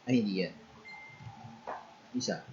Ay, hindi yan. Isa.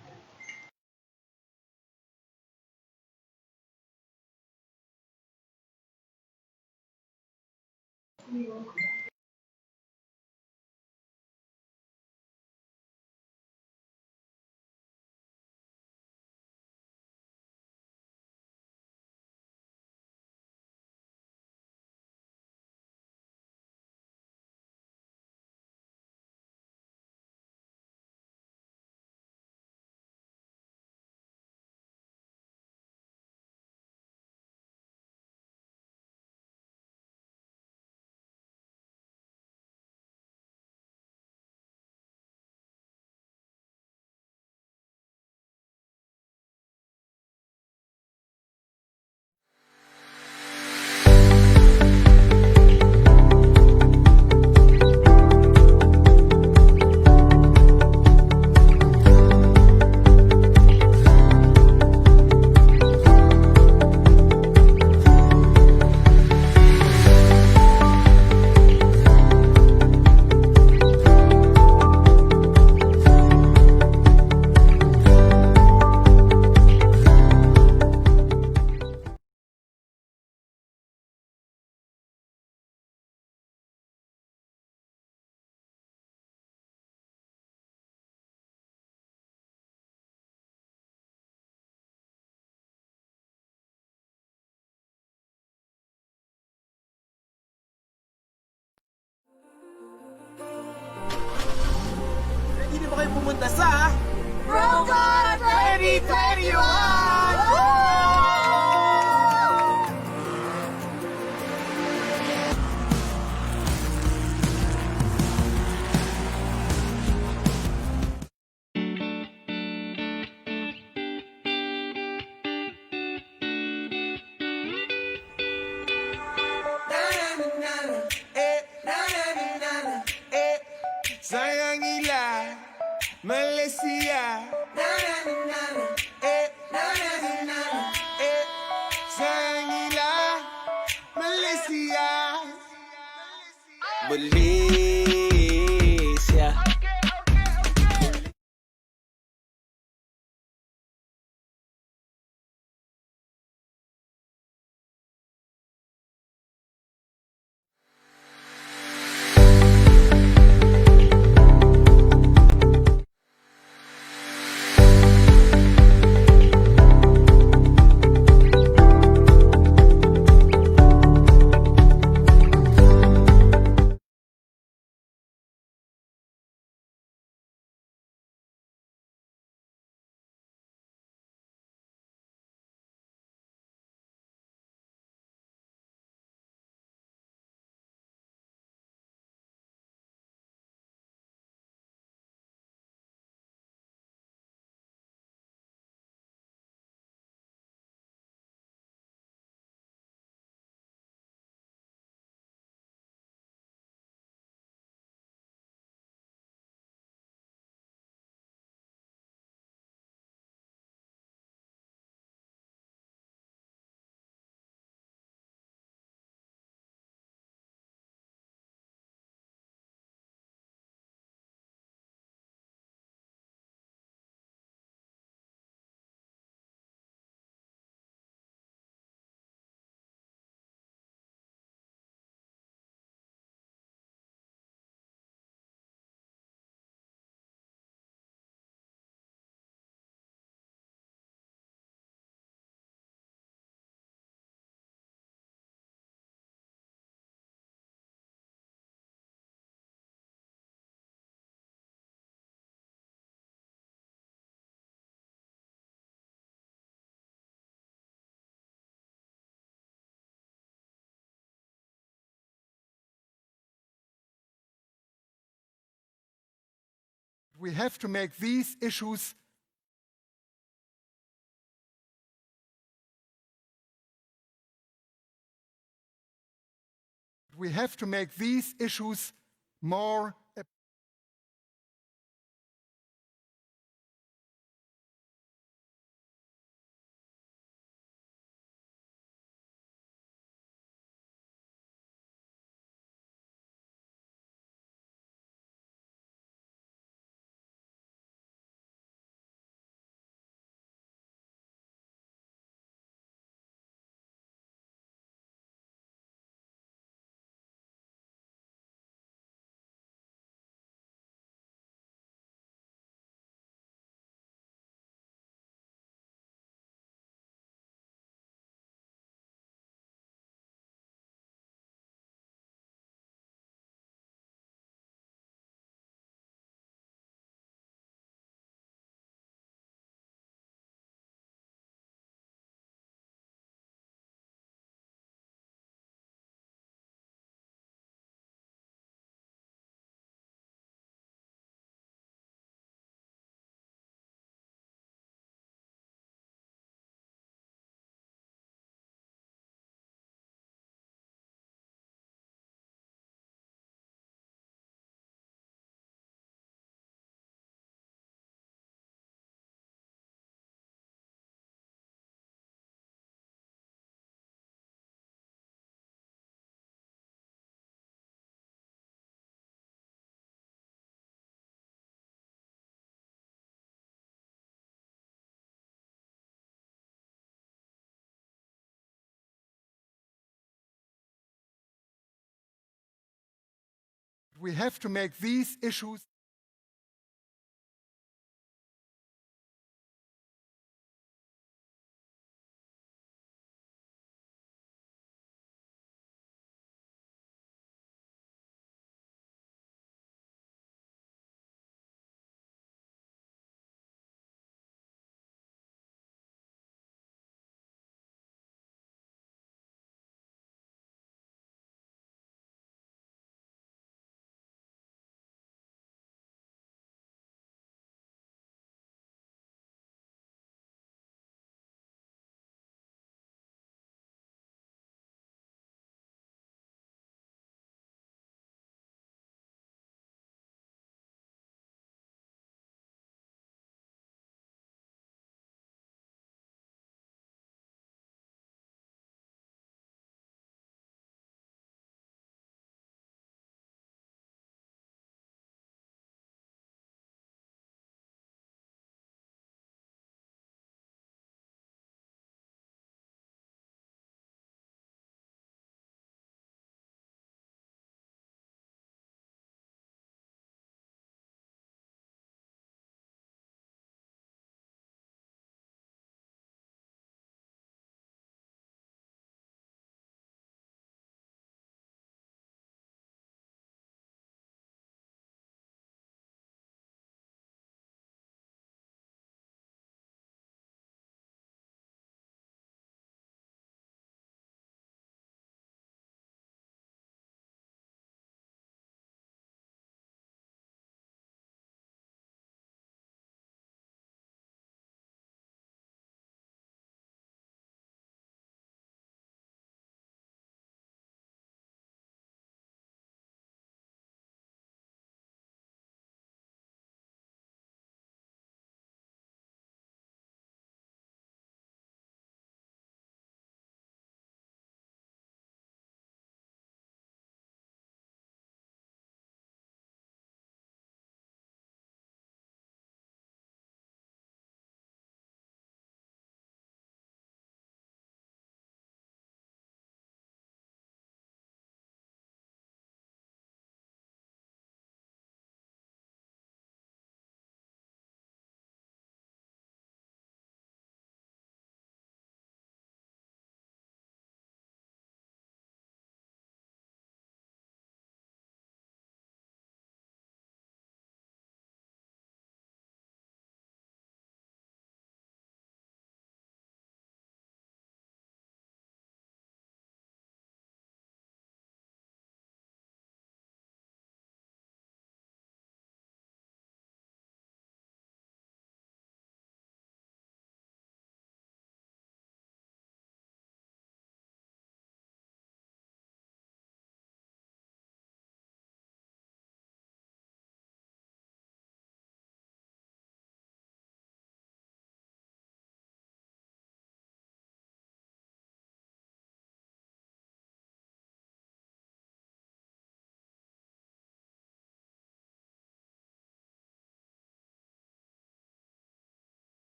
Ready na ba kayo pumunta sa Robot 2021? Sayang ila Malaysia Sayang ila Malaysia Malaysia We have to make these issues more we have to make these issues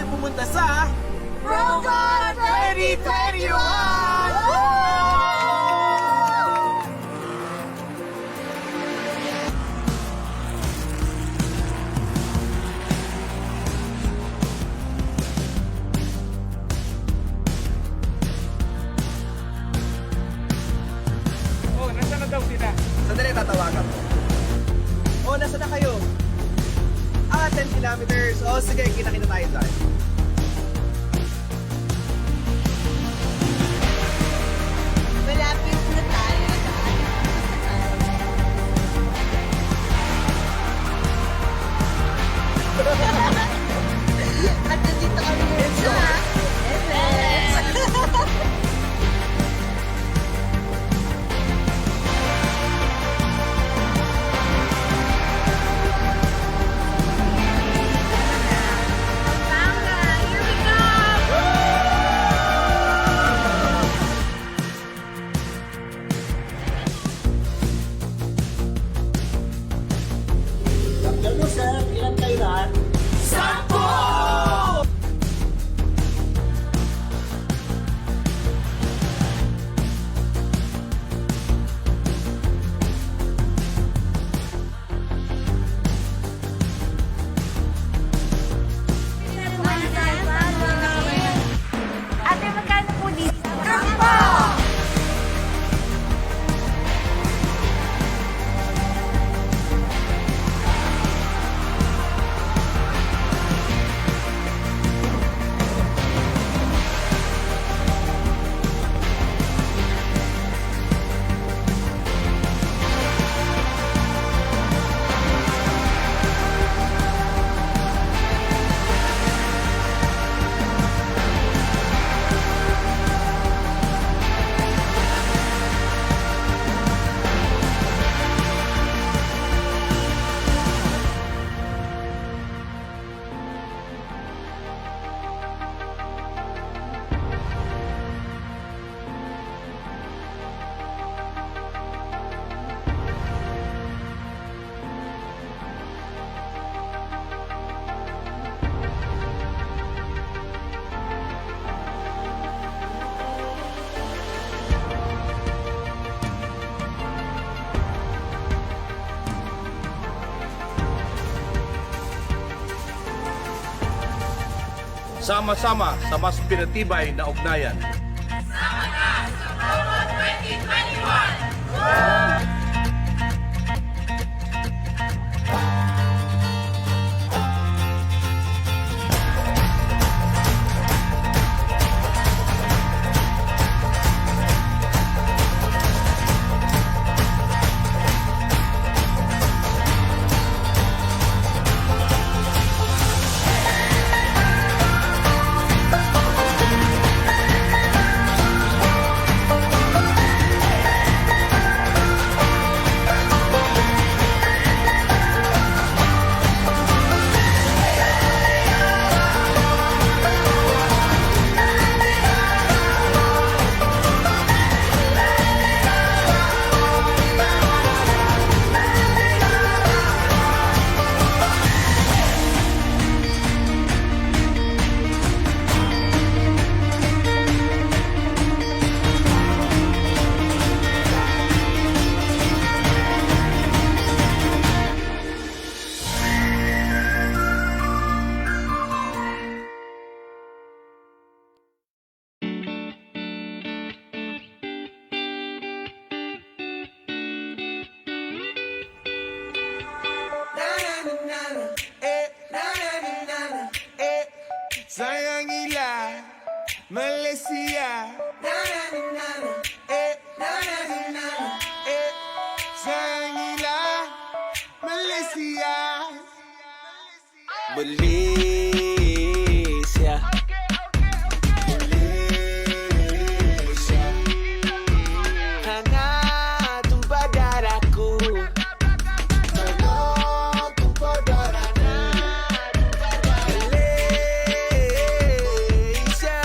kayo pumunta sa Rogan 2021! Oh, nasa na daw sila? Sandali, tatawagan ko. Oh, nasa na kayo? 10 kilometers. Oh, sige, kita-kita tayo dyan. Malapit na tayo sa At nandito kami ngayon sa Here we go! Hello sir, ilan kayo lahat? Ate, magkano po dito? Sama-sama sa mas pinatibay na ugnayan. Sayangila, Malaysia. Sayangila, Malaysia. Malaysia. Malaysia. Hangat tumpah darahku. Hangat tumpah darahku. Malaysia.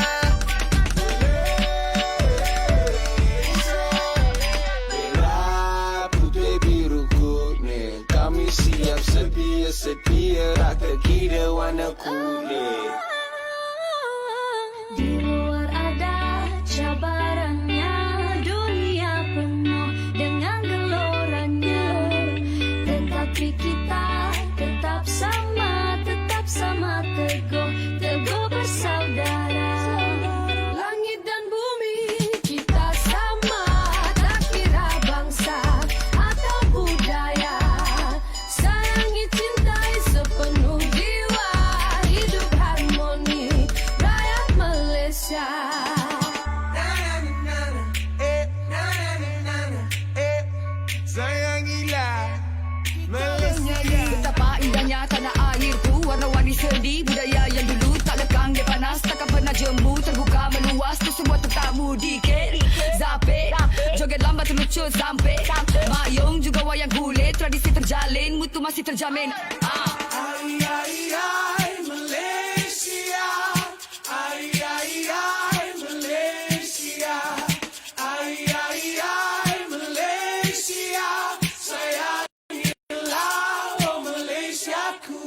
dikit Zapit Joget lambat lucu sampai Mayung juga wayang kulit Tradisi terjalin Mutu masih terjamin Ay, ay, ay, Malaysia Ay, ay, ay, Malaysia Ay, ay, ay, Malaysia Sayang hilang, oh Malaysiaku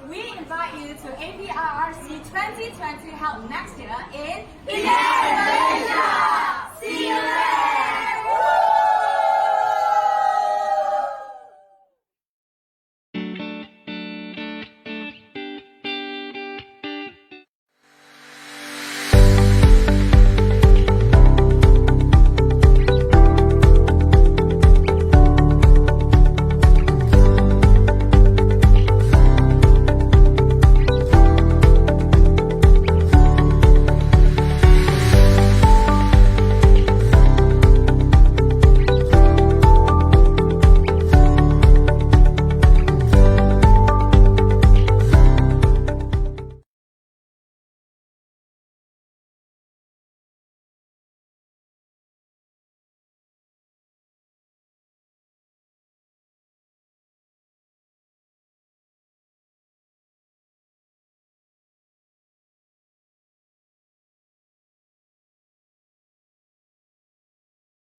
We invite you to APRRC 2020 held next year in Malaysia. See you there!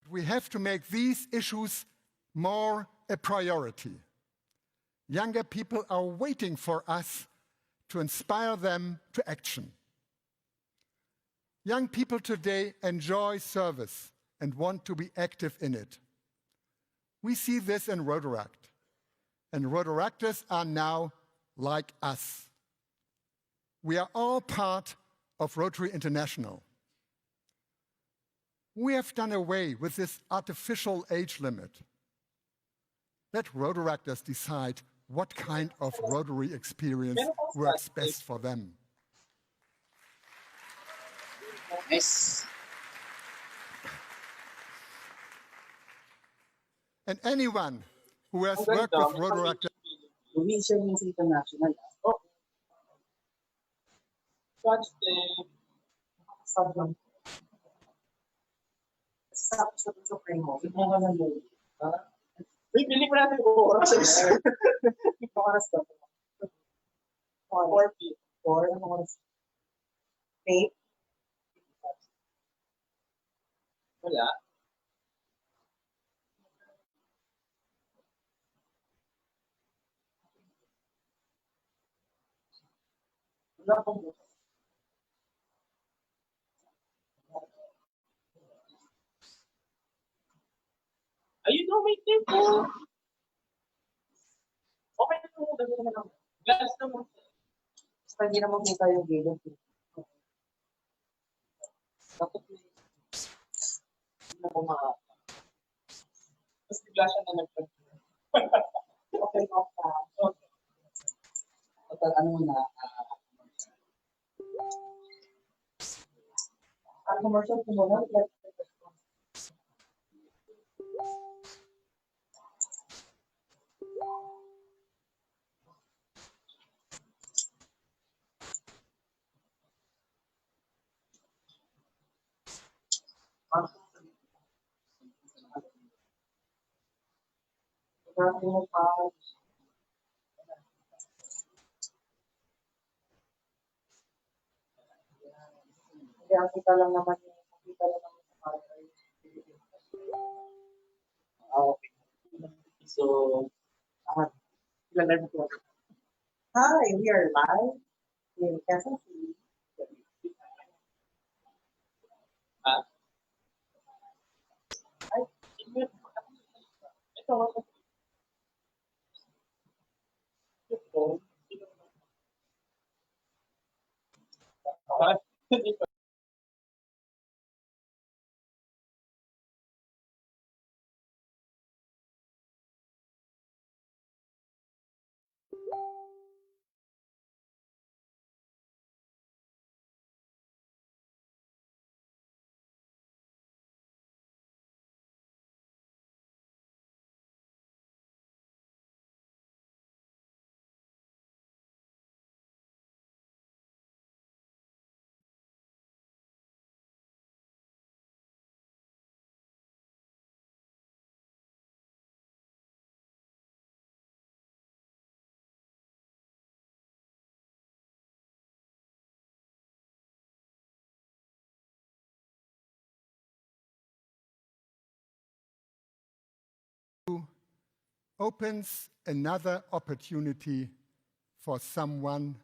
We have to make these issues more a priority. Younger people are waiting for us to inspire them to action. Young people today enjoy service and want to be active in it. We see this in Rotaract, and Rotaractors are now like us. We are all part of Rotary International. We have done away with this artificial age limit. Let Rotaractors decide what kind of Rotary experience works best for them. Yes. And anyone who has worked with Rotaractors Provincial means international. Oh. Such the subject. Sa Supremo. Ito nga naman yun. Bili ko natin yung oras. Ito oras to. 4 p. 4. Anong oras? 8. Wala. Wala pong bukas. Ayun na, may tempo. Okay na mo, gano'n naman ako. Gas naman. Basta hindi na makita yung gilid. Dapat hindi na kumaka. Mas bigla siya na nagpagpapag. Okay, okay. Okay. Ano mo na, commercial po muna, kaya kita lang naman sa okay. So, hi, we are live in Quezon City. opens another opportunity for someone,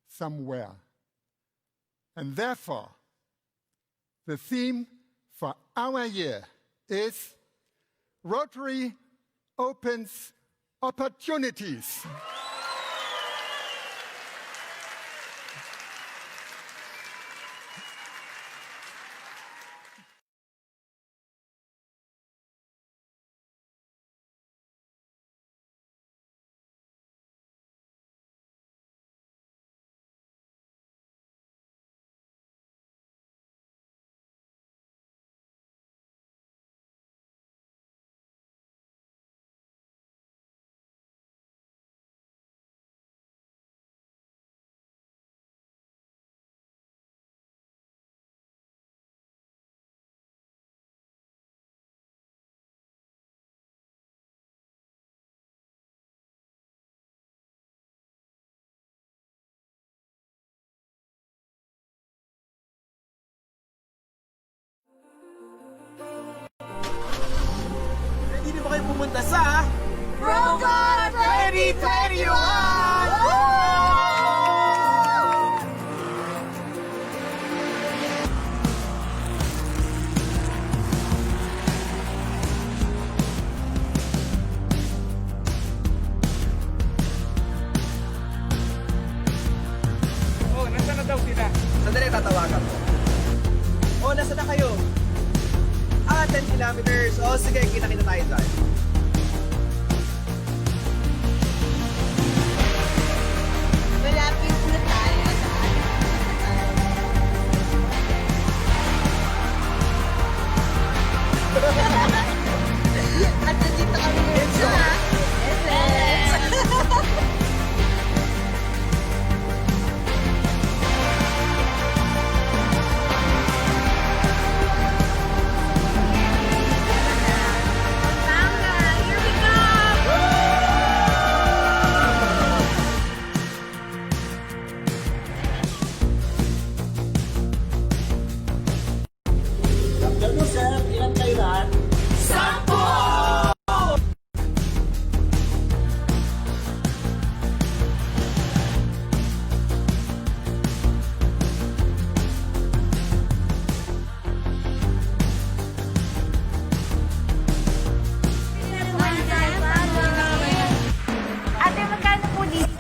somewhere. And therefore, the theme for our year is Rotary opens opportunities. Ready na ba kayo pumunta sa Rogar 2021? Oh, nasaan na daw sila? Sandali, tatawagan ko. Oh, nasa na kayo? 10 kilometers. Oh, sige, kita-kita tayo dyan. Malapit na tayo. At nandito kami ngayon sa here we go! Gano'n sir, ilan kayo lahat? Ate, magkano po dito?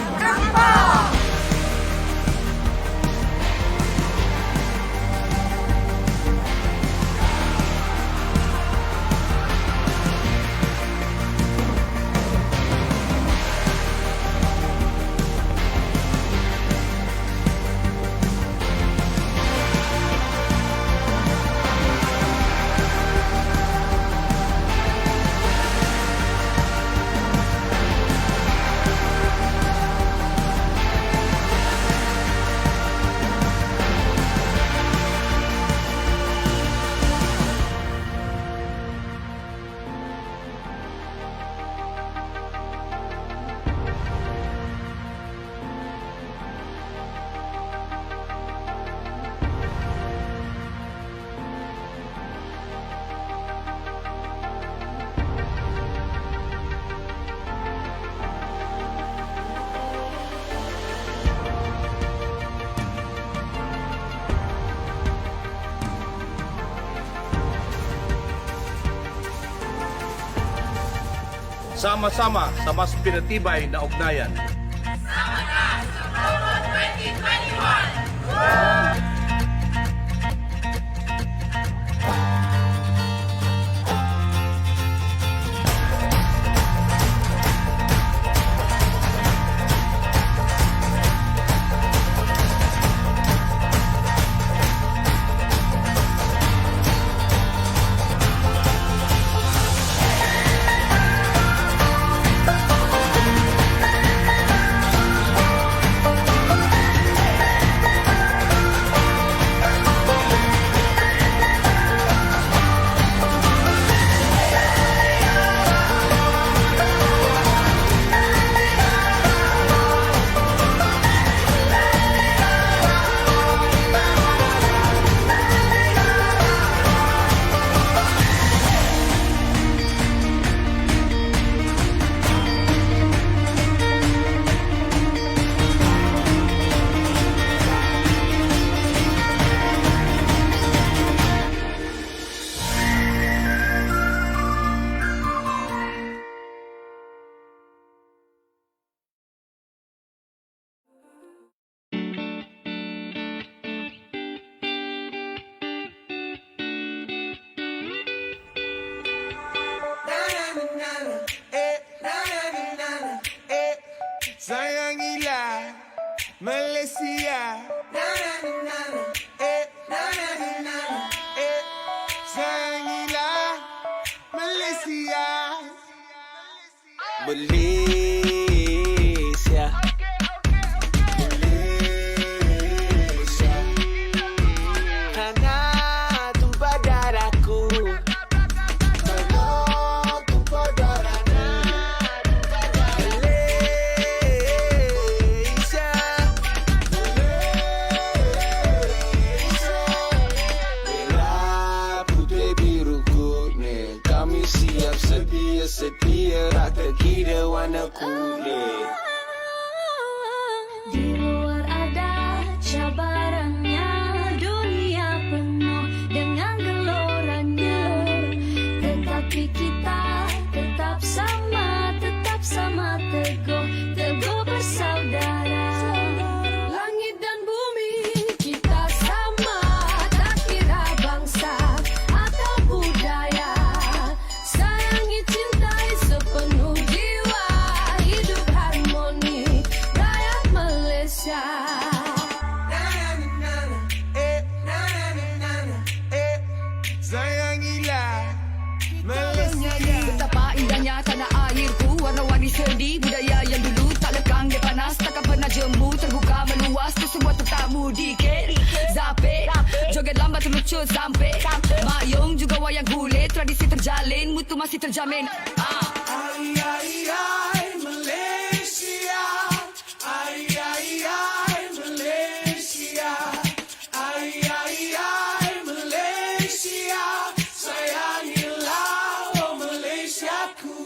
Sama-sama sa mas pinatibay na ugnayan. Sama na sa Rogar 2021! Malaysia. Sayangilah Malaysia. Malaysia. Malaysia. Tanah tumpah darahku. Tanah tumpah darahku. Malaysia. Malaysia. Merah putih biruku ni, kami siap sedia tak terkira warna kulit. Di luar ada cabarannya, dunia penuh dengan geloranya. Tetapi kita tetap sama teguh, teguh bersaudara. Langit dan bumi kita sama, tak kira bangsa atau budaya. Sayangi, cintai sepenuh jiwa, hidup harmoni rakyat Malaysia. Sayangilah Malaysia. Betapa indahnya tanah airku, warna-warni sendi budaya yang dulu tak lekang dia panas, takkan pernah jemu, terbuka meluas tu semua tetamu. Dikit, zapit, joget lambat terlucut sampai mayung juga wayang kulit, tradisi terjalin, mutu masih terjamin. Ay, ay, ay, Malaysia. Ay, ay, ay, Malaysia. Ay, ay, ay, Malaysia. Sayangilah, oh Malaysiaku.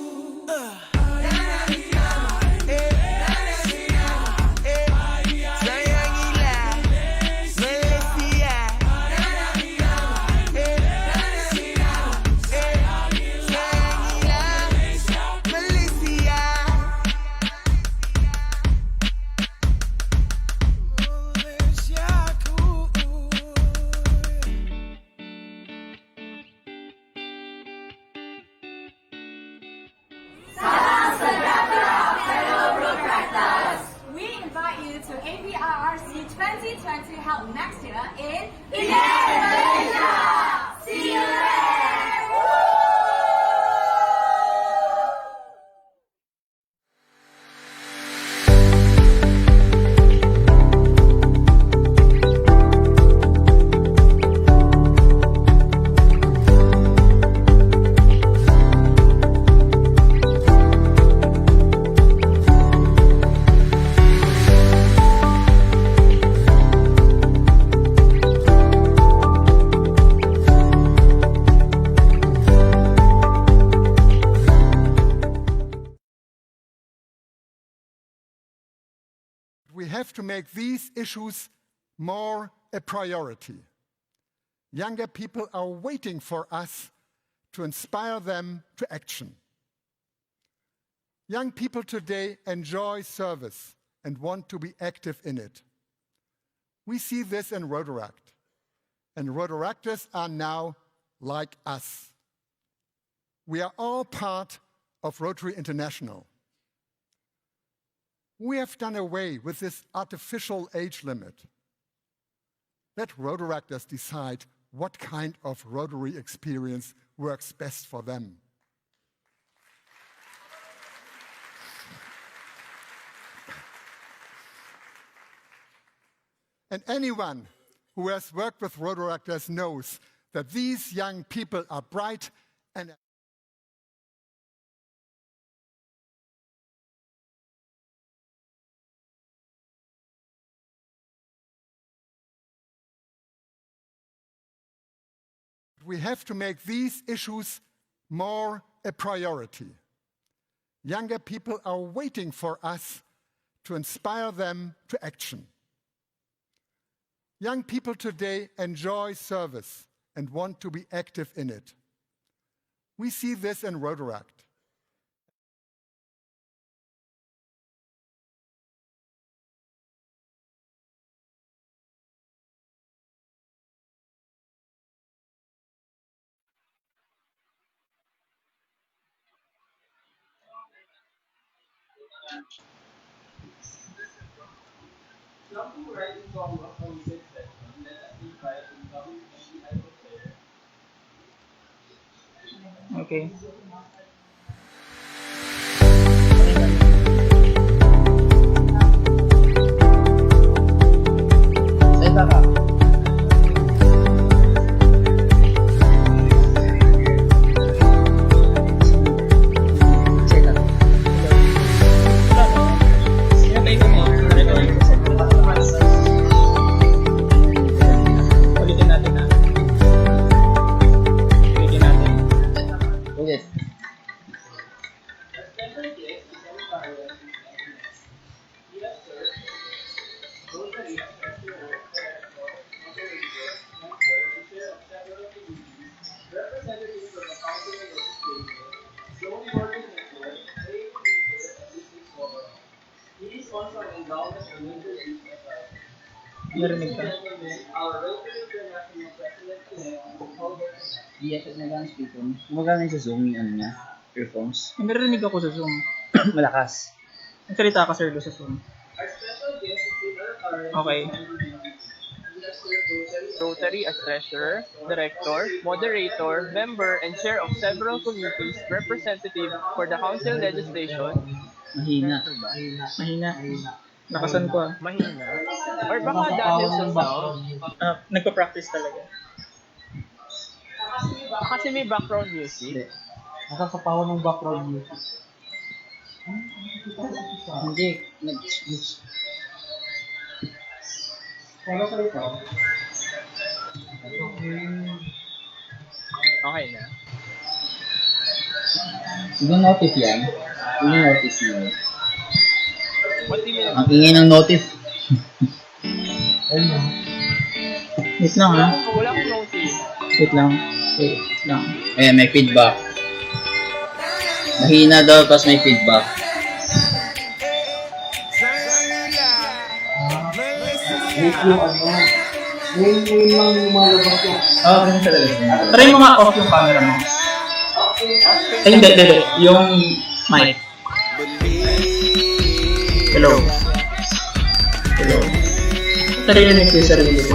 Sayangilah Malaysia. We invite you to APRRC 2020 held next year in Malaysia. See you there! We have to make these issues more a priority. Younger people are waiting for us to inspire them to action. Young people today enjoy service and want to be active in it. We see this in Rotaract, and Rotaractors are now like us. We are all part of Rotary International. We have done away with this artificial age limit. Let Rotaractors decide what kind of Rotary experience works best for them. And anyone who has worked with Rotaractors knows that these young people are bright and we have to make these issues more a priority. Younger people are waiting for us to inspire them to action. Young people today enjoy service and want to be active in it. We see this in Rotaract. Okay. Salita ka. Salita ka. Hinatay ko mo. Ulitin natin na. Ulitin natin. Ulit. Narinig ka. Yes, nagana speaker mo. Gumagana yung sa Zoom yung ano niya, earphones. Narinig ako sa Zoom. Malakas. Nagsalita ka, sir, doon sa Zoom. Okay. Rotary as treasurer, director, moderator, member, and chair of several committees, representative for the council legislation. Mahina. Mahina. Nakasan ko ah. Mahina. Or baka dahil sa sound. Nagpa-practice talaga. Kasi may background music. Hindi. Nakakapawa ng background music. Hindi. Wala ka ito. Okay na. Yung notif yan. Yung notif mo. What do you mean? Ang ingay ng notif. Wait lang ha. Wala akong notice. Wait lang. Wait lang. Eh, may feedback. Mahina daw, tapos may feedback. Oo, ganun talaga. Try mo nga off yung camera mo. Ay, hindi. Yung mic. Hello. Hello. Narinig ko yung sarili ko.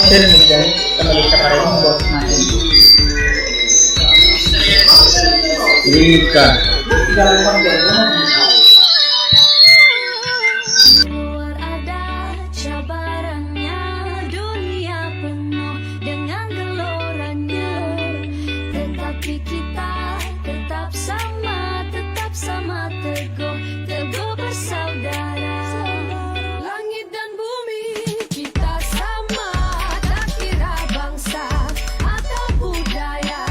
Narinig ka? Kamalik ka pa rin yung boss natin. Rinig ka. Luar ada cabarannya, dunia penuh dengan geloranya. Tetapi kita tetap sama teguh, teguh bersaudara. Langit dan bumi kita sama, tak kira bangsa atau budaya.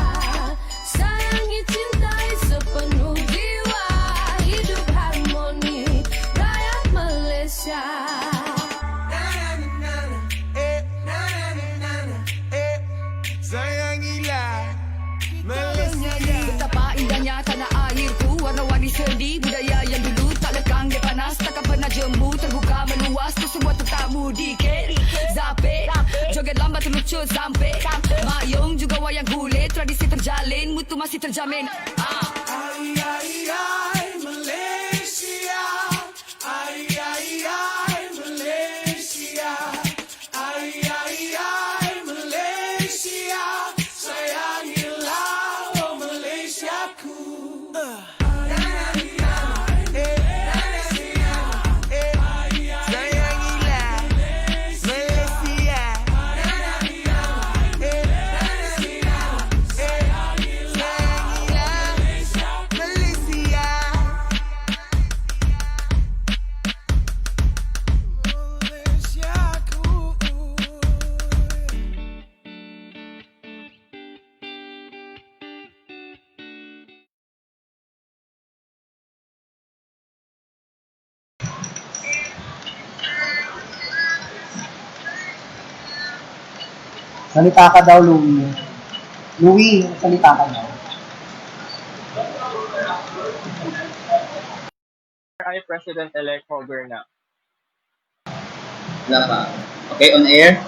Sayangi, cintai sepenuh jiwa, hidup harmoni rakyat Malaysia. Betapa indahnya tanah airku, warna-warni sendi budaya yang dulu tak lekang dia panas, takkan pernah jemu, terbuka meluas tu semua tetamu dikit. Zapit, joget lambat terlucu sampai mayung juga wayang kulit, tradisi terjalin, mutu masih terjamin. Salita ka daw, Louie. Louie, salita ka daw. I President-elect Holger Knaack. Wala pa. Okay, on air.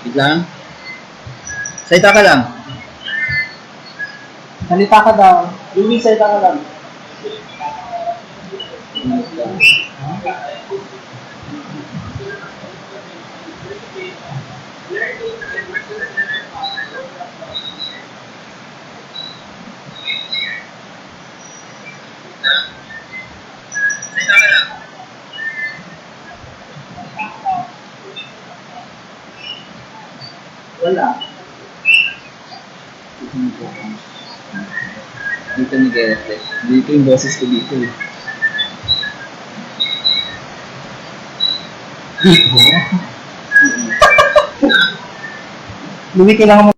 Wait lang. Salita ka lang. Salita ka daw. Hindi, salita ka lang. Wala. Dito nag-reflect. Dito yung boses ko dito eh. Hindi, kailangan mo.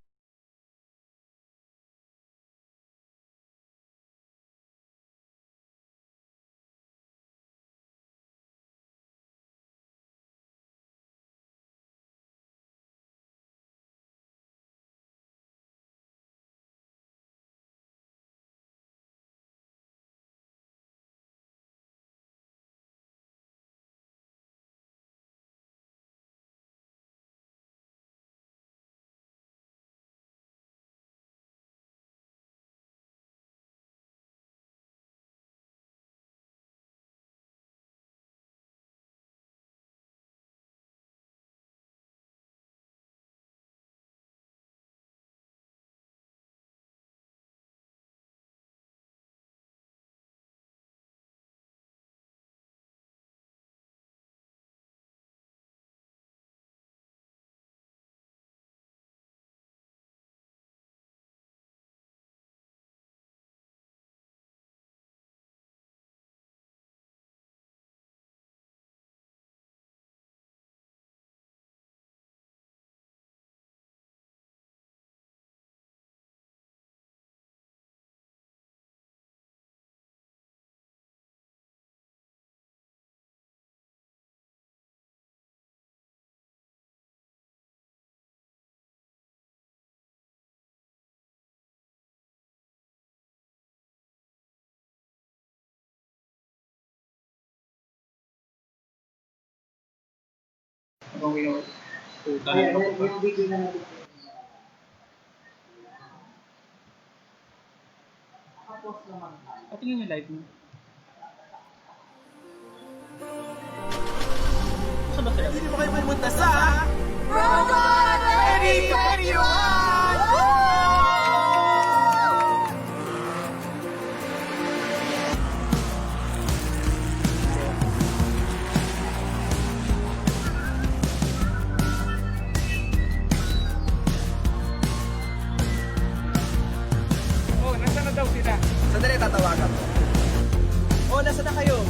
Patingin yung live mo. Saan ba sila? Hindi mo kayo pumunta sa Robot 2021! Oh, nasa na daw sila? Sandali, tatawagan ko. Oh, nasa na kayo?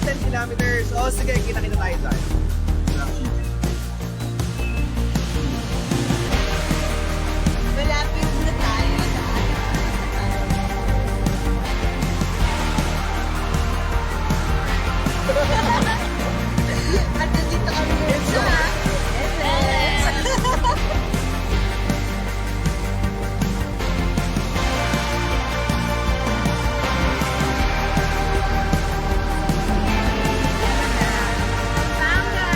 10 kilometers. Oh, sige, kita-kita tayo dyan. Malapit na tayo. At nandito kami sa Founder!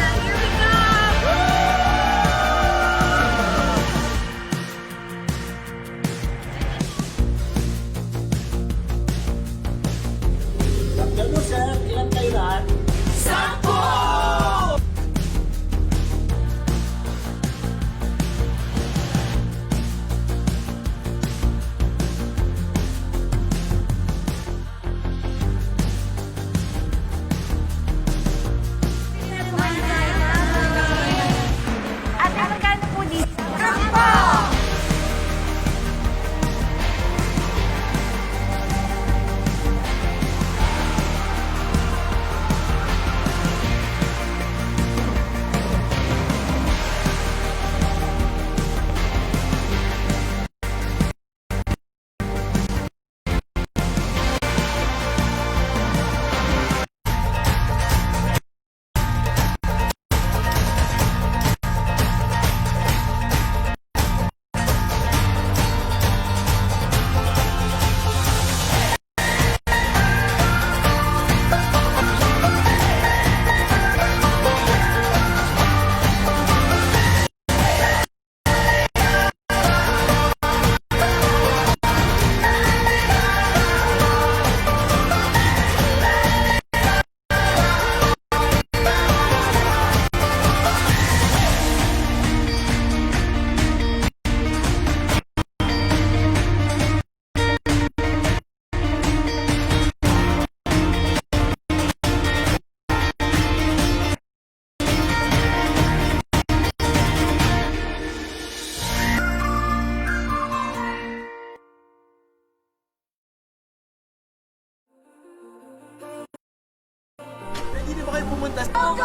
pumunta sa...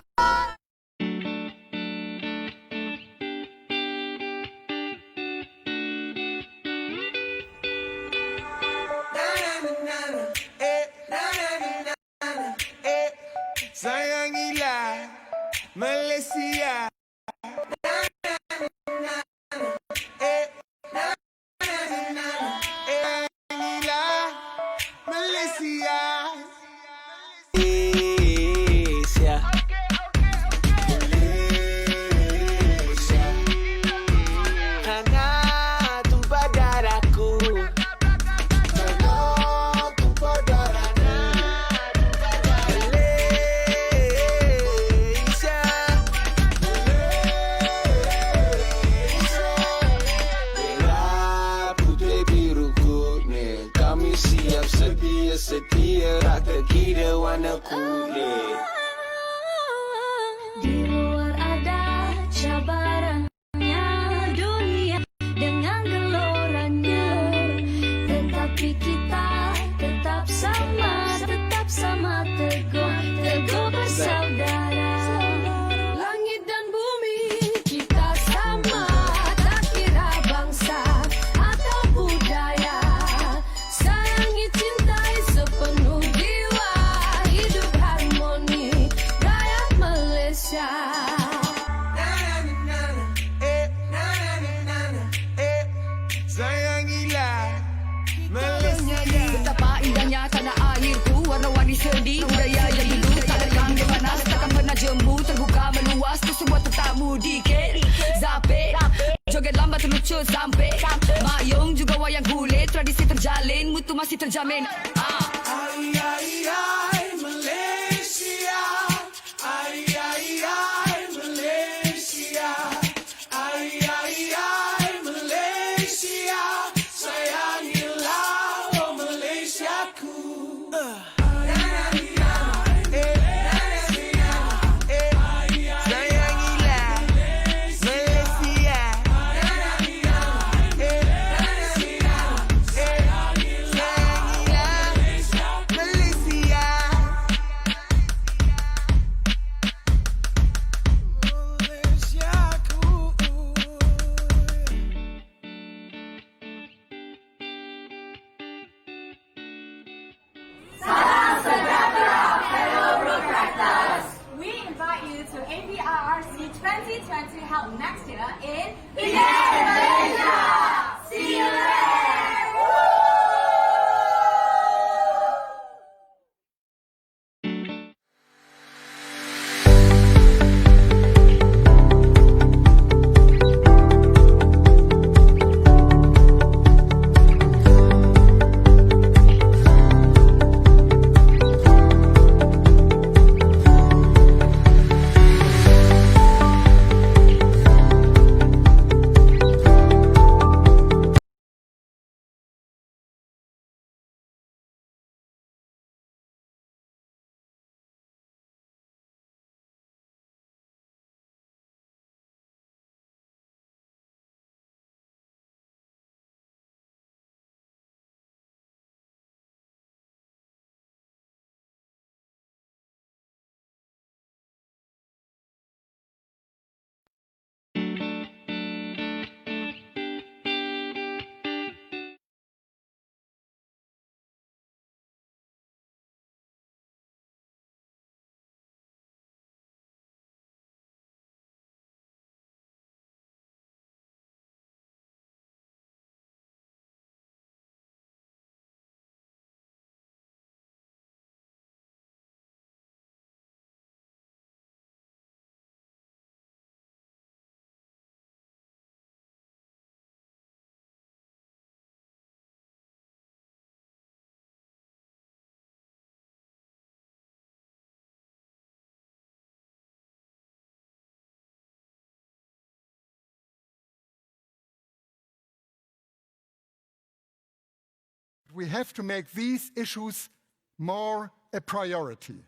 Sayangilah Malaysia. Sayangilah Malaysia. Malaysia. Malaysia. Hanya tumpah darahku. Hanya tumpah darahku. Malaysia. Bela putih biruku ni, kami siap setia rata kita warna kulit. Di luar ada cabarannya dunia dengan geloranya, tetapi kita tetap sama teguh bersaudara. Langit dan bumi kita sama, tak kira bangsa atau budaya. Sayangi, cintai sepenuh jiwa, hidup harmoni rakyat Malaysia. Sayangilah Malaysia. Betapa indahnya tanah airku, warna-warni sendi budaya yang dulu tak lekang di panas, takkan pernah jemu, terbuka meluas tu semua tetamu dikit. Zapit, joget lambat terlucut sampai mayung juga wayang kulit, tradisi terjalin, mutu masih terjamin. Ai ai ai Malaysia. Ai ai ai Malaysia. Ai ai ai Malaysia. Sayangilah oh Malaysiaku. Sayangilah Malaysia. We invite you to APRRC 2020 held next year in Malaysia. See you there! We have to make these issues more a priority.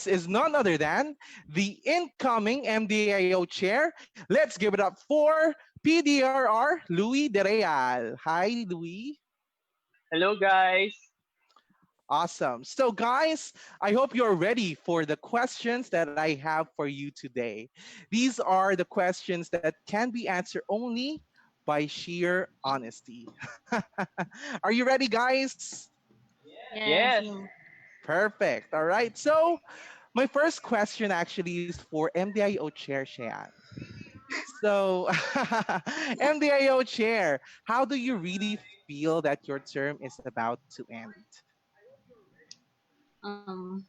is none other than the incoming MDIO chair. Let's give it up for PDRR Louis De Real. Hi, Louis. Hello, guys. Awesome. So, guys, I hope you're ready for the questions that I have for you today. These are the questions that can be answered only by sheer honesty. Are you ready, guys? Yes. Yes. You. Perfect. All right. So, my first question actually is for MDIO Chair Shan. So, MDIO Chair, how do you really feel that your term is about to end? Um,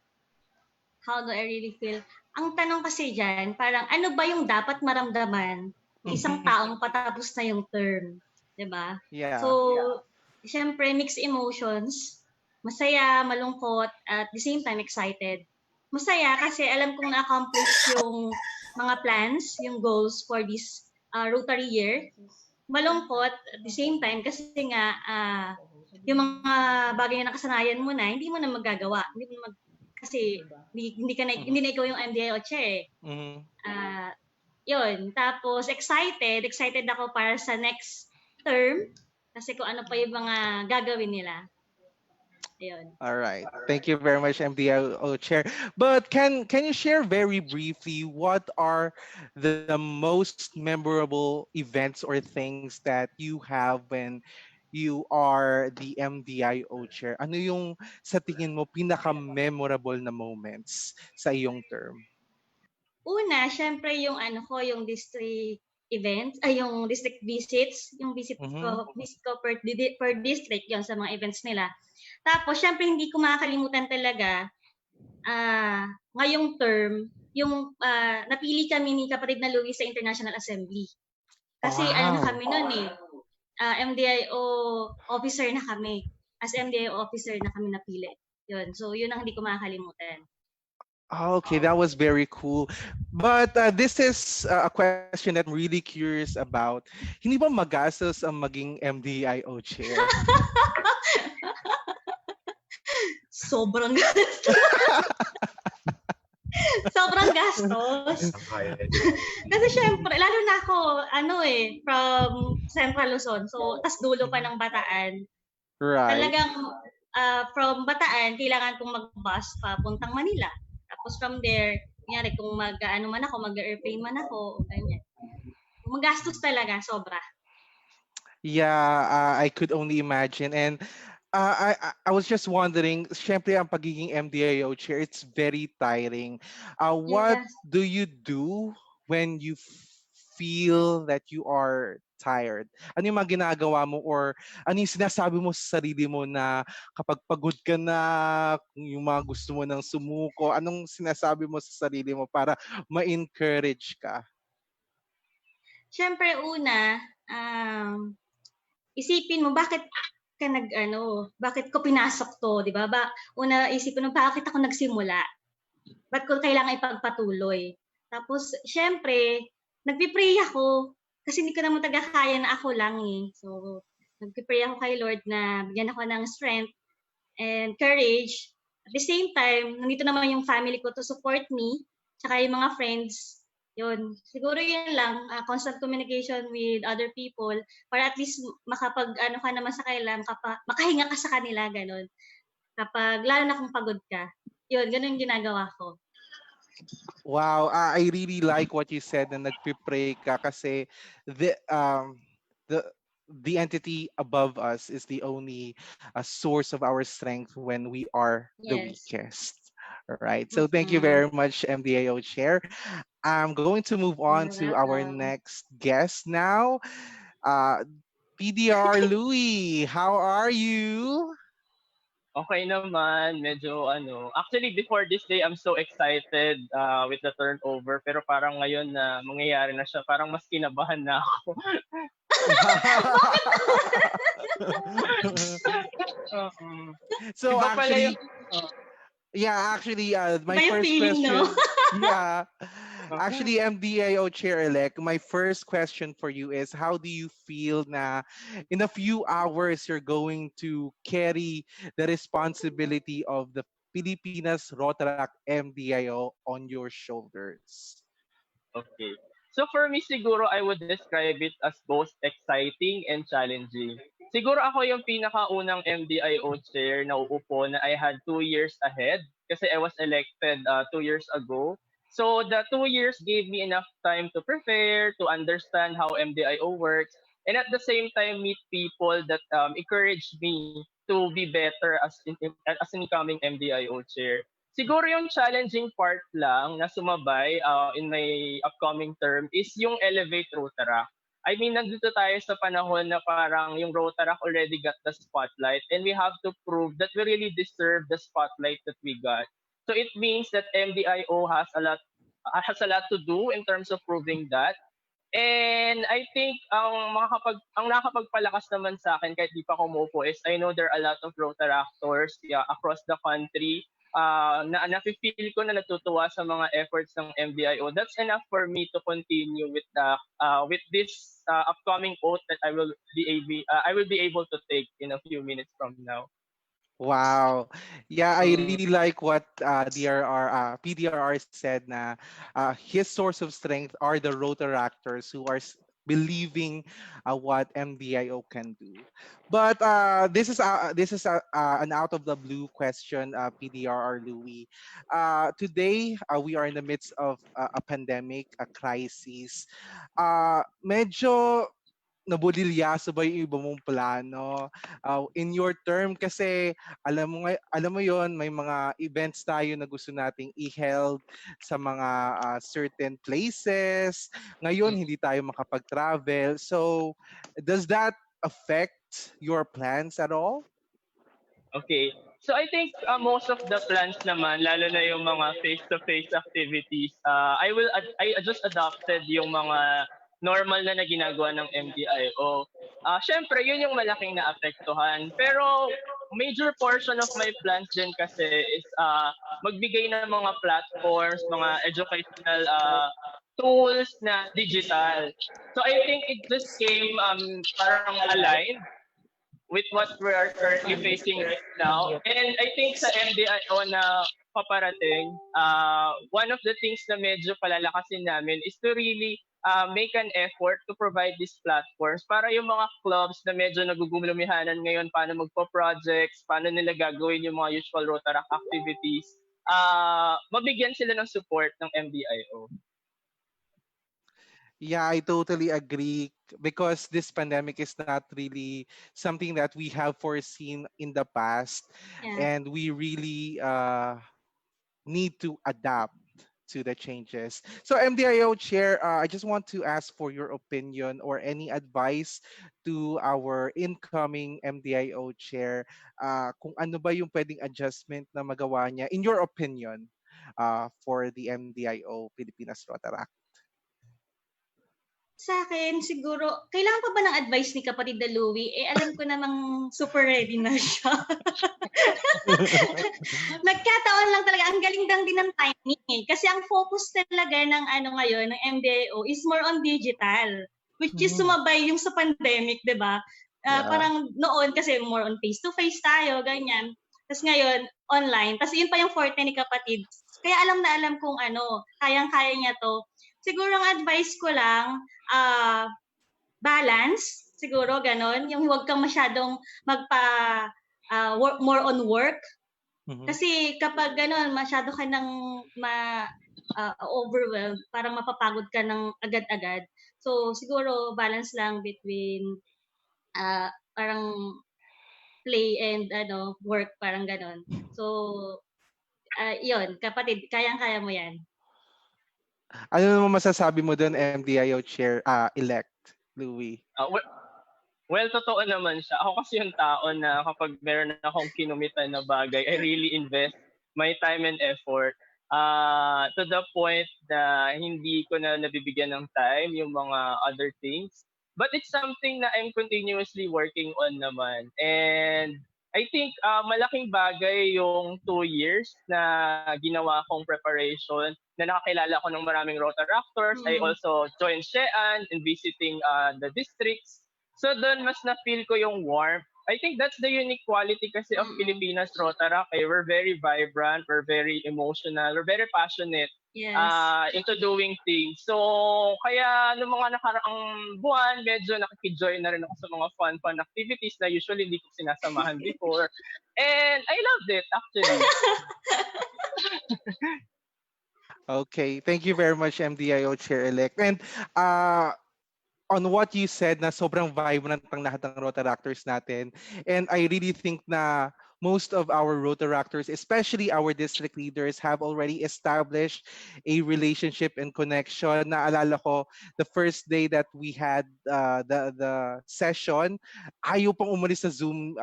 how do I really feel? Ang tanong kasi dyan, parang ano ba yung dapat maramdaman ng isang Mhm. taong patapos na yung term? 'Di ba? So, Yeah. syempre, mixed emotions. Masaya, malungkot, at the same time excited. Masaya kasi alam kong na-accomplish yung mga plans, yung goals for this Rotary year. Malungkot at the same time kasi nga yung mga bagay na nakasanayan mo na, hindi mo na magagawa. Hindi mo na kasi hindi na ikaw yung MDIO chair eh. Mhm. Yun. Tapos excited ako para sa next term kasi kung ano pa yung mga gagawin nila. Ayun. All right. Thank you very much, MDIO Chair. But can you share very briefly what are the most memorable events or things that you have when you are the MDIO Chair? Ano yung sa tingin mo pinaka-memorable na moments sa iyong term? Una, syempre yung ano ko, yung district events, ay yung district visits, yung Mhm. visit ko per district yon sa mga events nila. Tapos, syempre hindi ko makakalimutan talaga, ngayong term, yung napili kami ni kapatid na Louis sa International Assembly. Kasi ano na Wow. kami noon eh, MDIO officer na kami. As MDIO officer na kami napili. Yun. So, yun ang hindi ko makakalimutan. Okay, that was very cool. But this is a question that I'm really curious about. Hindi ba magastos ang maging MDIO chair? Sobrang gastos. Sobrang gastos. Kasi syempre, lalo na ako, from Central Luzon. So, tas dulo pa ng Bataan. Right. Talagang from Bataan, kailangan kong mag-bus papuntang Manila. Tapos from there, kunyari kung mag-airplane man ako, ganyan. Magastos talaga, sobra. Yeah, I could only imagine. And I was just wondering, syempre ang pagiging MDIO chair, it's very tiring. What Yes. do you do when you feel that you are tired? Ano yung mga ginagawa mo or ano yung sinasabi mo sa sarili mo na kapag pagod ka na, yung mga gusto mo nang sumuko, anong sinasabi mo sa sarili mo para ma-encourage ka? Syempre una, isipin mo bakit bakit ko pinasok 'to, 'di ba? Una isipin mo bakit ako nagsimula? Ba't ko kailangan ipagpatuloy? Tapos syempre, nagpi-pray ako kasi hindi ko naman talaga kaya na ako lang eh. So, nagpi-pray ako kay Lord na bigyan ako ng strength and courage. At the same time, nandito naman yung family ko to support me, tsaka yung mga friends. Yun. Siguro yun lang, constant communication with other people para at least makapag-ano ka naman sa kanila, makahinga ka sa kanila, ganun. Kapag, lalo na kung pagod ka. Yun, ganun yung ginagawa ko. Wow, I really like what you said na nagpipray ka kasi the the entity above us is the only source of our strength when we are the Yes. weakest. All right. So thank you very much, MDAO Chair. I'm going to move on You're to our welcome. next guest now. PDR Louis, how are you? Okay naman, medyo actually before this day I'm so excited with the turnover pero parang ngayon na mangyayari na siya, parang mas kinabahan na ako. So Iba pala actually, yung my Iba yung first feeling, question, no? yeah, actually, MDIO Chair-elect, my first question for you is, how do you feel na in a few hours you're going to carry the responsibility of the Pilipinas Rotaract MDIO on your shoulders? Okay. So for me siguro I would describe it as both exciting and challenging. Siguro ako yung pinakaunang MDIO chair na uupo na I had 2 years ahead kasi I was elected 2 years ago. So the 2 years gave me enough time to prepare, to understand how MDIO works, and at the same time meet people that encourage me to be better as an incoming MDIO chair. Siguro yung challenging part lang na sumabay in my upcoming term is yung Elevate Rotaract. I mean, nandito tayo sa panahon na parang yung Rotaract already got the spotlight and we have to prove that we really deserve the spotlight that we got. So it means that MDIO has a lot to do in terms of proving that. And I think ang nakakapagpalakas naman sa akin kahit di pa ako umupo is I know there are a lot of Rotaractors across the country na nafe-feel ko na natutuwa sa mga efforts ng MDIO. That's enough for me to continue with this upcoming oath that I will be able to take in a few minutes from now. Wow. Yeah, I Mm. really like what PDRR said na his source of strength are the Rotaractors who are believing what MDIO can do. But this is an out of the blue question, PDRR Louis. Today we are in the midst of a pandemic, a crisis. Medyo nabudilyaso ba yung iba mong plano in your term kasi alam mo yon, may mga events tayo na gusto nating i-held sa mga certain places. Ngayon hindi tayo makapag-travel. So does that affect your plans at all? Okay. So I think most of the plans naman, lalo na yung mga face-to-face activities, I just adopted yung mga normal na ginagawa ng MDIO. Syempre, yun yung malaking naapektuhan. Pero major portion of my plans din kasi is magbigay ng mga platforms, mga educational tools na digital. So I think it just came parang aligned with what we are currently facing right now. And I think sa MDIO na paparating, one of the things na medyo palalakasin namin is to really make an effort to provide these platforms para yung mga clubs na medyo nagugulumihanan ngayon paano magpo-projects, paano nila gagawin yung mga usual Rotaract activities, mabigyan sila ng support ng MDIO. Yeah, I totally agree because this pandemic is not really something that we have foreseen in the past, Yeah. and we really need to adapt to the changes. So MDIO Chair, I just want to ask for your opinion or any advice to our incoming MDIO Chair kung ano ba yung pwedeng adjustment na magawa niya, in your opinion, for the MDIO Pilipinas Rotaract. Sa akin, siguro, kailangan pa ba ng advice ni kapatid na Louie? Alam ko namang super ready na siya. Nagkataon lang talaga. Ang galing lang din ng timing eh. Kasi ang focus talaga ng ngayon, ng MDIO is more on digital. Which is sumabay yung sa pandemic, di ba? Parang noon kasi more on face-to-face tayo, ganyan. Tapos ngayon, online. Tapos yun pa yung forte ni kapatid. Kaya alam na alam kung kayang-kaya niya to. Siguro ang advice ko lang, balance, siguro ganon. Yung huwag kang masyadong work more on work. Mhm. Kasi kapag ganon, masyado ka nang overwhelmed, parang mapapagod ka ng agad-agad. So siguro balance lang between parang play and work, parang ganon. So yun, kapatid, kayang-kaya mo yan. Ano naman masasabi mo doon, MDIO Chair elect Louie? Well, totoo naman siya. Ako kasi yung tao na kapag meron akong kinumitan na bagay, I really invest my time and effort to the point na hindi ko na nabibigyan ng time yung mga other things. But it's something na I'm continuously working on naman. And I think malaking bagay yung 2 years na ginawa kong preparation na nakakilala ko ng maraming Rotaractors. I also joined Shean in visiting the districts. So doon mas na-feel ko yung warmth I think that's the unique quality kasi of Filipinas Rotaract. We're very vibrant, we're very emotional, we're very passionate Yes. into doing things. So, kaya noong mga nakaraang buwan, medyo nakikijoin na rin ako sa mga fun activities na usually hindi ko sinasamahan before. And I loved it, actually. Okay, thank you very much, MDIO Chair-elect. And on what you said na sobrang vibrant ng lahat ng Rotaractors natin. And I really think na most of our Rotaractors, especially our district leaders, have already established a relationship and connection. Naalala ko, the first day that we had the session, ayaw pang umalis sa Zoom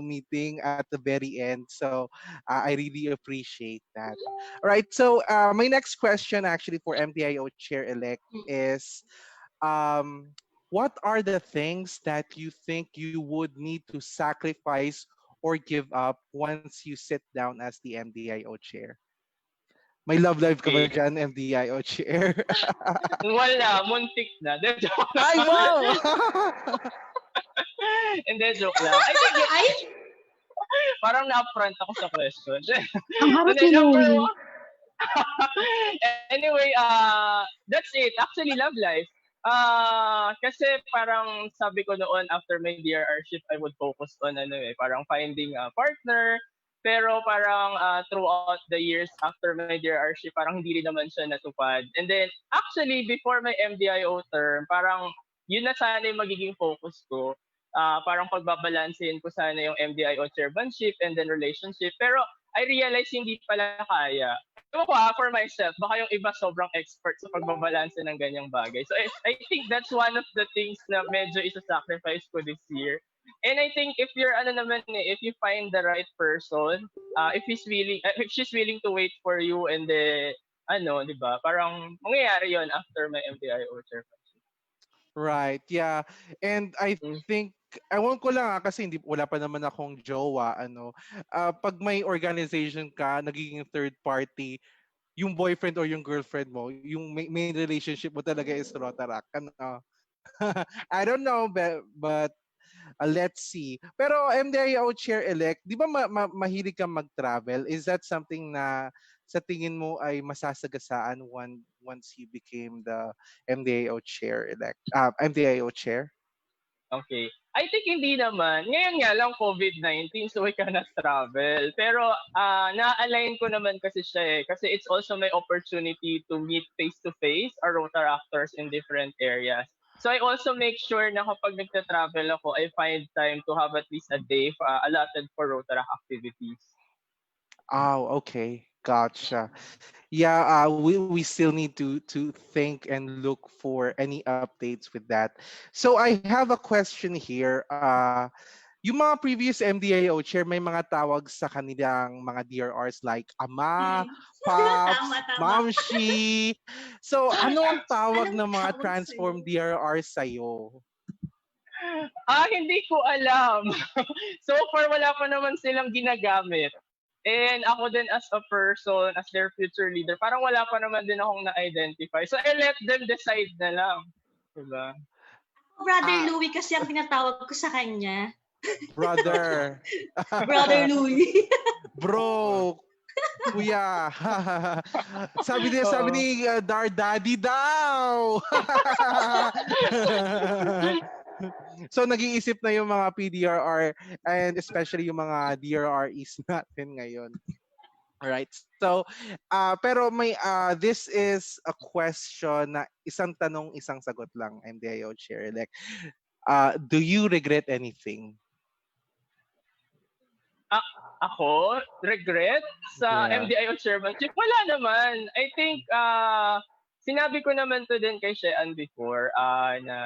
meeting at the very end. So I really appreciate that. All right, so my next question actually for MDIO Chair-elect is, what are the things that you think you would need to sacrifice or give up once you sit down as the MDIO chair? May love life ka ba Okay. dyan, MDIO chair? Wala, muntik na. Joke lang. Ay, wow! Hindi, joke lang. I think Ay, parang na-upfront ako sa question. Ang harap Hindi, ni number Louie. one. Anyway, that's it. Actually, love life. Kasi parang sabi ko noon after my DRR shift, I would focus on parang finding a partner. Pero parang throughout the years after my DRR shift, parang hindi rin naman siya natupad. And then, actually, before my MDIO term, parang yun na sana yung magiging focus ko. Parang pagbabalansin ko sana yung MDIO chairmanship and then relationship. Pero I realize hindi pala kaya. Ewan ko for myself, baka yung iba sobrang expert sa pagbabalanse ng ganyang bagay. So I think that's one of the things na medyo isa-sacrifice ko this year. And I think if you're if you find the right person, if she's willing to wait for you and di ba? Parang mangyayari 'yon after my MDIO chairmanship. Right, yeah. And I Mm. think, ewan ko lang kasi wala pa naman akong jowa, pag may organization ka, nagiging third party, yung boyfriend or yung girlfriend mo, yung main relationship mo talaga is Rotaract. I don't know, but let's see. Pero MDIO Chair-elect, di ba mahilig kang mag-travel? Is that something na sa tingin mo ay masasagasaan once you became the MDIO Chair-elect? MDIO Chair? Okay. I think hindi naman. Ngayon nga lang COVID-19 so we cannot travel. Pero na-align ko naman kasi siya kasi it's also my opportunity to meet face-to-face our Rotaractors in different areas. So I also make sure na kapag nagta-travel ako, I find time to have at least a day allotted for Rotaract activities. Oh, okay. Gotcha. Yeah, we still need to think and look for any updates with that. So I have a question here. Yung mga previous MDIO chair, may mga tawag sa kanilang mga DRRs like Ama, Pops, Tama. Mamshi. So ano ang tawag ng Anong mga tawag transform sa'yo? DRRs sa'yo? Hindi ko alam. So far, wala pa naman silang ginagamit. And ako din as a person, as their future leader, parang wala pa naman din akong na-identify. So I let them decide na lang. Diba? Brother Louie kasi ang tinatawag ko sa kanya. Brother. Brother Louie. Bro. Kuya. sabi ni Dar Daddy daw. So nag-iisip na yung mga PDRR and especially yung mga DRREs natin ngayon. Alright. So pero this is a question na isang tanong, isang sagot lang, MDIO Chair-elect. Do you regret anything? Ako? Regret? Sa MDIO chairmanship? Wala naman. I think, sinabi ko naman to din kay Shean before, na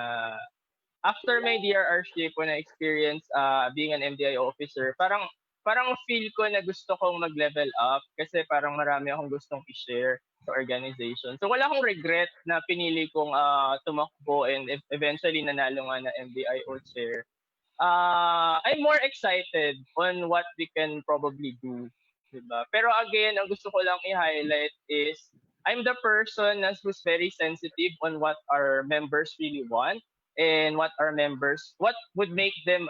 after my DRR-ship, when I experienced being an MDIO officer, parang feel ko na gusto kong mag-level up kasi parang marami akong gustong i-share sa organization. So wala akong regret na pinili kong tumakbo and eventually nanalo nga na MDIO chair. I'm more excited on what we can probably do. Diba? Pero again, ang gusto ko lang i-highlight is I'm the person who's very sensitive on what our members really want. and what would make them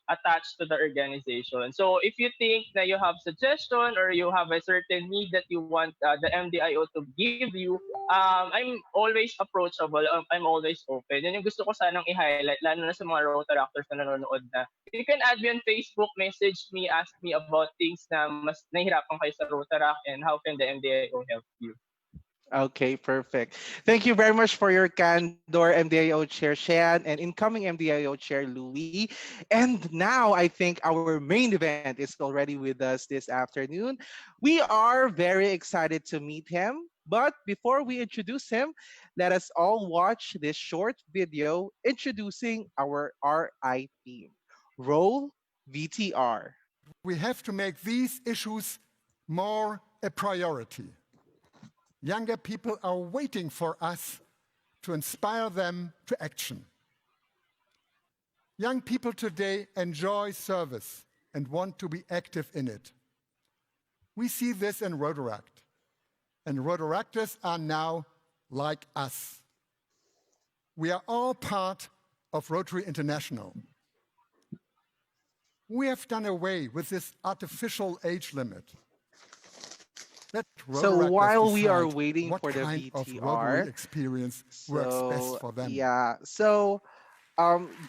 attached to the organization. So if you think that you have suggestion or you have a certain need that you want the MDIO to give you, I'm always approachable. I'm always open. Yun yung gusto ko sanang i-highlight, lalo na sa mga Rotaractors na nanonood na. You can add me on Facebook, message me, ask me about things na mas nahihirapan kayo sa Rotaract and how can the MDIO help you. Okay, perfect. Thank you very much for your candor, MDIO Chair Shan, and incoming MDIO Chair Louis. And now I think our main event is already with us this afternoon. We are very excited to meet him. But before we introduce him, let us all watch this short video introducing our RI team. Roll VTR. We have to make these issues more a priority. Younger people are waiting for us to inspire them to action. Young people today enjoy service and want to be active in it. We see this in Rotaract, and Rotaractors are now like us. We are all part of Rotary International. We have done away with this artificial age limit. So while we are decide waiting what for the kind of VTR, Rotary experience works best for them. yeah, so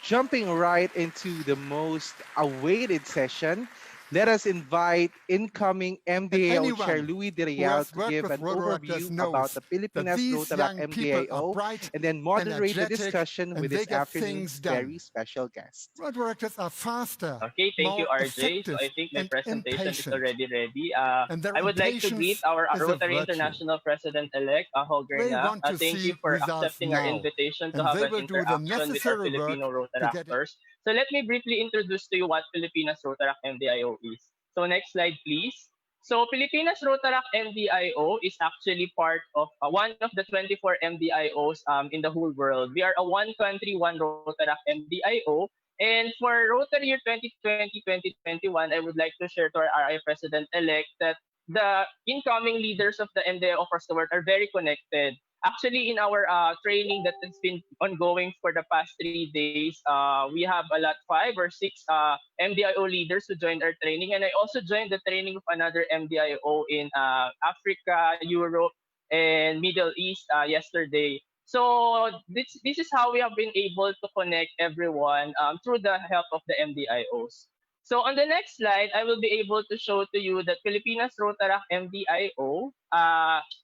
jumping right into the most awaited session, let us invite incoming MDIO Chair anyone Louis who Dirial has to worked give with an Rotaractors overview about knows the that Pilipinas these Rotaract young people are MDIO bright, and then moderate the energetic, discussion and with they this get afternoon's things done. very special guest. Rotaractors are faster, Okay, thank you, more RJ. So effective, I think my and presentation is impatient. already ready. And their I would like to greet impatience our is a Rotary virtue. International President-elect, Holger They Knaack. want to Thank you see for results accepting our now, invitation to and have they an will do the interaction with our necessary work Filipino to get it. Rotaractors. So let me briefly introduce to you what Filipinas Rotaract MDIO is. So next slide, please. So Filipinas Rotaract MDIO is actually part of one of the 24 MDIOs in the whole world. We are a one country, one Rotaract MDIO. And for Rotary year 2020-2021, I would like to share to our RI President-elect that the incoming leaders of the MDIO across the world are very connected. Actually, in our training that has been ongoing for the past 3 days, we have a lot, 5 or 6 MDIO leaders who joined our training. And I also joined the training of another MDIO in Africa, Europe, and Middle East yesterday. So this is how we have been able to connect everyone through the help of the MDIOs. So on the next slide, I will be able to show to you that Filipinas Rotaract MDIO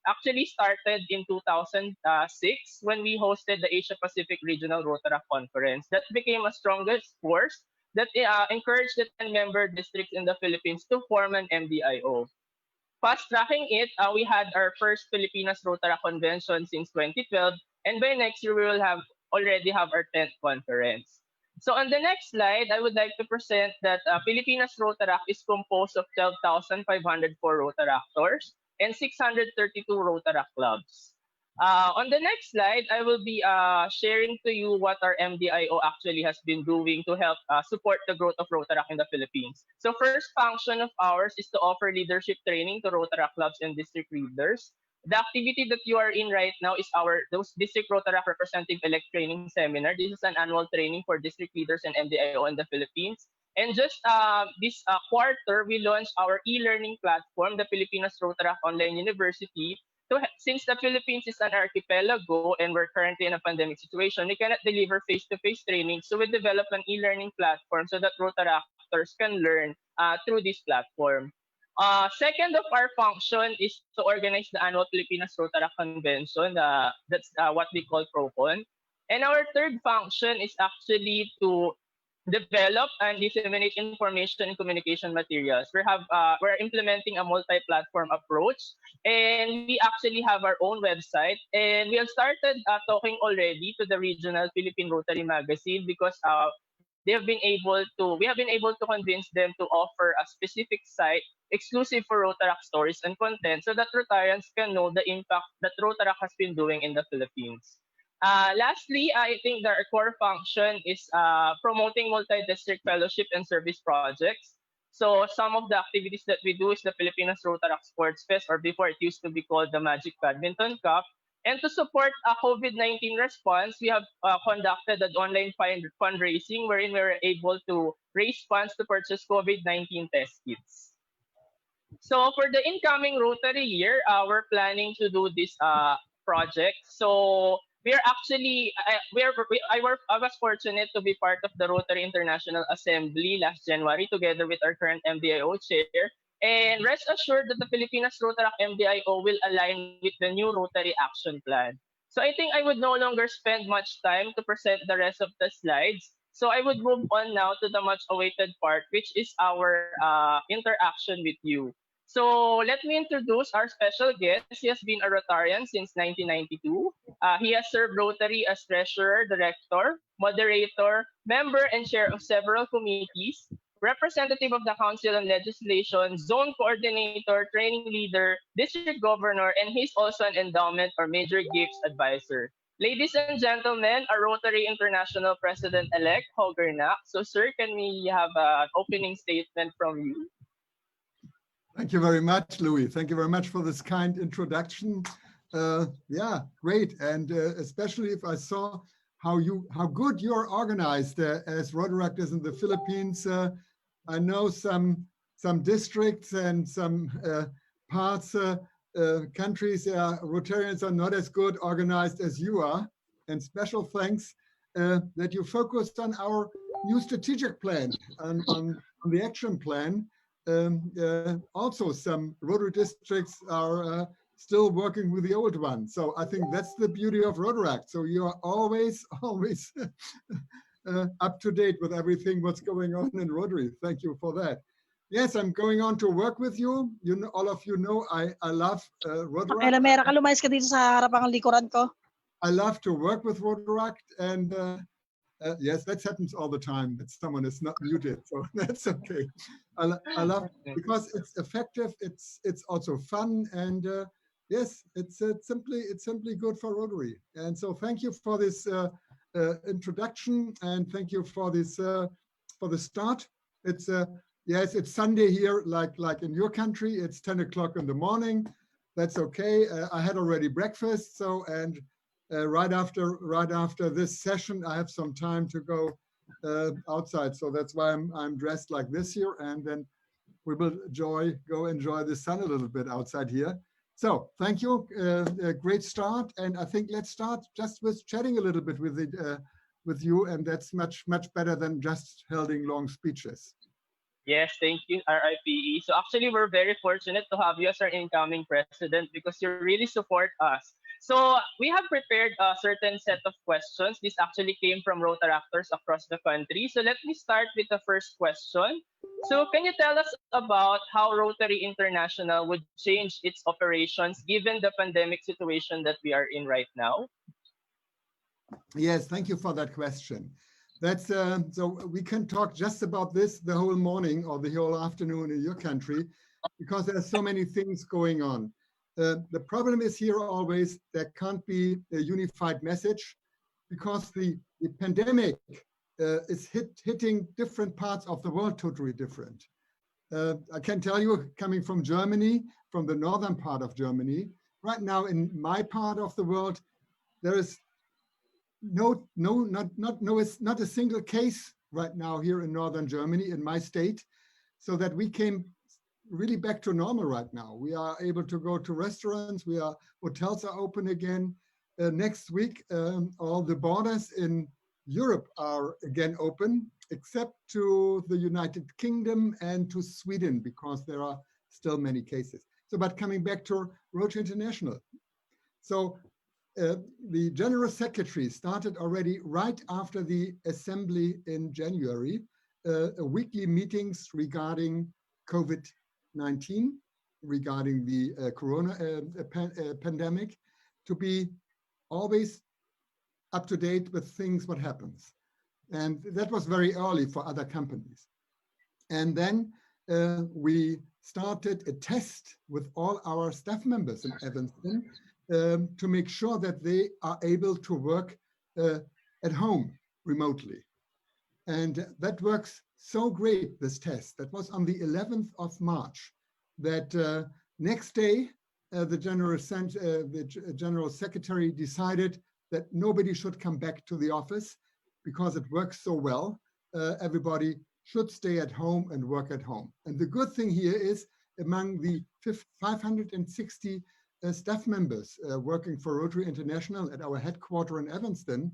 actually started in 2006 when we hosted the Asia Pacific Regional Rotaract Conference. That became a strongest force that encouraged the 10 member districts in the Philippines to form an MDIO. Fast tracking it, we had our first Filipinas Rotaract Convention since 2012, and by next year we will already have our 10th conference. So on the next slide, I would like to present that Filipinas Rotaract is composed of 12,504 Rotaractors and 632 Rotaract clubs. On the next slide, I will be sharing to you what our MDIO actually has been doing to help support the growth of Rotaract in the Philippines. So first function of ours is to offer leadership training to Rotaract clubs and district leaders. The activity that you are in right now is those District Rotaract Representative Elect Training Seminar. This is an annual training for district leaders and MDIO in the Philippines. And just this quarter, we launched our e-learning platform, the Filipinas Rotaract Online University. So since the Philippines is an archipelago and we're currently in a pandemic situation, we cannot deliver face-to-face training. So we developed an e-learning platform so that Rotaractors can learn through this platform. Second of our function is to organize the annual Filipinas Rotaract Convention. That's what we call PROCON. And our third function is actually to develop and disseminate information and communication materials. We're implementing a multi-platform approach, and we actually have our own website. And we have started talking already to the regional Philippine Rotary magazine because we have been able to convince them to offer a specific site exclusive for Rotaract stories and content so that Rotarians can know the impact that Rotaract has been doing in the Philippines. Lastly, I think that our core function is promoting multi-district fellowship and service projects. So some of the activities that we do is the Filipinas Rotaract Sports Fest, or before it used to be called the Magic Badminton Cup. And to support a COVID-19 response, we have conducted an online fundraising wherein we were able to raise funds to purchase COVID-19 test kits. So for the incoming Rotary year, we're planning to do this project. So we're actually, I was fortunate to be part of the Rotary International Assembly last January together with our current MDIO chair. And rest assured that the Filipinas Rotaract MDIO will align with the new Rotary Action Plan. So I think I would no longer spend much time to present the rest of the slides. So I would move on now to the much awaited part, which is our interaction with you. So let me introduce our special guest. He has been a Rotarian since 1992. He has served Rotary as treasurer, director, moderator, member, and chair of several committees, representative of the Council on Legislation, zone coordinator, training leader, district governor, and he's also an endowment or major gifts advisor. Ladies and gentlemen, our Rotary International President-elect, Holger Knaack. So sir, can we have an opening statement from you? Thank you very much, Louis. Thank you very much for this kind introduction. Yeah, great. And especially if I saw how good you're organized as Rotaractors in the Philippines. I know some districts and some parts, countries, Rotarians are not as good organized as you are. And special thanks that you focused on our new strategic plan, on the action plan. Also, some Rotary districts are still working with the old one. So I think that's the beauty of Rotaract. So you are always up to date with everything what's going on in Rotary. Thank you for that. Yes, I'm going on to work with you. You know, all of you know I love Rotaract. I love to work with Rotaract, and yes, that happens all the time that someone is not muted, so that's okay. I love it because it's effective. It's also fun, and yes, it's simply good for Rotary. And so thank you for this introduction, and thank you for this for the start. It's yes, it's Sunday here, like in your country. It's 10 o'clock in the morning. That's okay. I had already breakfast, so and. Right after this session, I have some time to go outside, so that's why I'm dressed like this here, and then we will go enjoy the sun a little bit outside here. So thank you, a great start, and I think let's start just with chatting a little bit with you, and that's much better than just holding long speeches. Yes, thank you, RIPE. So actually, we're very fortunate to have you as our incoming president because you really support us. So we have prepared a certain set of questions. This actually came from Rotaractors across the country. So let me start with the first question. So can you tell us about how Rotary International would change its operations given the pandemic situation that we are in right now? Yes, thank you for that question. That's so we can talk just about this the whole morning or the whole afternoon in your country because there's so many things going on. The problem is here always there can't be a unified message because the pandemic is hitting different parts of the world totally different. I can tell you, coming from Germany, from the northern part of Germany, right now in my part of the world, there is not a single case right now here in northern Germany, in my state, so that we came really back to normal right now. We are able to go to restaurants, hotels are open again. Next week, all the borders in Europe are again open, except to the United Kingdom and to Sweden, because there are still many cases. So, but coming back to Rotary International. So the General Secretary started already right after the assembly in January, weekly meetings regarding COVID-19, regarding the corona pandemic, to be always up to date with things, what happens. And that was very early for other companies. And then we started a test with all our staff members in Evanston to make sure that they are able to work at home remotely. And that works so great, this test. That was on the 11th of March, that next day, the general secretary decided that nobody should come back to the office because it works so well. Everybody should stay at home and work at home. And the good thing here is, among the 560 staff members working for Rotary International at our headquarters in Evanston,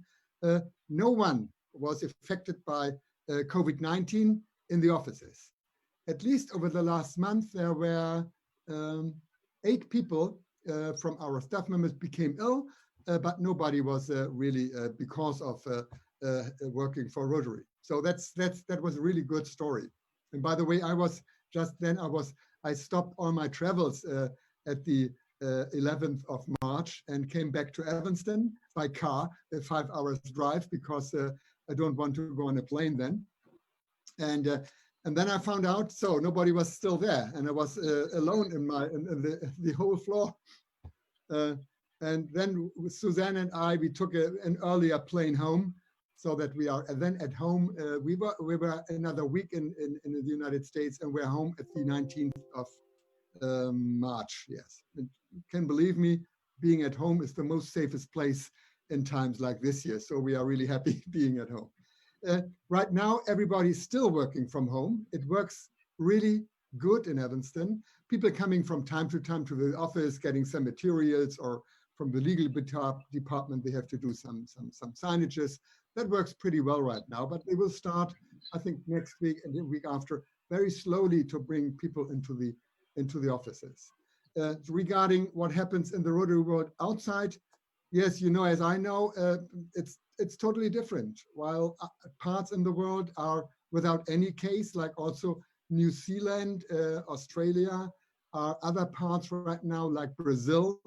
no one was affected by COVID-19 in the offices. At least over the last month, there were 8 people from our staff members became ill, but nobody was really because of working for Rotary. So that was a really good story. And by the way, I stopped all my travels at the 11th of March and came back to Evanston by car, a 5 hours drive, because I don't want to go on a plane then. And then I found out, so nobody was still there, and I was alone in the whole floor. And then Suzanne and I, we took an earlier plane home, so that we are then at home. We were another week in the United States, and we're home at the 19th of March. Yes, and you can believe me, being at home is the most safest place in times like this year. So we are really happy being at home. Right now, everybody's still working from home. It works really good in Evanston. People coming from time to time to the office, getting some materials, or from the legal department, they have to do some signages. That works pretty well right now, but they will start, I think, next week and the week after, very slowly to bring people into the offices. Regarding what happens in the Rotary world outside, yes, you know, as I know, it's totally different. While parts in the world are without any case, like also New Zealand, Australia, other parts right now, like Brazil,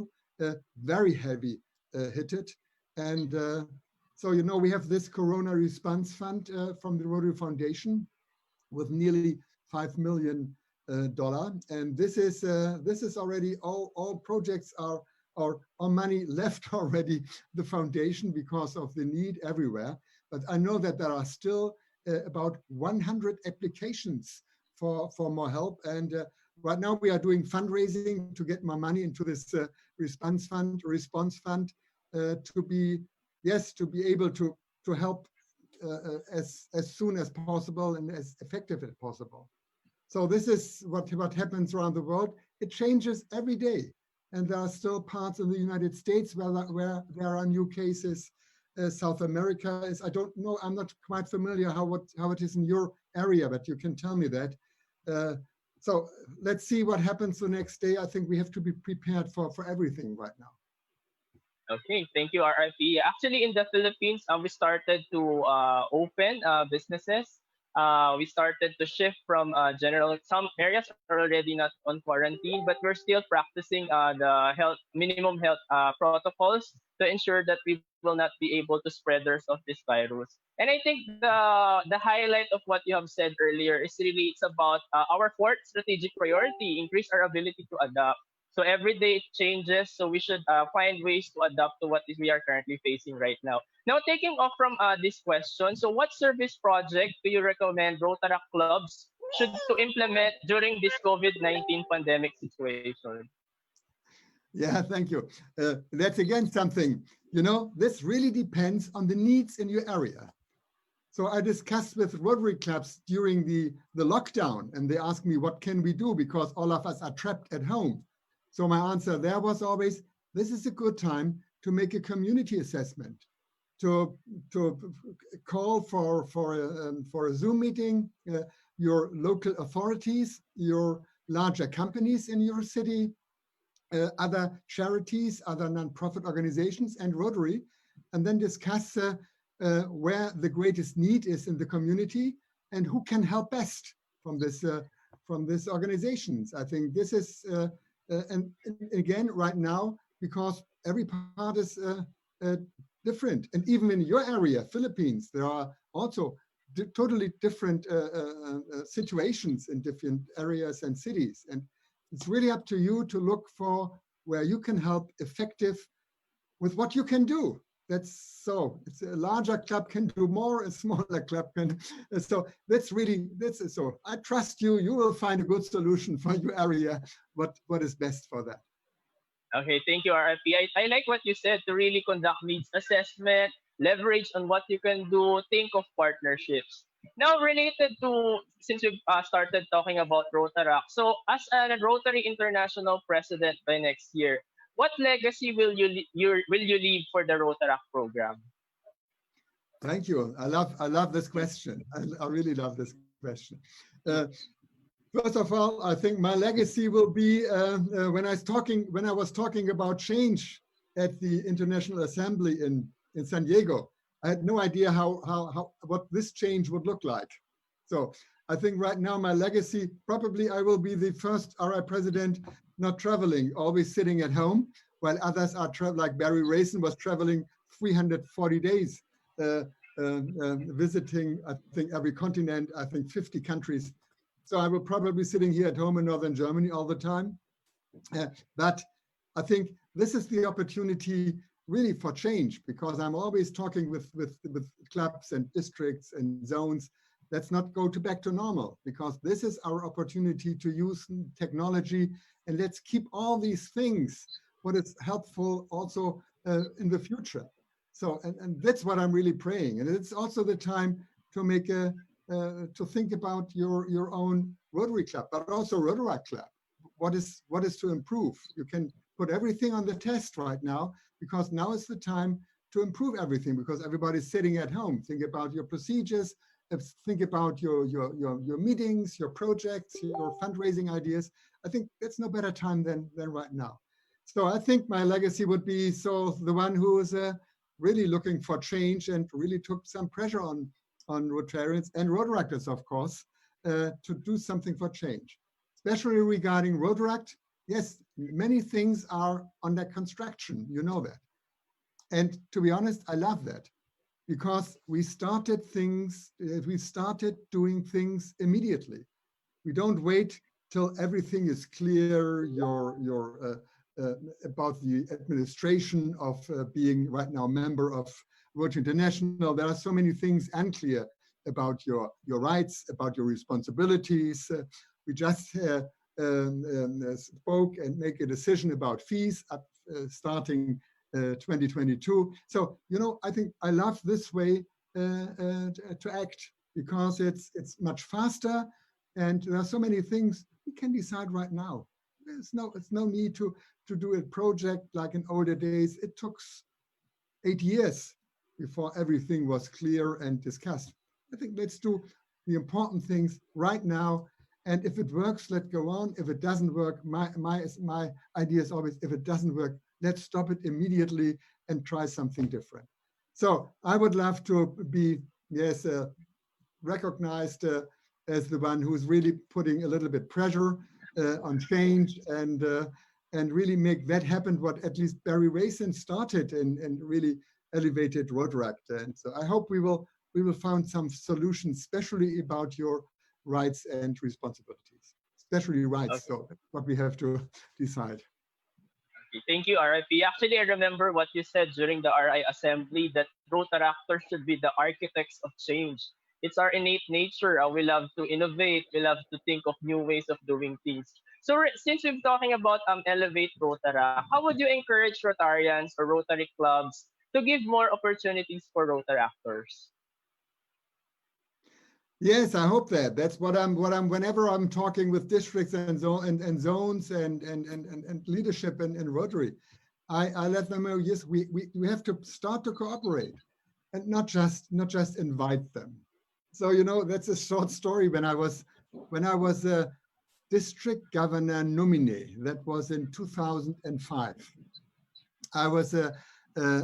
very heavy hit. And so, you know, we have this Corona Response Fund from the Rotary Foundation with nearly $5 million. And this is already all projects are money left already the foundation because of the need everywhere. But I know that there are still about 100 applications for more help. And right now we are doing fundraising to get more money into this response fund to be able to help as soon as possible and as effective as possible. So this is what happens around the world. It changes every day. And there are still parts of the United States where there are new cases. South America is, I don't know, I'm not quite familiar how it is in your area, but you can tell me that. So let's see what happens the next day. I think we have to be prepared for everything right now. Okay, thank you, RIP. Actually, in the Philippines, we started to open businesses. We started to shift from some areas are already not on quarantine, but we're still practicing the minimum health protocols to ensure that we will not be able to spreaders of this virus. And I think the highlight of what you have said earlier is really it's about our fourth strategic priority: increase our ability to adapt. So every day it changes, so we should find ways to adapt to what we are currently facing right now. Now, taking off from this question, so what service project do you recommend Rotaract clubs should to implement during this COVID-19 pandemic situation? Yeah, thank you. That's again something, you know, this really depends on the needs in your area. So I discussed with Rotary clubs during the lockdown, and they asked me, what can we do? Because all of us are trapped at home. So my answer there was always, this is a good time to make a community assessment, to call for a Zoom meeting, your local authorities, your larger companies in your city, other charities, other nonprofit organizations, and Rotary, and then discuss where the greatest need is in the community and who can help best from these organizations. I think this is. And again, right now, because every part is different. And even in your area, Philippines, there are also totally different situations in different areas and cities. And it's really up to you to look for where you can help effective with what you can do. That's so, it's a larger club can do more, a smaller club can. So that's really, so I trust you, you will find a good solution for your area, what is best for that. Okay, thank you, RFP. I like what you said to really conduct needs assessment, leverage on what you can do, think of partnerships. Now, related to, since we've started talking about Rotaract, so as a Rotary International President by next year, what legacy will will you leave for the Rotaract program? Thank you. I love this question. I really love this question. First of all, I think my legacy will be when I was talking about change at the International Assembly in San Diego. I had no idea what this change would look like. So I think right now my legacy, probably I will be the first RI president not traveling, always sitting at home, while others are like Barry Rayson was traveling 340 days, visiting, I think, every continent, I think 50 countries. So I will probably be sitting here at home in Northern Germany all the time. But I think this is the opportunity really for change, because I'm always talking with clubs and districts and zones. Let's not go back to normal, because this is our opportunity to use technology, and let's keep all these things, what is helpful also in the future. So, and that's what I'm really praying. And it's also the time to make to think about your own Rotary Club, but also Rotaract Club. What is to improve? You can put everything on the test right now, because now is the time to improve everything, because everybody's sitting at home. Think about your procedures, think about your meetings, your projects, your fundraising ideas. I think that's no better time than right now. So I think my legacy would be the one who is really looking for change and really took some pressure on Rotarians and Rotaractors, of course, to do something for change. Especially regarding Rotaract, yes, many things are under construction, you know that. And to be honest, I love that, because we started doing things immediately. We don't wait till everything is clear, about the administration of being right now member of Rotary International. There are so many things unclear about your rights, about your responsibilities. We just spoke and make a decision about fees starting 2022. So, you know, I think I love this way to act, because it's much faster, and there are so many things we can decide right now. It's no need to do a project like in older days. It took 8 years before everything was clear and discussed. I think let's do the important things right now. And if it works, let's go on. If it doesn't work, my idea is always, if it doesn't work, let's stop it immediately and try something different. So I would love to be, yes, recognized as the one who's really putting a little bit pressure on change and really make that happen, what at least Barry Rayson started and really elevated Rotaract. And so I hope we will find some solutions, especially about your rights and responsibilities, especially rights. Okay. So that's what we have to decide. Okay, thank you, RIP. Actually, I remember what you said during the RI assembly, that Rotaractors should be the architects of change. It's our innate nature. We love to innovate. We love to think of new ways of doing things. So since we're talking about Elevate Rotaract, how would you encourage Rotarians or Rotary clubs to give more opportunities for Rotaractors? Yes, I hope that. That's what I'm whenever I'm talking with districts and zones and leadership in Rotary, I let them know, yes, we have to start to cooperate and not just invite them. So, you know, that's a short story. When I was a district governor nominee, that was in 2005. I was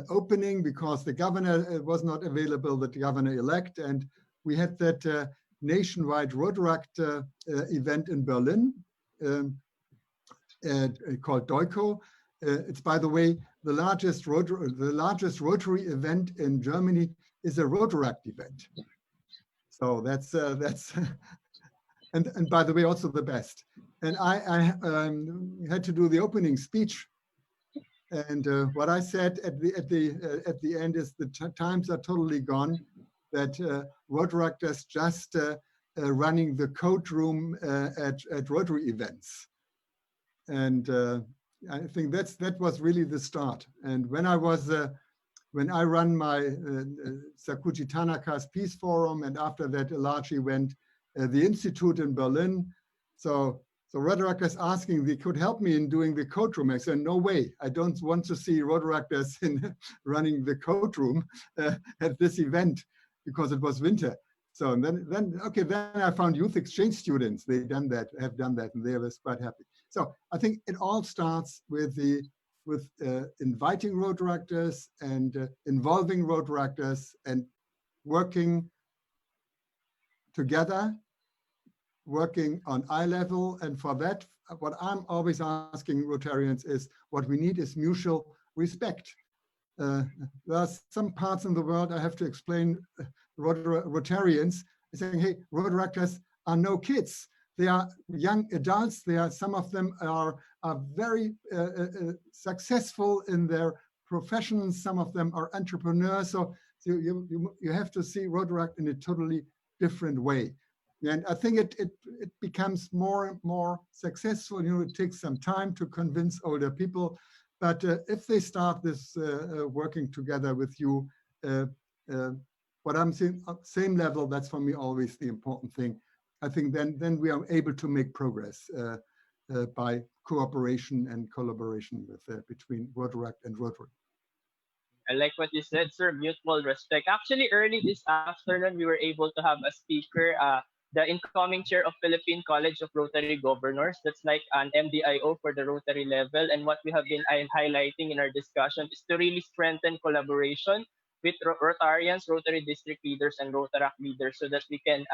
opening because the governor was not available, the governor-elect, and we had that nationwide Rotaract event in Berlin called DEUCO. It's, by the way, the largest Rotary event in Germany is a Rotaract event. So that's and by the way, also the best. And I had to do the opening speech. And what I said at the end is the times are totally gone. That Rotaractors just running the code room at Rotary events. And I think that was really the start. And when I was when I run my Sakuchi Tanaka's Peace Forum, and after that a large event, the Institute in Berlin. So Rotaractors asking they could help me in doing the code room. I said, no way, I don't want to see Rotaractors in running the code room at this event because it was winter. So and then I found youth exchange students. Have done that, and they were quite happy. So I think it all starts with inviting Rotaractors and involving Rotaractors and working together, working on eye level. And for that, what I'm always asking Rotarians is what we need is mutual respect. There are some parts in the world I have to explain Rotarians saying, hey, Rotaractors are no kids. They are young adults. Some of them are very successful in their professions. Some of them are entrepreneurs. So you have to see Rotaract in a totally different way. And I think it becomes more and more successful. It takes some time to convince older people. But if they start this working together with you, what I'm saying, same level, that's for me always the important thing. I think then we are able to make progress by cooperation and collaboration between Rotaract and Rotary. I like what you said, sir, mutual respect. Actually, early this afternoon, we were able to have a speaker, the incoming chair of Philippine College of Rotary Governors. That's like an MDIO for the Rotary level. And what we have been highlighting in our discussion is to really strengthen collaboration with Rotarians, Rotary district leaders, and Rotaract leaders so that we can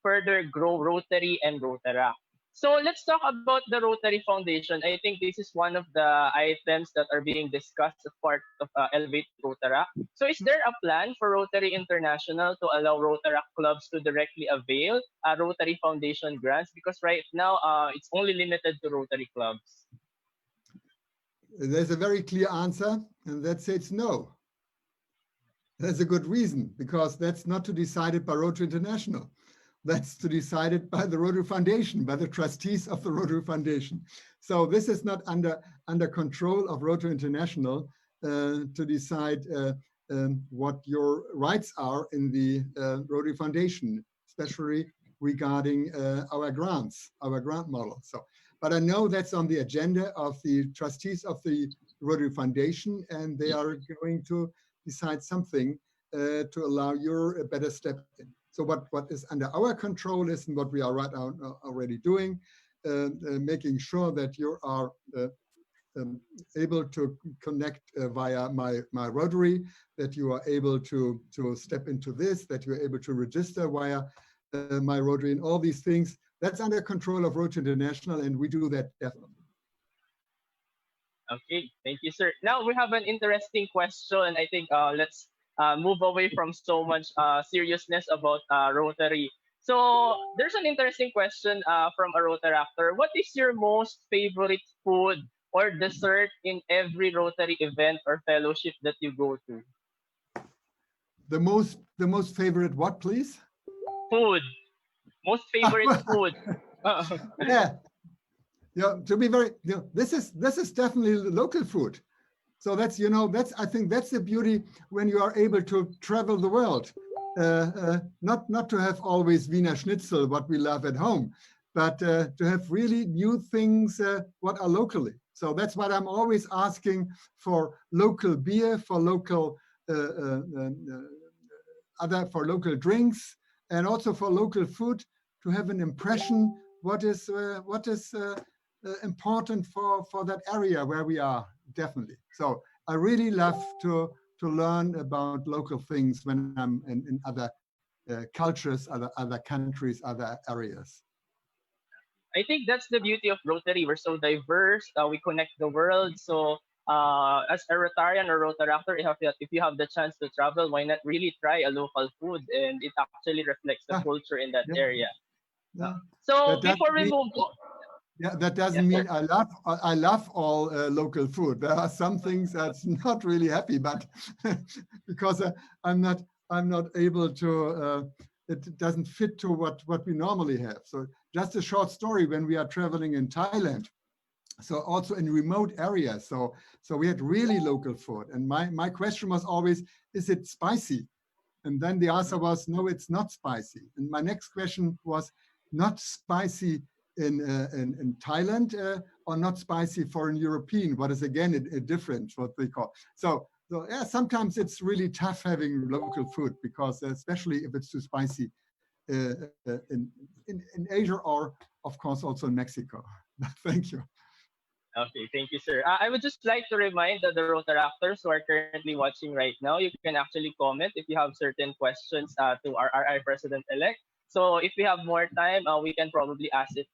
further grow Rotary and Rotaract. So let's talk about the Rotary Foundation. I think this is one of the items that are being discussed as part of Elevate Rotaract. So is there a plan for Rotary International to allow Rotaract clubs to directly avail Rotary Foundation grants? Because right now, it's only limited to Rotary clubs. There's a very clear answer, and that says no. There's a good reason, because that's not to be decided by Rotary International. That's to be decided by the Rotary Foundation, by the trustees of the Rotary Foundation. So this is not under control of Rotary International to decide what your rights are in the Rotary Foundation, especially regarding our grants, our grant model. So, but I know that's on the agenda of the trustees of the Rotary Foundation, and they are going to decide something to allow you a better step in. So what is under our control is, and what we are right now already doing, making sure that you are able to connect via my Rotary, that you are able to step into this, that you're able to register via my Rotary, and all these things. That's under control of Rotary International, and we do that definitely. Okay, thank you, sir. Now we have an interesting question. I think let's move away from so much seriousness about Rotary. So there's an interesting question from a Rotaractor. What is your most favorite food or dessert in every Rotary event or fellowship that you go to? The most favorite what, please? Food. Most favorite food. Yeah. Yeah, to be very, this is definitely local food. So that's, I think that's the beauty when you are able to travel the world. Not to have always Wiener Schnitzel, what we love at home, but to have really new things, what are locally. So that's what I'm always asking for: local beer, for local for local drinks, and also for local food, to have an impression what is important for that area where we are, definitely. So I really love to learn about local things when I'm in other cultures, other countries, other areas. I think that's the beauty of Rotary. We're so diverse. We connect the world. So as a Rotarian or Rotaractor, if you have the chance to travel, why not really try a local food? And it actually reflects the culture in that area. Yeah. So before we move on. Yeah, that doesn't mean I love all local food. There are some things that's not really happy, but because I'm not able to. It doesn't fit to what we normally have. So just a short story: when we are traveling in Thailand, So also in remote areas. So we had really local food. And my question was always, is it spicy? And then the answer was, no, it's not spicy. And my next question was, not spicy in Thailand or not spicy for an European, what is again a different, what they call. So yeah, sometimes it's really tough having local food because especially if it's too spicy in Asia or of course also in Mexico. Thank you. Okay, thank you, sir. I would just like to remind the Rotaractors who are currently watching right now, you can actually comment if you have certain questions to our RI President-elect. So if we have more time, we can probably ask it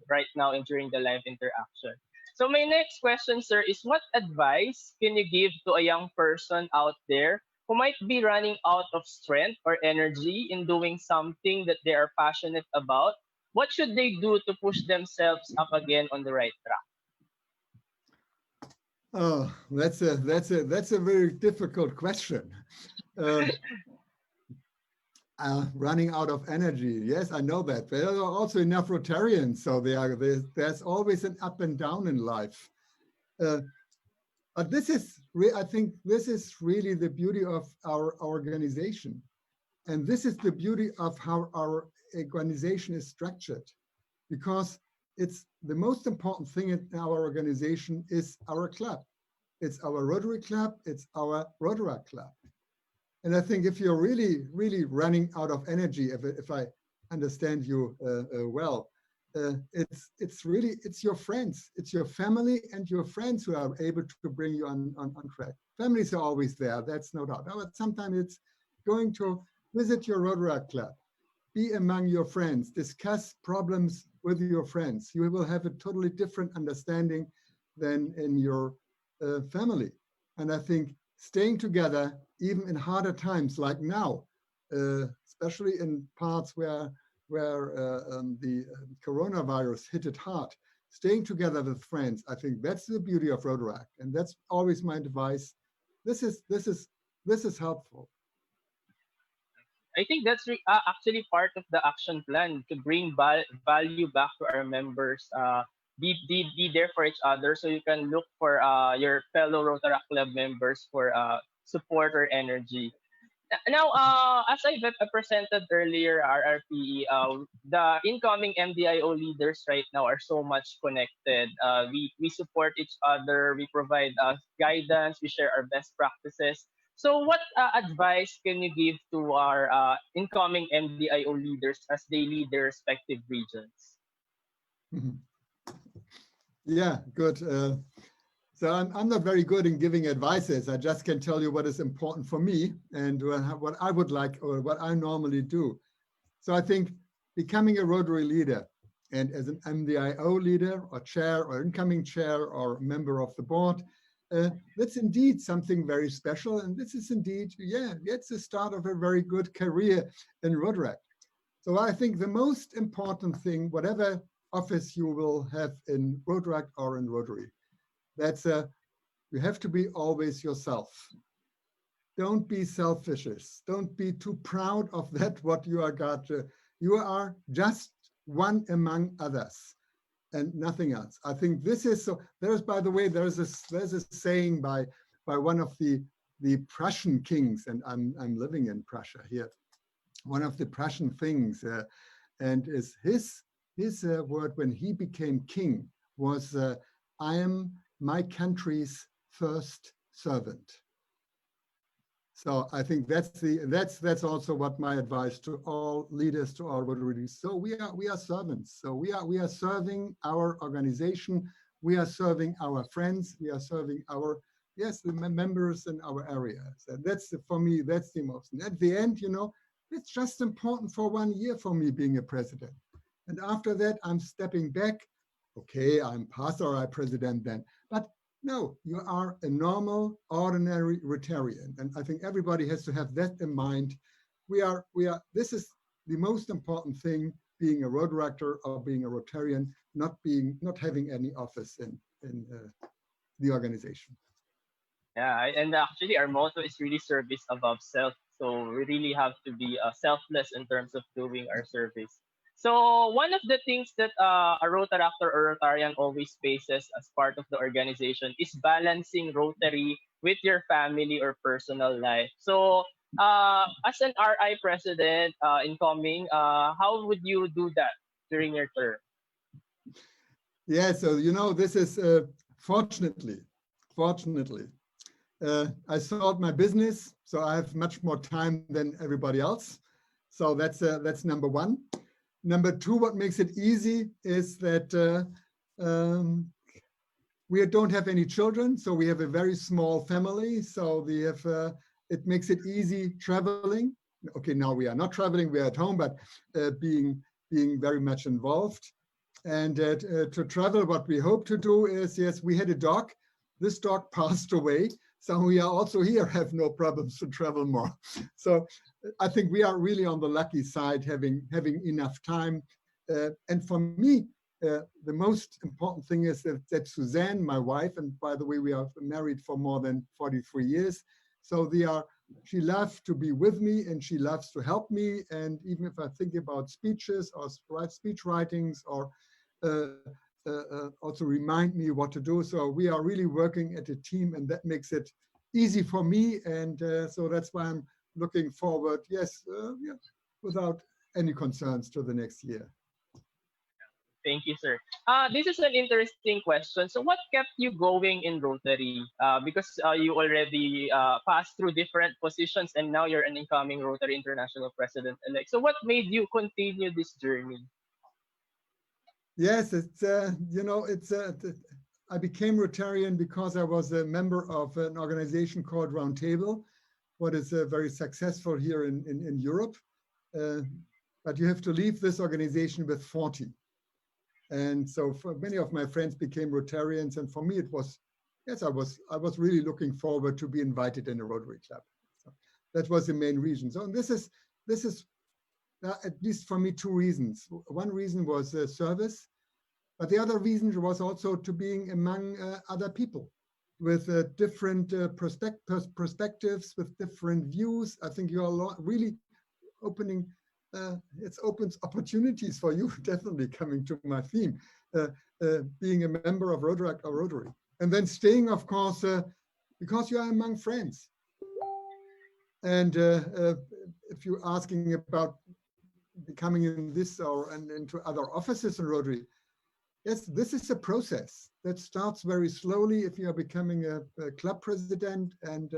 right now and during the live interaction. So my next question, sir, is what advice can you give to a young person out there who might be running out of strength or energy in doing something that they are passionate about? What should they do to push themselves up again on the right track? Oh, that's a very difficult question. Running out of energy. Yes, I know that. There are also enough Rotarians, so there's always an up and down in life. But this is, I think, this is really the beauty of our organization, and this is the beauty of how our organization is structured, because it's the most important thing in our organization is our club. It's our Rotary Club. It's our Rotaract Club. And I think if you're really, really running out of energy, if I understand you well, it's your friends, it's your family and your friends who are able to bring you on track. Families are always there, that's no doubt. But sometimes it's going to visit your Rotaract Club, be among your friends, discuss problems with your friends. You will have a totally different understanding than in your family. And I think staying together, even in harder times like now, especially in parts where the coronavirus hit it hard, staying together with friends, I think that's the beauty of Rotaract, and that's always my advice. This is helpful. I think that's actually part of the action plan to bring value back to our members. Be there for each other, so you can look for your fellow Rotaract Club members for support or energy. Now, as I presented earlier, RRPE, the incoming MDIO leaders right now are so much connected. We support each other, we provide guidance, we share our best practices. So what advice can you give to our incoming MDIO leaders as they lead their respective regions? Yeah, good. So I'm not very good in giving advices. I just can tell you what is important for me and what I would like or what I normally do. So I think becoming a Rotary leader and as an MDIO leader or chair or incoming chair or member of the board, that's indeed something very special. And this is indeed, yeah, it's the start of a very good career in Rotaract. So I think the most important thing, whatever office you will have in Rotaract or in Rotary, that's you have to be always yourself. Don't be selfish. Don't be too proud of that, what you are got. You are just one among others and nothing else. I think this is so. There's, by the way, there's a saying by one of the Prussian kings, and I'm living in Prussia here. One of the Prussian things, and is his word when he became king was, "I am my country's first servant." So I think that's also what my advice to all leaders, to all Rotaries. So we are servants. So we are serving our organization. We are serving our friends. We are serving our the members in our area. So that's for me. That's the most. And at the end, you know, it's just important for 1 year for me being a president. And after that, I'm stepping back. Okay, I'm past RI president then, but no, you are a normal, ordinary Rotarian. And I think everybody has to have that in mind. This is the most important thing, being a Rotaractor or being a Rotarian, not having any office in the organization. Yeah, and actually our motto is really service above self. So we really have to be selfless in terms of doing our service. So one of the things that a Rotaractor or Rotarian always faces as part of the organization is balancing Rotary with your family or personal life. So as an RI president incoming, how would you do that during your term? Yeah, so you know, this is fortunately, I sold my business, so I have much more time than everybody else. So that's number one. Number two, what makes it easy is that we don't have any children, so we have a very small family. So we have it makes it easy traveling. Okay, now we are not traveling; we are at home, but being very much involved. And to travel, what we hope to do is, yes, we had a dog. This dog passed away. So we are also here, have no problems to travel more. So I think we are really on the lucky side, having enough time. And for me, the most important thing is that Suzanne, my wife, and by the way, we are married for more than 43 years. So she loves to be with me and she loves to help me. And even if I think about speeches or speech writings or also remind me what to do. So we are really working at a team, and that makes it easy for me. And so that's why I'm looking forward, yes, without any concerns to the next year. Thank you, sir. This is an interesting question. So what kept you going in Rotary? Because you already passed through different positions and now you're an incoming Rotary International President-elect. So what made you continue this journey? Yes, it's, you know, it's, I became Rotarian because I was a member of an organization called Roundtable, what is very successful here in Europe. But you have to leave this organization with 40. And so for many of my friends became Rotarians. And for me, it was, yes, I was really looking forward to be invited in a Rotary Club. So that was the main reason. So this is at least for me, two reasons. One reason was service, but the other reason was also to being among other people with different perspectives, with different views. I think you are really opening, it opens opportunities for you, definitely coming to my theme, being a member of Rotaract or Rotary. And then staying, of course, because you are among friends. And if you're asking about becoming in this or and into other offices in Rotary, yes, this is a process that starts very slowly. If you are becoming a club president, and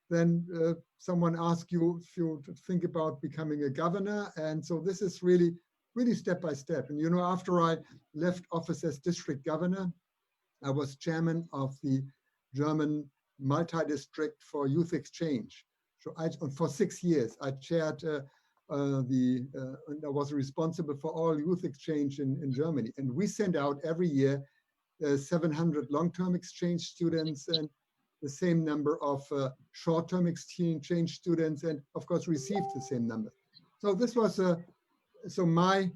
then someone asks you if you think about becoming a governor, and so this is really step by step. And you know, after I left office as district governor, I was chairman of the German multi-district for youth exchange. So for 6 years, I chaired and I was responsible for all youth exchange in Germany. And we send out every year 700 long-term exchange students and the same number of short-term exchange students, and of course received the same number. So this was so my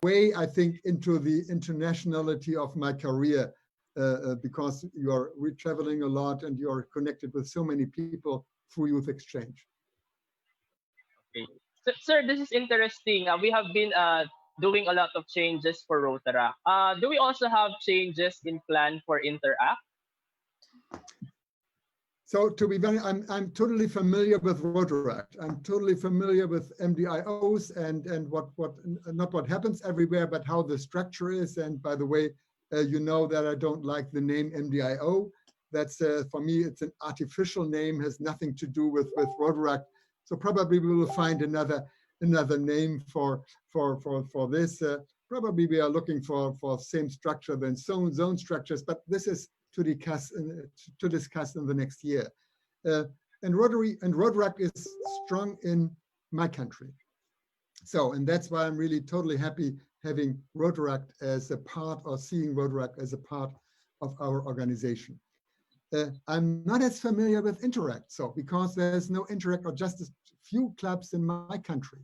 way, I think, into the internationality of my career, because you are traveling a lot and you are connected with so many people through youth exchange. Okay. So, sir, this is interesting. We have been doing a lot of changes for Rotaract. Do we also have changes in plan for Interact? So to be very, I'm totally familiar with Rotaract. I'm totally familiar with MDIOs and what not what happens everywhere, but how the structure is. And by the way, you know that I don't like the name MDIO. That's for me, it's an artificial name, has nothing to do with Rotaract. So probably we will find another name for this. Probably we are looking for same structure than zone structures, but this is to discuss in the next year. And Rotaract is strong in my country. So, and that's why I'm really totally happy having Rotaract as a part, or seeing Rotaract as a part of our organization. I'm not as familiar with Interact, so because there's no Interact or just a few clubs in my country.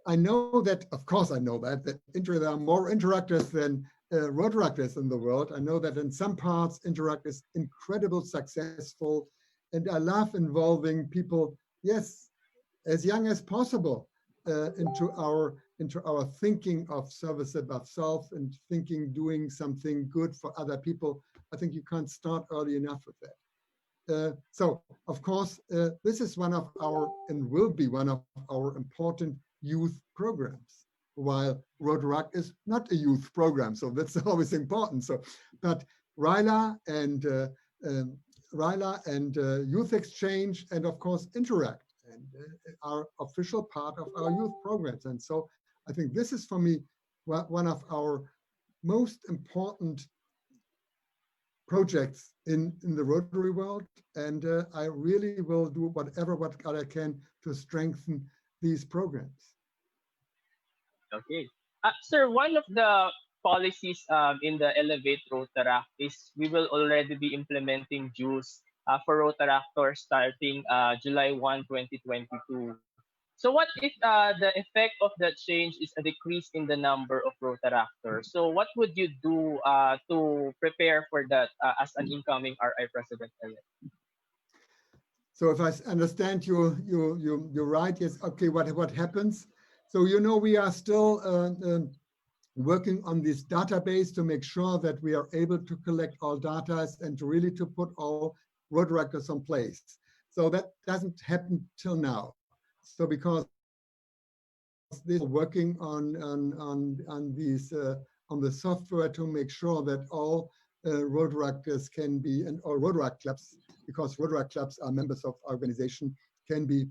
I know that, of course I know that there are more Interactors than Rotaractors in the world. I know that in some parts Interact is incredibly successful, and I love involving people, yes, as young as possible. into our thinking of service above self and thinking, doing something good for other people. I think you can't start early enough with that. So, of course, this is one of our, and will be one of our important youth programs, while Rotaract is not a youth program, so that's always important. So, but RILA and Youth Exchange, and of course Interact, and are official part of our youth programs. And so I think this is, for me, one of our most important projects in the Rotary world, and I really will do whatever I can to strengthen these programs. Okay. Sir, one of the policies in the Elevate Rotaract is we will already be implementing dues for Rotaractors starting July 1, 2022. So what if the effect of that change is a decrease in the number of Rotaractors? So what would you do to prepare for that as an incoming RI president-elect? So if I understand you're right, yes. Okay, what happens? So we are still working on this database to make sure that we are able to collect all data and really to put all Rotaractors on place. So that doesn't happen till now. So because they're working on these on the software to make sure that all Rotaractors can be, and all Rotaract clubs, because Rotaract clubs are members of our organization, can be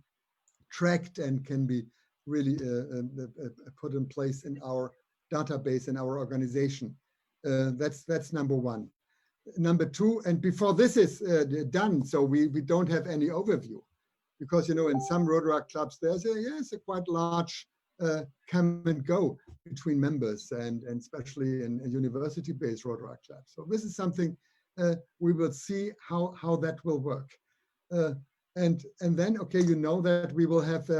tracked and can be really put in place in our database in our organization. That's number one. Number two, and before this is done, so we don't have any overview, because in some Rotaract clubs there's a quite large come and go between members, and especially in university-based Rotaract clubs. So this is something we will see how that will work. And then, okay, that we will have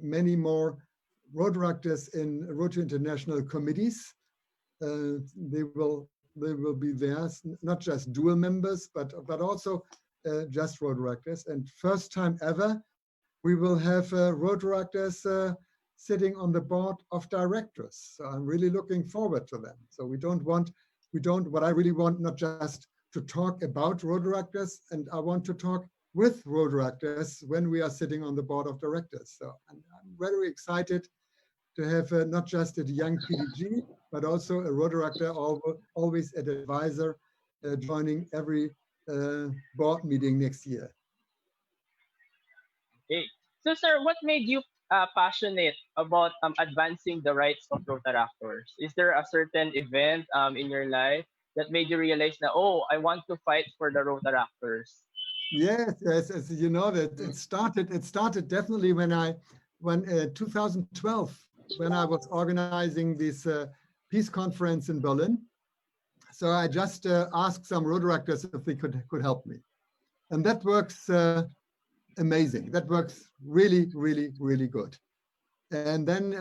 many more Rotaractors in Rotary International committees. They will be there, not just dual members, but also just Rotaractors. And first time ever, we will have Rotaractors sitting on the board of directors. So I'm really looking forward to them. So what I really want, not just to talk about Rotaractors, and I want to talk with Rotaractors when we are sitting on the board of directors. So I'm very excited to have not just a young PDG, but also a Rotaractor, always an advisor, joining every board meeting next year. Okay. So, sir, what made you passionate about advancing the rights of Rotaractors? Is there a certain event in your life that made you realize that, oh, I want to fight for the Rotaractors? Yes, as you know, that it started definitely when 2012, when I was organizing this peace conference in Berlin. So I just asked some Rotaractors if they could help me, and that works amazing. That works really, really, really good. And then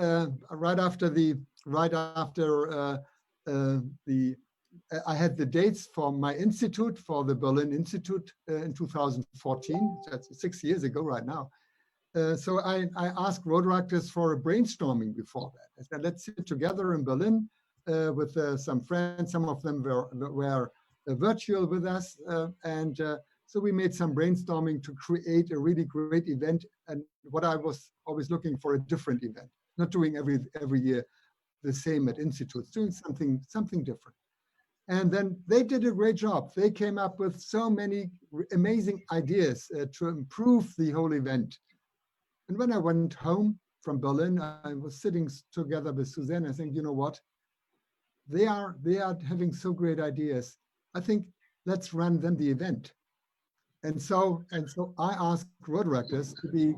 I had the dates for my institute, for the Berlin Institute in 2014. That's 6 years ago right now. So I asked Rotaractors for a brainstorming before that. I said, let's sit together in Berlin with some friends. Some of them were virtual with us. So we made some brainstorming to create a really great event. And what I was always looking for, a different event, not doing every year the same at institutes, doing something different. And then they did a great job. They came up with so many amazing ideas to improve the whole event. And when I went home from Berlin, I was sitting together with Suzanne. I think, you know what? They are having so great ideas. I think let's run them the event. And so I asked Rotaractors to be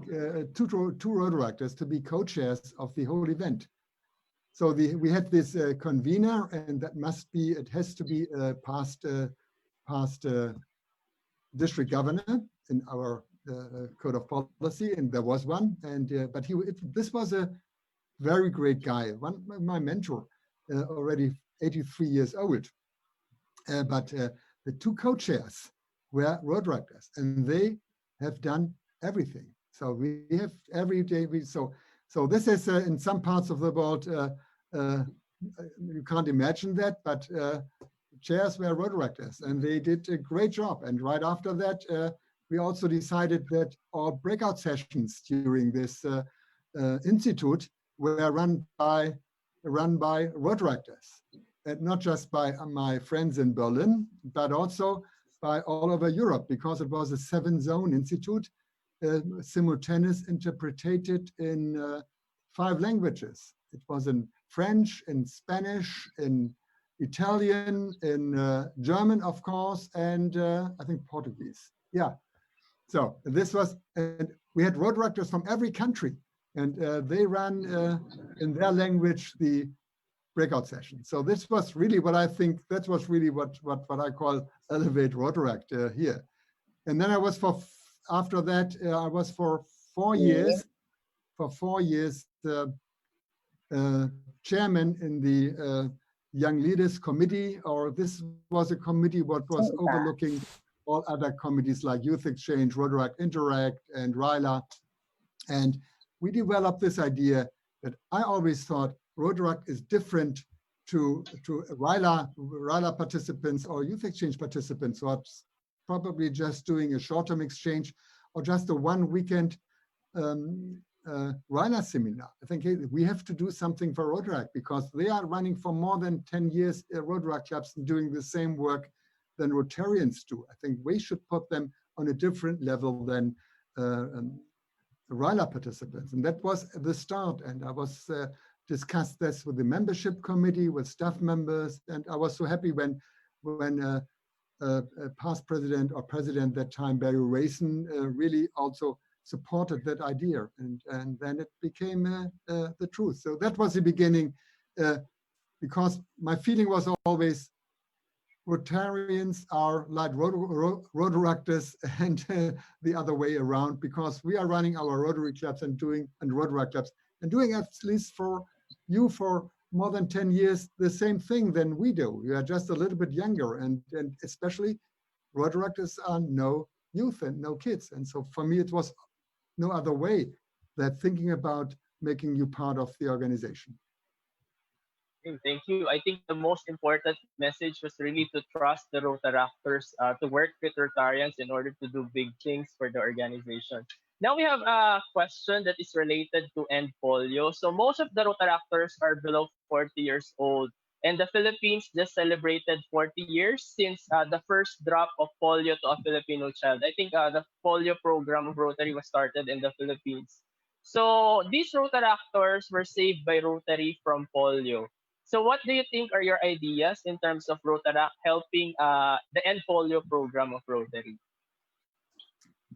two Rotaractors to be co-chairs of the whole event. So we had this convener, and it has to be past district governor in our code of policy, and there was one. And but this was a very great guy, my mentor, already 83 years old. But the two co-chairs were Rotaractors, and they have done everything. So we have every day. So So this is in some parts of the world, you can't imagine that, but chairs were Rotaractors, and they did a great job. And right after that, we also decided that our breakout sessions during this institute were run by Rotaractors, and not just by my friends in Berlin, but also by all over Europe, because it was a 7-zone institute, simultaneous interpreted in 5 languages. It was in French, in Spanish, in Italian, in German, of course, and I think Portuguese. Yeah. So this was, and we had Rotaractors from every country, and they ran in their language the breakout session. So this was really what I think, that was really what I call Elevate Rotaract here. And then I was after that, I was for 4 years, chairman in the Young Leaders Committee, or this was a committee what was overlooking all other committees like Youth Exchange, Rotaract Interact, and RILA. And we developed this idea that I always thought Rotaract is different to RILA participants or Youth Exchange participants, who are probably just doing a short-term exchange or just a 1 weekend RILA seminar. I think we have to do something for Rotaract, because they are running for more than 10 years Rotaract clubs and doing the same work than Rotarians do. I think we should put them on a different level than RILA participants. And that was the start. And I was discussed this with the membership committee, with staff members. And I was so happy when past president or president that time, Barry Rayson, really also supported that idea. And then it became the truth. So that was the beginning, because my feeling was always Rotarians are like Rotaractors and the other way around, because we are running our Rotary clubs and Rotaract clubs and doing at least for you for more than 10 years the same thing than we do. We are just a little bit younger, and especially Rotaractors are no youth and no kids. And so for me, it was no other way than thinking about making you part of the organization. Thank you. I think the most important message was really to trust the Rotaractors, to work with Rotarians in order to do big things for the organization. Now we have a question that is related to end polio. So most of the Rotaractors are below 40 years old, and the Philippines just celebrated 40 years since the first drop of polio to a Filipino child. I think the polio program of Rotary was started in the Philippines. So these Rotaractors were saved by Rotary from polio. So what do you think are your ideas in terms of Rotaract helping the end polio program of Rotary?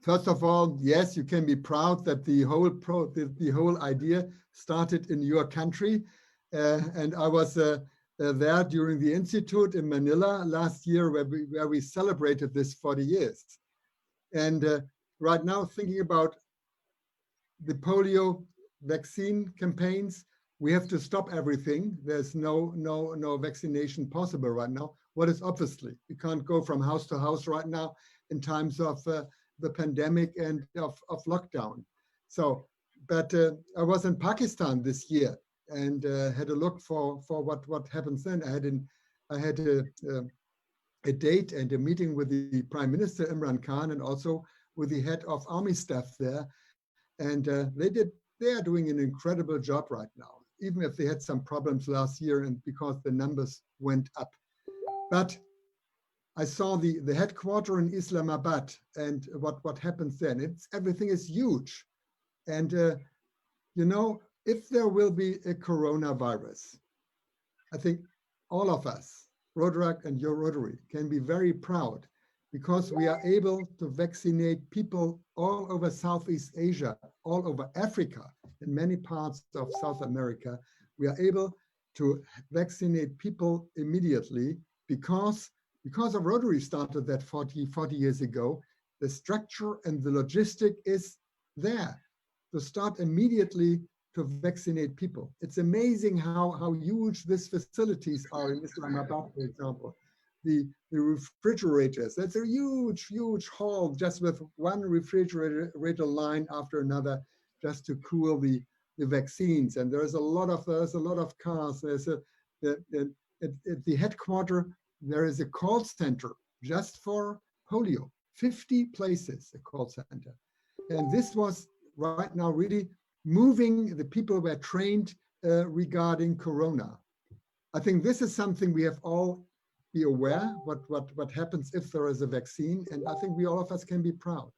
First of all, yes, you can be proud that the whole idea started in your country. And I was there during the Institute in Manila last year, where we celebrated this 40 years. And right now, thinking about the polio vaccine campaigns, we have to stop everything. There's no vaccination possible right now. What is obviously, we can't go from house to house right now in times of the pandemic and of lockdown. So, but I was in Pakistan this year and had a look for what happens then. I had a date and a meeting with the Prime Minister Imran Khan, and also with the head of army staff there. And they are doing an incredible job right now, even if they had some problems last year and because the numbers went up. But I saw the headquarters in Islamabad and what happens then. Everything is huge. And, you know, if there will be a coronavirus, I think all of us, Rotaract and your Rotary, can be very proud, because we are able to vaccinate people all over Southeast Asia, all over Africa, in many parts of South America. We are able to vaccinate people immediately because of Rotary started that 40 years ago. The structure and the logistic is there to start immediately to vaccinate people. It's amazing how huge these facilities are in Islamabad, for example. The refrigerators, that's a huge hall just with one refrigerator line after another, just to cool the the vaccines, and there's a lot of cars. There's at the headquarters there is a call center just for polio, 50 places, a call center. And this was right now really moving. The people were trained regarding Corona. I think this is something we have all be aware what happens if there is a vaccine, and I think all of us can be proud.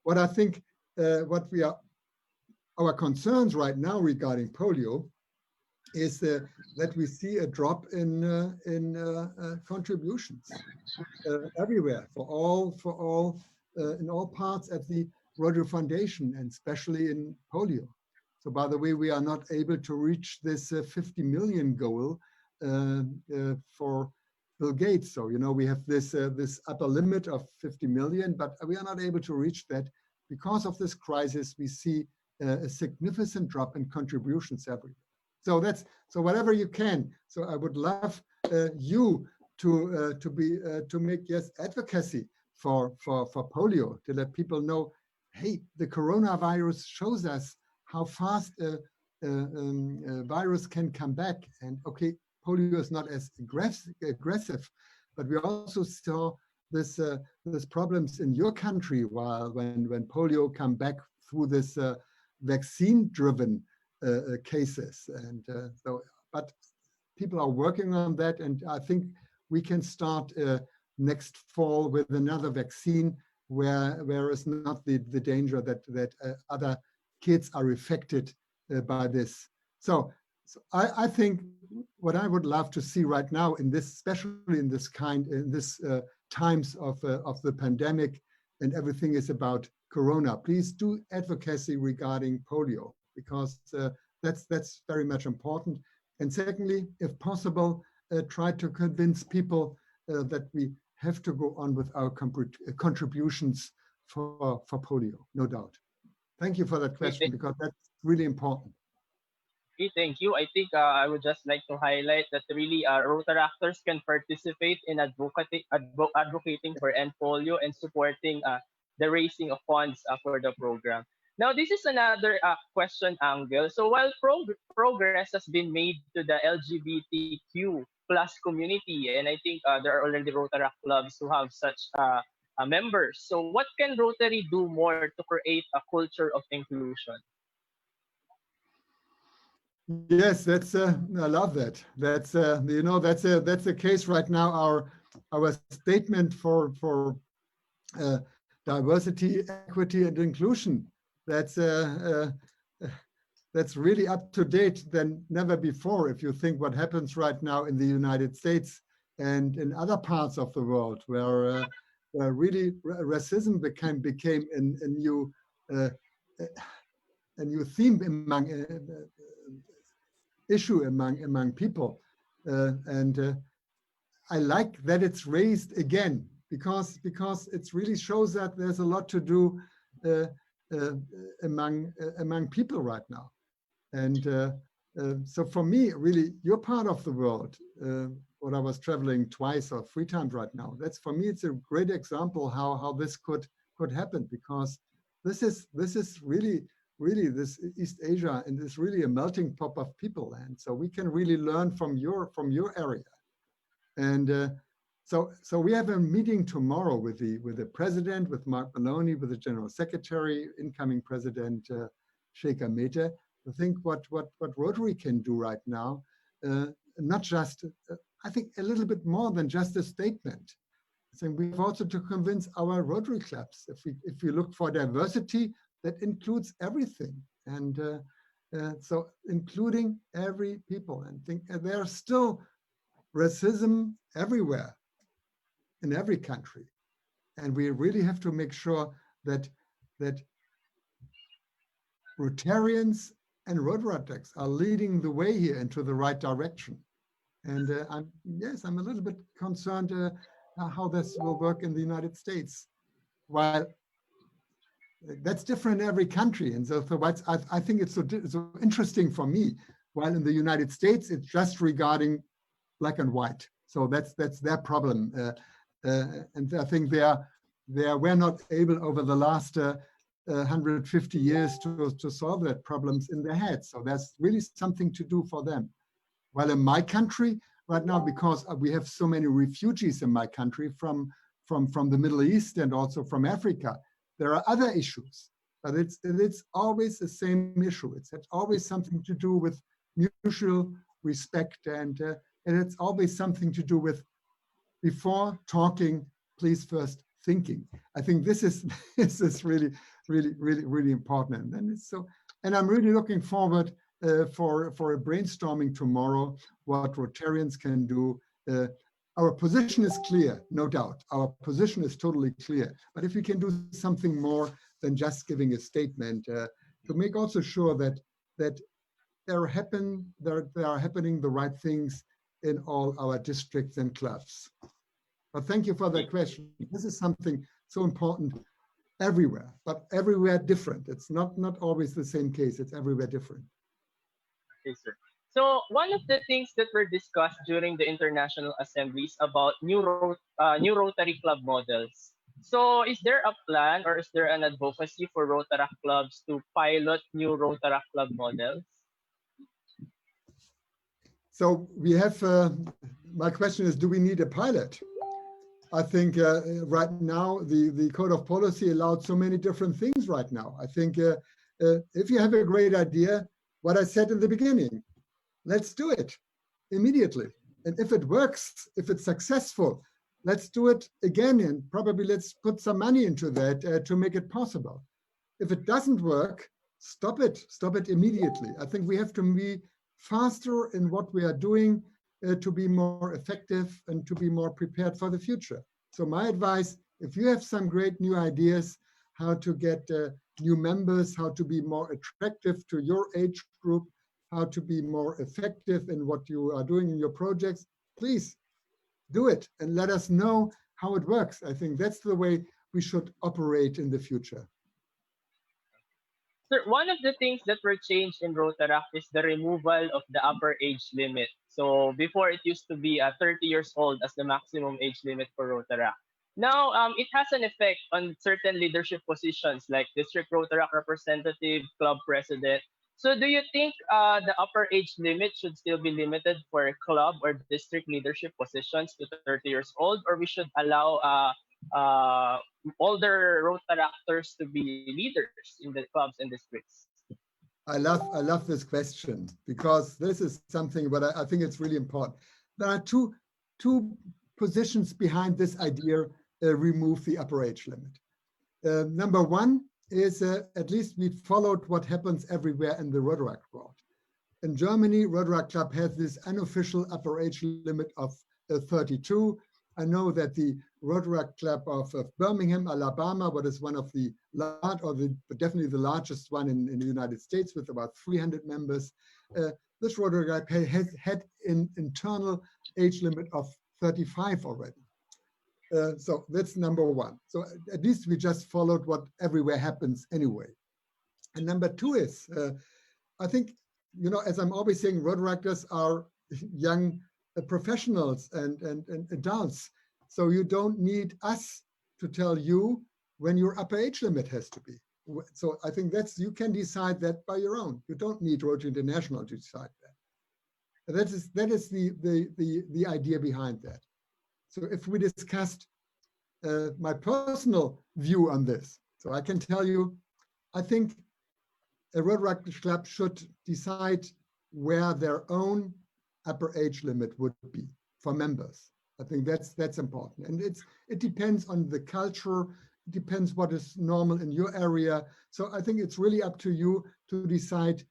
What I think our concerns right now regarding polio is that we see a drop in contributions everywhere for all in all parts at the Rotary Foundation, and especially in polio. So by the way, we are not able to reach this 50 million goal for Bill Gates. So, you know, we have this upper limit of 50 million, but we are not able to reach that. Because of this crisis, we see a significant drop in contributions everywhere. So whatever you can. So I would love you to make advocacy for polio, to let people know, hey, the coronavirus shows us how fast a virus can come back. And okay, polio is not as aggressive, but we also saw this problems in your country when polio come back through this vaccine-driven cases. And but people are working on that, and I think we can start next fall with another vaccine where is not the danger that other kids are affected by this. So I think what I would love to see right now in this, especially in this times of the pandemic, and everything is about Corona. Please do advocacy regarding polio, because that's very much important. And secondly, if possible, try to convince people that we have to go on with our contributions for polio, no doubt. Thank you for that question, because that's really important. Okay, thank you. I think I would just like to highlight that really Rotaractors can participate in advocating for end polio and supporting the raising of funds for the program. Now, this is another question angle. So while progress has been made to the LGBTQ plus community, and I think there are already Rotaract clubs who have such members. So what can Rotary do more to create a culture of inclusion? Yes, that's I love that. That's you know, that's a case right now. Our statement for diversity, equity, and inclusion. That's really up to date than never before. If you think what happens right now in the United States and in other parts of the world, where really racism became a new theme among issue among people, and I like that it's raised again, because it really shows that there's a lot to do among people right now. And so for me, really, you're part of the world. What I was traveling twice or 3 times right now. That's, for me, it's a great example how this could happen, because this is really this East Asia, and it's really a melting pot of people, and so we can really learn from your area. And so we have a meeting tomorrow with the president, with Mark Maloney, with the general secretary, incoming president Sheikha Mehta. I think what Rotary can do right now, not just I think a little bit more than just a statement. I think we have also to convince our Rotary clubs. If we look for diversity, that includes everything, and so including every people. And think there's still racism everywhere, in every country, and we really have to make sure that Rotarians and Rotaracts are leading the way here into the right direction. And I'm a little bit concerned how this will work in the United States. While that's different in every country, and so I think it's so interesting for me. While in the United States, it's just regarding black and white, so that's their problem, and I think they were not able over the last 150 years to solve that problems in their heads. So there's really something to do for them. While in my country right now, because we have so many refugees in my country from the Middle East and also from Africa, there are other issues. But it's always the same issue. It's always something to do with mutual respect, and it's always something to do with, before talking, please first thinking. I think this is really important. And it's so, and I'm really looking forward for a brainstorming tomorrow, what Rotarians can do. Our position is clear, no doubt. Our position is totally clear. But if we can do something more than just giving a statement, to make also sure that there are happening the right things in all our districts and clubs. But thank you for that question. This is something so important everywhere, but everywhere different. It's not always the same case. It's everywhere different. Okay, sir. So one of the things that were discussed during the International Assembly is about new Rotary Club models. So is there a plan or is there an advocacy for Rotaract clubs to pilot new Rotaract Club models? So we have, my question is, do we need a pilot? I think right now the Code of Policy allowed so many different things right now. I think if you have a great idea, what I said in the beginning, let's do it immediately. And if it works, if it's successful, let's do it again, and probably let's put some money into that to make it possible. If it doesn't work, stop it immediately. I think we have to be faster in what we are doing to be more effective and to be more prepared for the future. So my advice, if you have some great new ideas, how to get new members, how to be more attractive to your age group, how to be more effective in what you are doing in your projects, please do it and let us know how it works. I think that's the way we should operate in the future. Sir, one of the things that were changed in Rotaract is the removal of the upper age limit. So before it used to be 30 years old as the maximum age limit for Rotaract. Now, it has an effect on certain leadership positions like district Rotaract representative, club president. So do you think the upper age limit should still be limited for club or district leadership positions to 30 years old, or we should allow older Rotaractors to be leaders in the clubs and districts? I love this question, because this is something, but I think it's really important. There are two positions behind this idea, remove the upper age limit. Number one is at least we followed what happens everywhere in the Rotaract world. In Germany, Rotaract Club has this unofficial upper age limit of 32. I know that the Rotaract Club of Birmingham, Alabama, what is one of the large, or definitely the largest one in the United States with about 300 members, this Rotaract Club had an internal age limit of 35 already. So that's number one. So at least we just followed what everywhere happens anyway. And number two is, I think, you know, as I'm always saying, Rotaractors are young professionals and adults. So you don't need us to tell you when your upper age limit has to be. So I think you can decide that by your own. You don't need Rotary International to decide that. That is the idea behind that. So if we discussed my personal view on this, so I can tell you, I think a Rotaract Club should decide where their own upper age limit would be for members. I think that's important. And it depends on the culture, it depends what is normal in your area. So I think it's really up to you to decide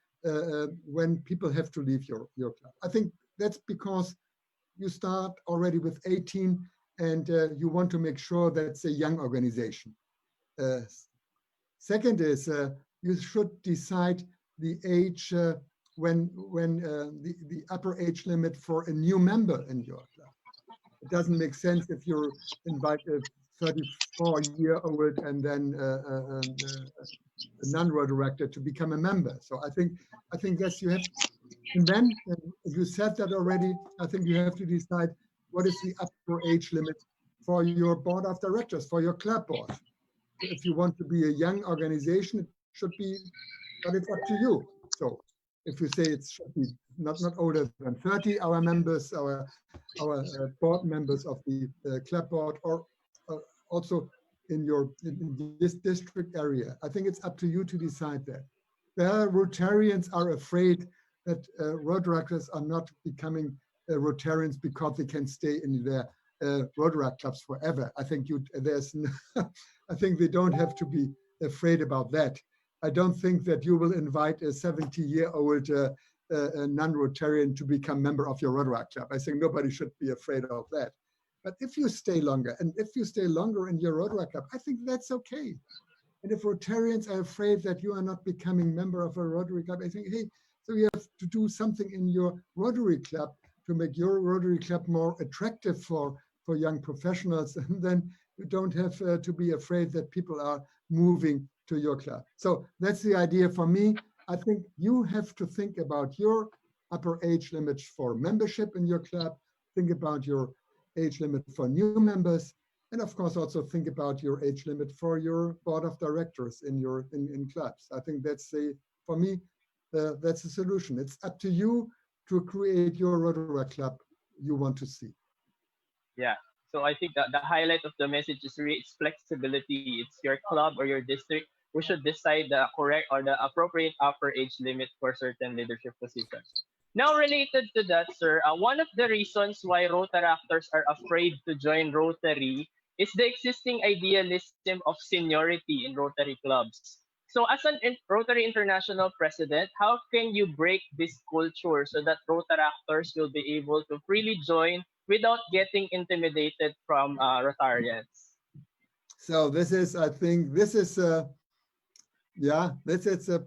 when people have to leave your club. I think that's because you start already with 18 and you want to make sure that's a young organization. Second is you should decide the age when the upper age limit for a new member in your club. It doesn't make sense if you invite a 34-year-old and then a non-Rotaractor to become a member. So I think yes, you have, and then you said that already, I think you have to decide what is the upper age limit for your board of directors, for your club board. if you want to be a young organization, it should be, but it's up to you. So if you say it should be not older than 30, our members, our board members of the club board, or also in this district area, I think it's up to you to decide that. The Rotarians are afraid that Rotaractors are not becoming Rotarians because they can stay in their Rotaract clubs forever. I think I think they don't have to be afraid about that. I don't think that you will invite a 70-year-old non-Rotarian to become member of your Rotaract club. I think nobody should be afraid of that. But if you stay longer, and if you stay longer in your Rotaract club, I think that's okay. And if Rotarians are afraid that you are not becoming member of a Rotary club, I think, hey, so you have to do something in your Rotary club to make your Rotary club more attractive for young professionals. And then you don't have to be afraid that people are moving to your club. So that's the idea for me. I think you have to think about your upper age limit for membership in your club, think about your age limit for new members, and of course also think about your age limit for your board of directors in clubs. I think that's for me, that's the solution. It's up to you to create your Rotary club you want to see. Yeah. So I think that the highlight of the message is really its flexibility. It's your club or your district who should decide the correct or the appropriate upper age limit for certain leadership positions. Now, related to that, sir, one of the reasons why Rotaractors are afraid to join Rotary is the existing idealism of seniority in Rotary clubs. So as an Rotary International president, how can you break this culture so that Rotaractors will be able to freely join without getting intimidated from Rotarians? So this is, I think, this is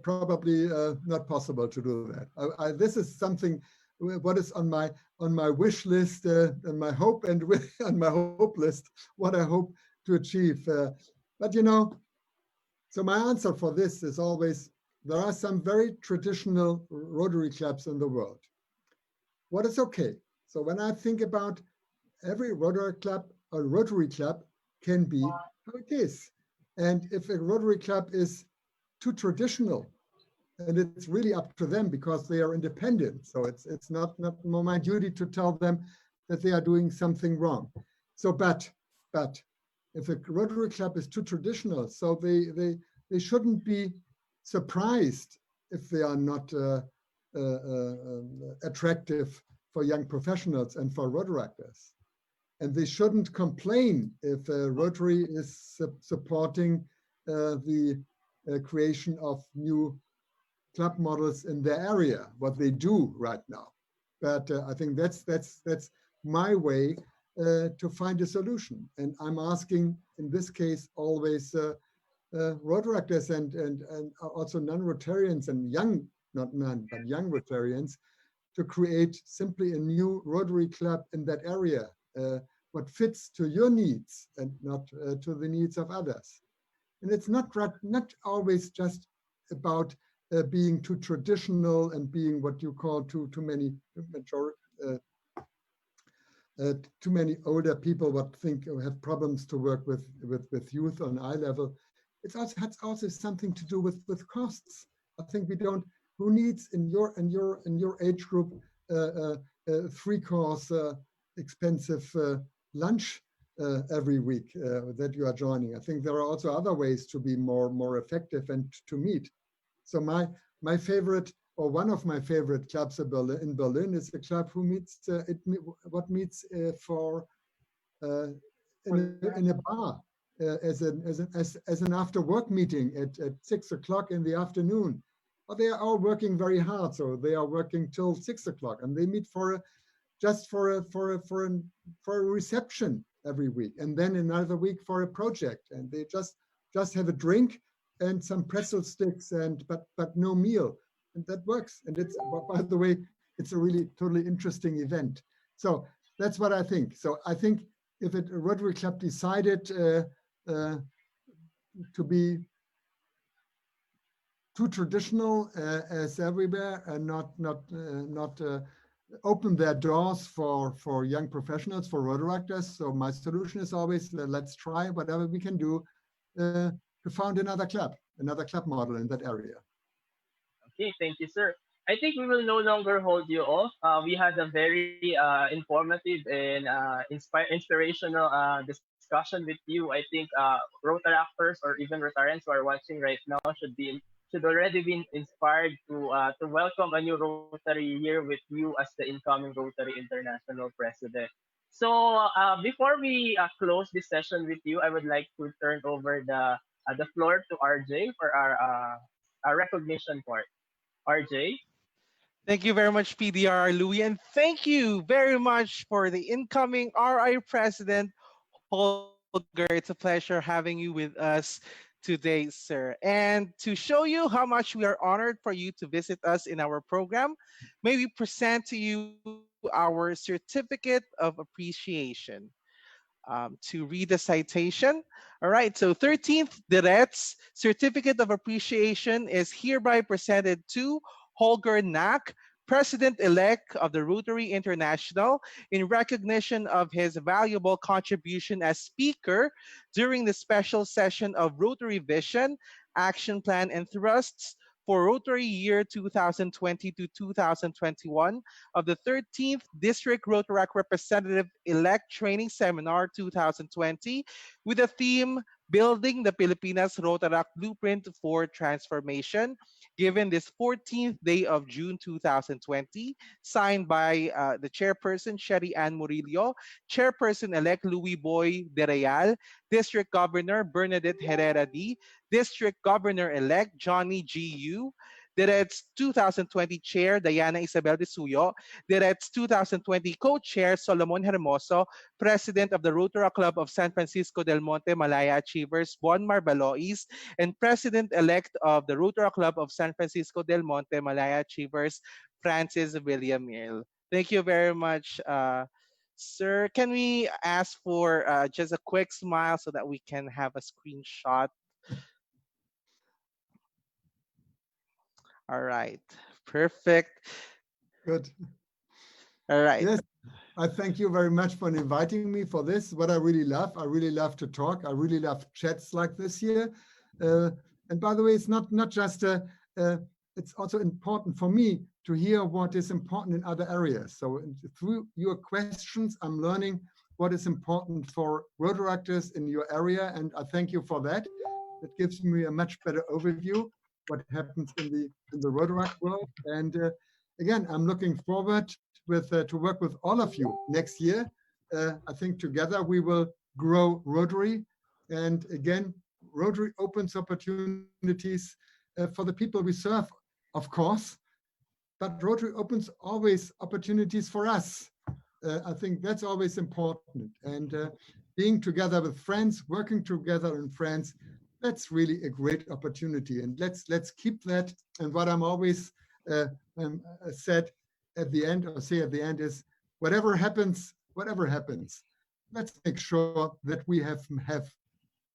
probably not possible to do that. This is something what is on my wish list and my hope and on my hope list, what I hope to achieve. But you know, so my answer for this is always, there are some very traditional Rotary clubs in the world. What is okay? So when I think about every Rotary club, a Rotary club can be how it is. And if a Rotary club is too traditional, and it's really up to them because they are independent. So it's not my duty to tell them that they are doing something wrong. So, but if a Rotary club is too traditional, so they shouldn't be surprised if they are not attractive for young professionals and for Rotaractors. And they shouldn't complain if Rotary is supporting the creation of new club models in their area, what they do right now. But I think that's my way to find a solution. And I'm asking, in this case, always Rotaractors and also non-Rotarians and young, not none, but young Rotarians, to create simply a new Rotary club in that area, what fits to your needs and not to the needs of others. And it's not always just about being too traditional and being what you call too many older people what think or have problems to work with youth on eye level. It also has something to do with costs. I think we don't. Who needs in your age group 3-course expensive lunch every week that you are joining? I think there are also other ways to be more effective and to meet. So my favorite, or one of my favorite clubs in Berlin is a club who meets in a bar as an after work meeting at 6 o'clock in the afternoon. Well, they are all working very hard, so they are working till 6 o'clock, and they meet for a reception every week, and then another week for a project, and they just have a drink and some pretzel sticks but no meal, and that works. And it's, by the way, it's a really totally interesting event. So that's what I think. So I think if a Rotary Club decided to be too traditional as everywhere and not open their doors for young professionals, for Rotaractors. So my solution is always, let's try whatever we can do to found another club model in that area. Okay, thank you, sir. I think we will no longer hold you off. We had a very informative and inspirational discussion with you. I think Rotaractors or even Rotarians who are watching right now should already be inspired to welcome a new Rotary year with you as the incoming Rotary International President. So before we close this session with you, I would like to turn over the floor to RJ for our recognition part. RJ? Thank you very much, PDR Louis, and thank you very much for the incoming RI President, Holger. It's a pleasure having you with us today, sir. And to show you how much we are honored for you to visit us in our program, may we present to you our certificate of appreciation. To read the citation. All right, so 13th DRRETS Certificate of Appreciation is hereby presented to Holger Knaack, President-elect of the Rotary International, in recognition of his valuable contribution as speaker during the special session of Rotary Vision, Action Plan, and Thrusts for Rotary Year 2020 to 2021 of the 13th District Rotaract Representative Elect Training Seminar 2020 with the theme Building the Pilipinas Rotaract Blueprint for Transformation, given this 14th day of June 2020, signed by the Chairperson Sherry Ann Murillo, Chairperson-elect Louis Boy de Real, District Governor Bernadette Herrera D, District Governor-elect Johnny G.U., DRRETS 2020 Chair Diana Isabel de Suyo, DRRETS 2020 Co-Chair Solomon Hermoso, President of the Rotary Club of San Francisco del Monte Malaya Achievers Bon Marbalois, and President-elect of the Rotary Club of San Francisco del Monte Malaya Achievers Francis Villamil. Thank you very much, sir. Can we ask for just a quick smile so that we can have a screenshot? All right, perfect. Good. All right. Yes, I thank you very much for inviting me for this. What I really love to talk. I really love chats like this here. And by the way, it's not just it's also important for me to hear what is important in other areas. So through your questions, I'm learning what is important for Rotaractors in your area, and I thank you for that. It gives me a much better overview what happens in the Rotaract world. And again, I'm looking forward to work with all of you next year. I think together we will grow Rotary. And again, Rotary opens opportunities for the people we serve, of course, but Rotary opens always opportunities for us. I think that's always important. And being together with friends, working together in friends, that's really a great opportunity. And let's keep that. And what I'm always said at the end, or say at the end, is whatever happens, let's make sure that we have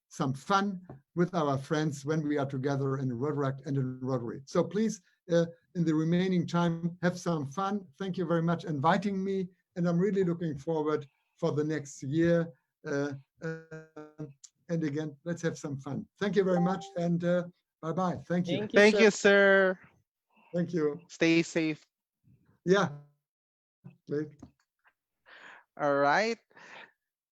some fun with our friends when we are together in Rotaract and in Rotary. So please, in the remaining time, have some fun. Thank you very much for inviting me, and I'm really looking forward for the next year. And again, let's have some fun. Thank you very much, and bye-bye. Thank you. Thank you, sir. Thank you. Stay safe. Yeah. Great. All right.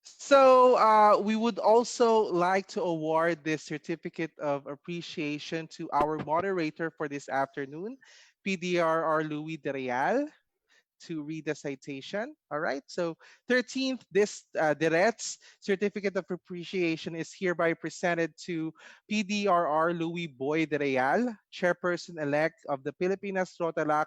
So we would also like to award this certificate of appreciation to our moderator for this afternoon, PDRR Louis de Real, to read the citation. All right. So 13th, this DRRETS Certificate of Appreciation is hereby presented to PDRR Louis Boy de Real, Chairperson-elect of the Pilipinas Rotaract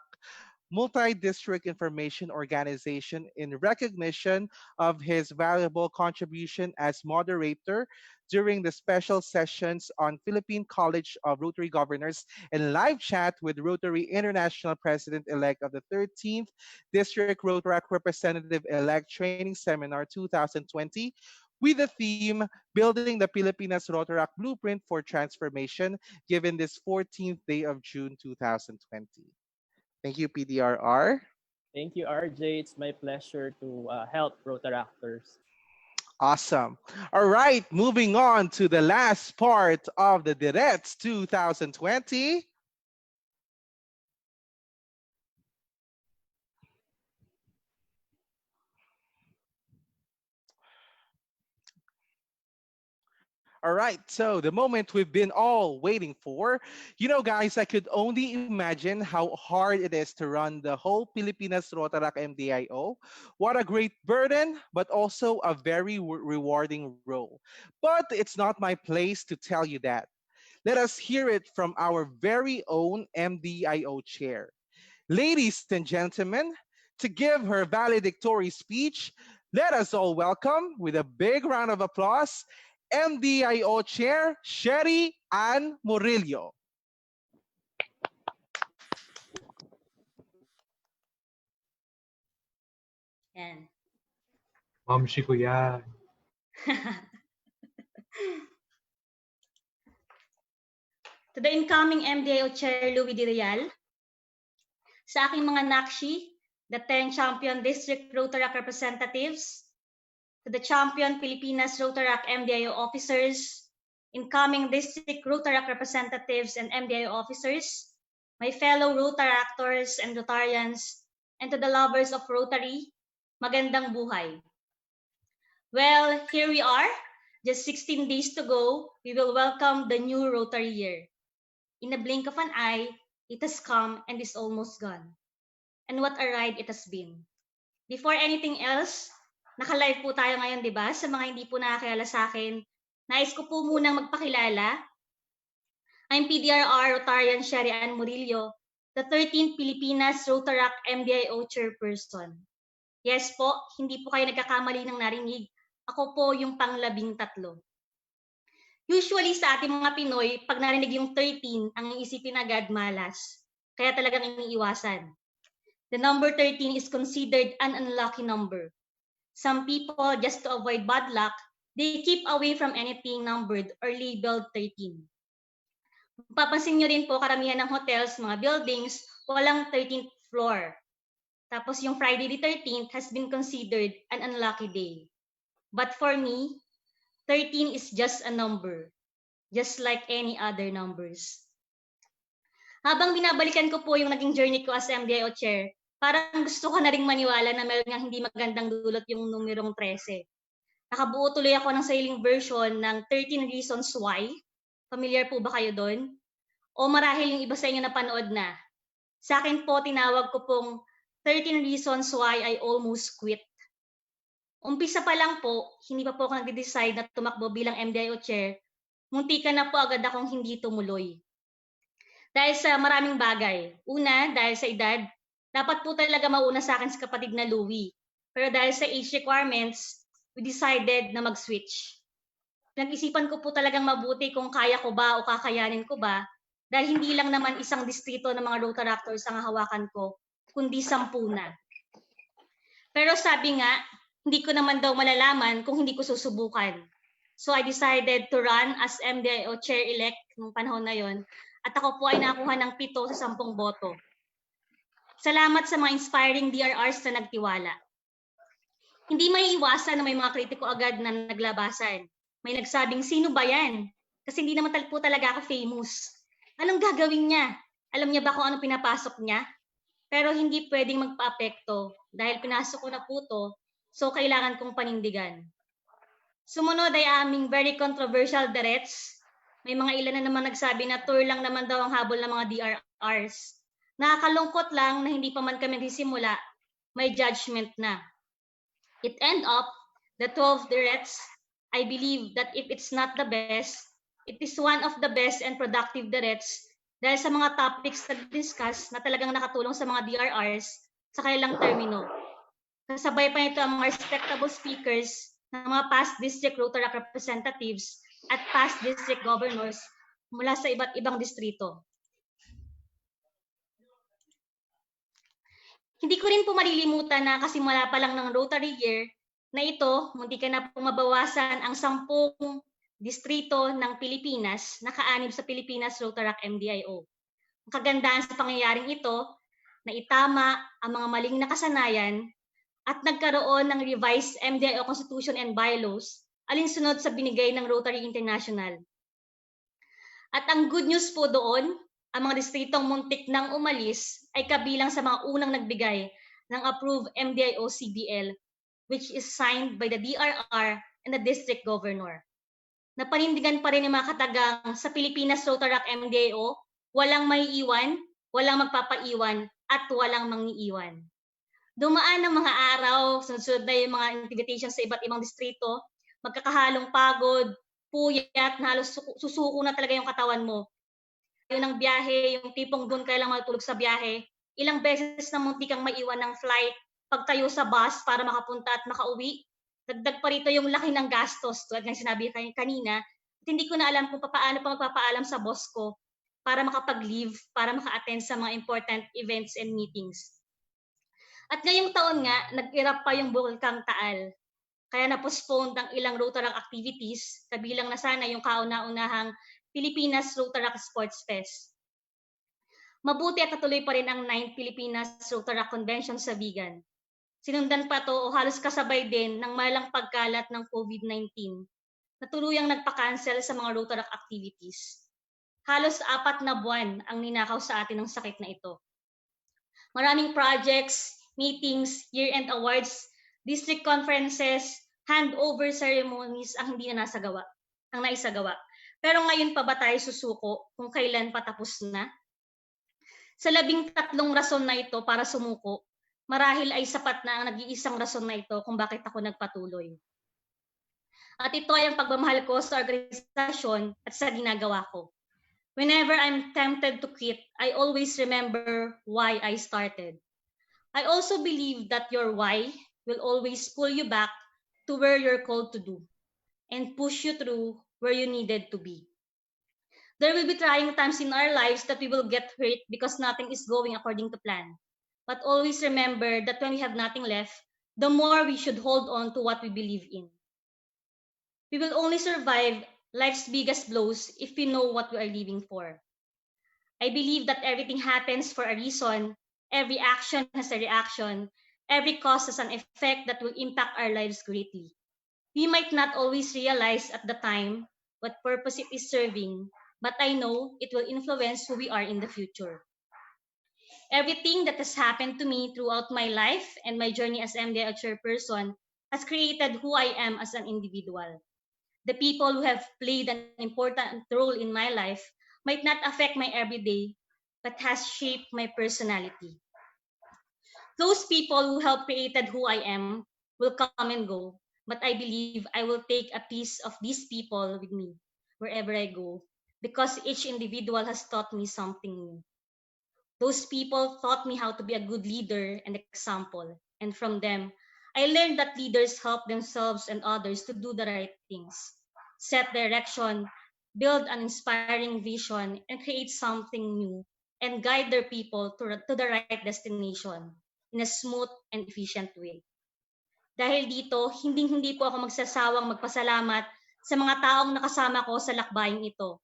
Multi-District Information Organization, in recognition of his valuable contribution as moderator during the special sessions on Philippine College of Rotary Governors and live chat with Rotary International President-elect of the 13th District Rotaract Representative-elect Training Seminar 2020 with the theme Building the Pilipinas Rotaract Blueprint for Transformation, given this 14th day of June 2020. Thank you, PDRR. Thank you, RJ. It's my pleasure to help Rotaractors. Awesome. All right, moving on to the last part of the DRRETS 2020. All right, so the moment we've been all waiting for. You know, guys, I could only imagine how hard it is to run the whole Pilipinas Rotaract MDIO. What a great burden, but also a very rewarding role. But it's not my place to tell you that. Let us hear it from our very own MDIO chair. Ladies and gentlemen, to give her valedictory speech, let us all welcome, with a big round of applause, MDIO Chair Sherry Ann Murillo. Yan. Mamshi ko yan. To the incoming MDIO Chair Louis D. Real, sa aking mga Nakshi, the 10 champion district Rotaract representatives, to the champion Pilipinas Rotaract MDIO officers, incoming district Rotaract representatives and MDIO officers, my fellow Rotaractors and Rotarians, and to the lovers of Rotary, magandang buhay. Well, here we are. Just 16 days to go, we will welcome the new Rotary year. In a blink of an eye, it has come and is almost gone. And what a ride it has been. Before anything else, naka-live po tayo ngayon, di ba? Sa mga hindi po nakakilala sa akin, nais ko po munang magpakilala. I'm PDRR Rotarian Sherry Ann Murillo, the 13th Pilipinas Rotaract MDIO Chairperson. Yes po, hindi po kayo nagkakamali ng narinig. Ako po yung pang-13. Usually sa ating mga Pinoy, pag narinig yung 13, ang iisipin agad malas. Kaya talagang iniiwasan. The number 13 is considered an unlucky number. Some people, just to avoid bad luck, they keep away from anything numbered or labeled 13. Papansin nyo rin po, karamihan ng hotels, mga buildings, walang 13th floor. Tapos yung Friday the 13th has been considered an unlucky day. But for me, 13 is just a number, just like any other numbers. Habang binabalikan ko po yung naging journey ko as MDIO Chair, parang gusto ko na ring maniwala na meron nga hindi magandang dulot yung numerong 13. Nakabuo tuloy ako ng sariling version ng 13 Reasons Why. Familiar po ba kayo doon? O marahil yung iba sa inyo napanood na. Sa akin po, tinawag ko pong 13 Reasons Why I Almost Quit. Umpisa pa lang po, hindi pa po ako nag-decide na tumakbo bilang MDIO Chair, muntikan na po agad akong hindi tumuloy. Dahil sa maraming bagay. Una, dahil sa edad, dapat po talaga mauna sa akin sa kapatid na Louie. Pero dahil sa age requirements, we decided na mag-switch. Nag-isipan ko po talagang mabuti kung kaya ko ba o kakayanin ko ba, dahil hindi lang naman isang distrito ng mga Rotaractors ang hawakan ko, kundi 10 na. Pero sabi nga, hindi ko naman daw malalaman kung hindi ko susubukan. So I decided to run as MDIO Chair-elect nung panahon na yon, at ako po ay nakuha ng 7 sa 10 boto. Salamat sa mga inspiring DRRs na nagtiwala. Hindi may iwasan na may mga kritiko agad na naglabasan. May nagsabing, sino ba yan? Kasi hindi naman po talaga ako famous. Anong gagawin niya? Alam niya ba kung ano pinapasok niya? Pero hindi pwedeng magpa-apekto dahil pinasok ko na po to, so kailangan kong panindigan. Sumunod ay aming very controversial DRRETS. May mga ilan na naman nagsabi na tour lang naman daw ang habol ng mga DRRs. Nakakalungkot lang na hindi pa man kami nagsisimula, may judgment na. It end up, the 12 DRRETS, I believe that if it's not the best, it is one of the best and productive DRRETS dahil sa mga topics na discuss na talagang nakatulong sa mga DRRs sa kanilang termino. Kasabay pa nito ang mga respectable speakers ng mga past district Rotaract representatives at past district governors mula sa iba't ibang distrito. Hindi ko rin po malilimutan na kasimula pa lang ng Rotary Year na ito, muntikan na pong mabawasan ang 10 distrito ng Pilipinas na kaanib sa Pilipinas Rotaract MDIO. Ang kagandahan sa pangyayaring ito, na itama ang mga maling nakasanayan at nagkaroon ng revised MDIO Constitution and Bylaws alinsunod sa binigay ng Rotary International. At ang good news po doon, ang mga distritong muntik nang umalis ay kabilang sa mga unang nagbigay ng approved MDIO CBL, which is signed by the DRR and the district governor. Napanindigan pa rin yung mga katagang sa Pilipinas Rotaract MDIO, walang maiiwan, walang magpapaiwan, at walang mangiiwan. Dumaan ng mga araw, sunod-sunod na yung mga invitations sa iba't ibang distrito, magkakahalong pagod, puyat, na halos susuko na talaga yung katawan mo. Yun ang biyahe, yung tipong doon ka lang matulog sa biyahe, ilang beses na munti kang maiwan ng flight, pagtayo sa bus para makapunta at makauwi. Dagdag pa rito yung laki ng gastos, tulad ng sinabi kanina, at hindi ko na alam kung paano pa magpapaalam sa boss ko para makapag-leave, para maka-attend sa mga important events and meetings. At ngayong taon nga, nag-erupt pa yung Bulkang Taal. Kaya na-postpone ang ilang Rotaract activities, kabilang na sana yung kauna-unahang Pilipinas Rotaract Sports Fest. Mabuti at natuloy pa rin ang 9th Pilipinas Rotaract Convention sa Vigan. Sinundan pa to o halos kasabay din ng malang pagkalat ng COVID-19 na tuluyang nagpa-cancel sa mga Rotaract activities. Halos 4 na buwan ang ninakaw sa atin ng sakit na ito. Maraming projects, meetings, year-end awards, district conferences, handover ceremonies ang hindi na naisagawa. Pero ngayon pa ba tayo susuko kung kailan patapos na? Sa 13 rason na ito para sumuko, marahil ay sapat na ang nag-iisang rason na ito kung bakit ako nagpatuloy. At ito ay ang pagmamahal ko sa organisasyon at sa ginagawa ko. Whenever I'm tempted to quit, I always remember why I started. I also believe that your why will always pull you back to where you're called to do and push you through where you needed to be. There will be trying times in our lives that we will get hurt because nothing is going according to plan. But always remember that when we have nothing left, the more we should hold on to what we believe in. We will only survive life's biggest blows if we know what we are living for. I believe that everything happens for a reason. Every action has a reaction. Every cause has an effect that will impact our lives greatly. We might not always realize at the time what purpose it is serving, but I know it will influence who we are in the future. Everything that has happened to me throughout my life and my journey as MDIO chairperson has created who I am as an individual. The people who have played an important role in my life might not affect my everyday, but has shaped my personality. Those people who helped created who I am will come and go, but I believe I will take a piece of these people with me wherever I go, because each individual has taught me something new. Those people taught me how to be a good leader and example, and from them, I learned that leaders help themselves and others to do the right things, set direction, build an inspiring vision, and create something new, and guide their people to the right destination in a smooth and efficient way. Dahil dito, hindi po ako magsasawang magpasalamat sa mga taong nakasama ko sa lakbaying ito.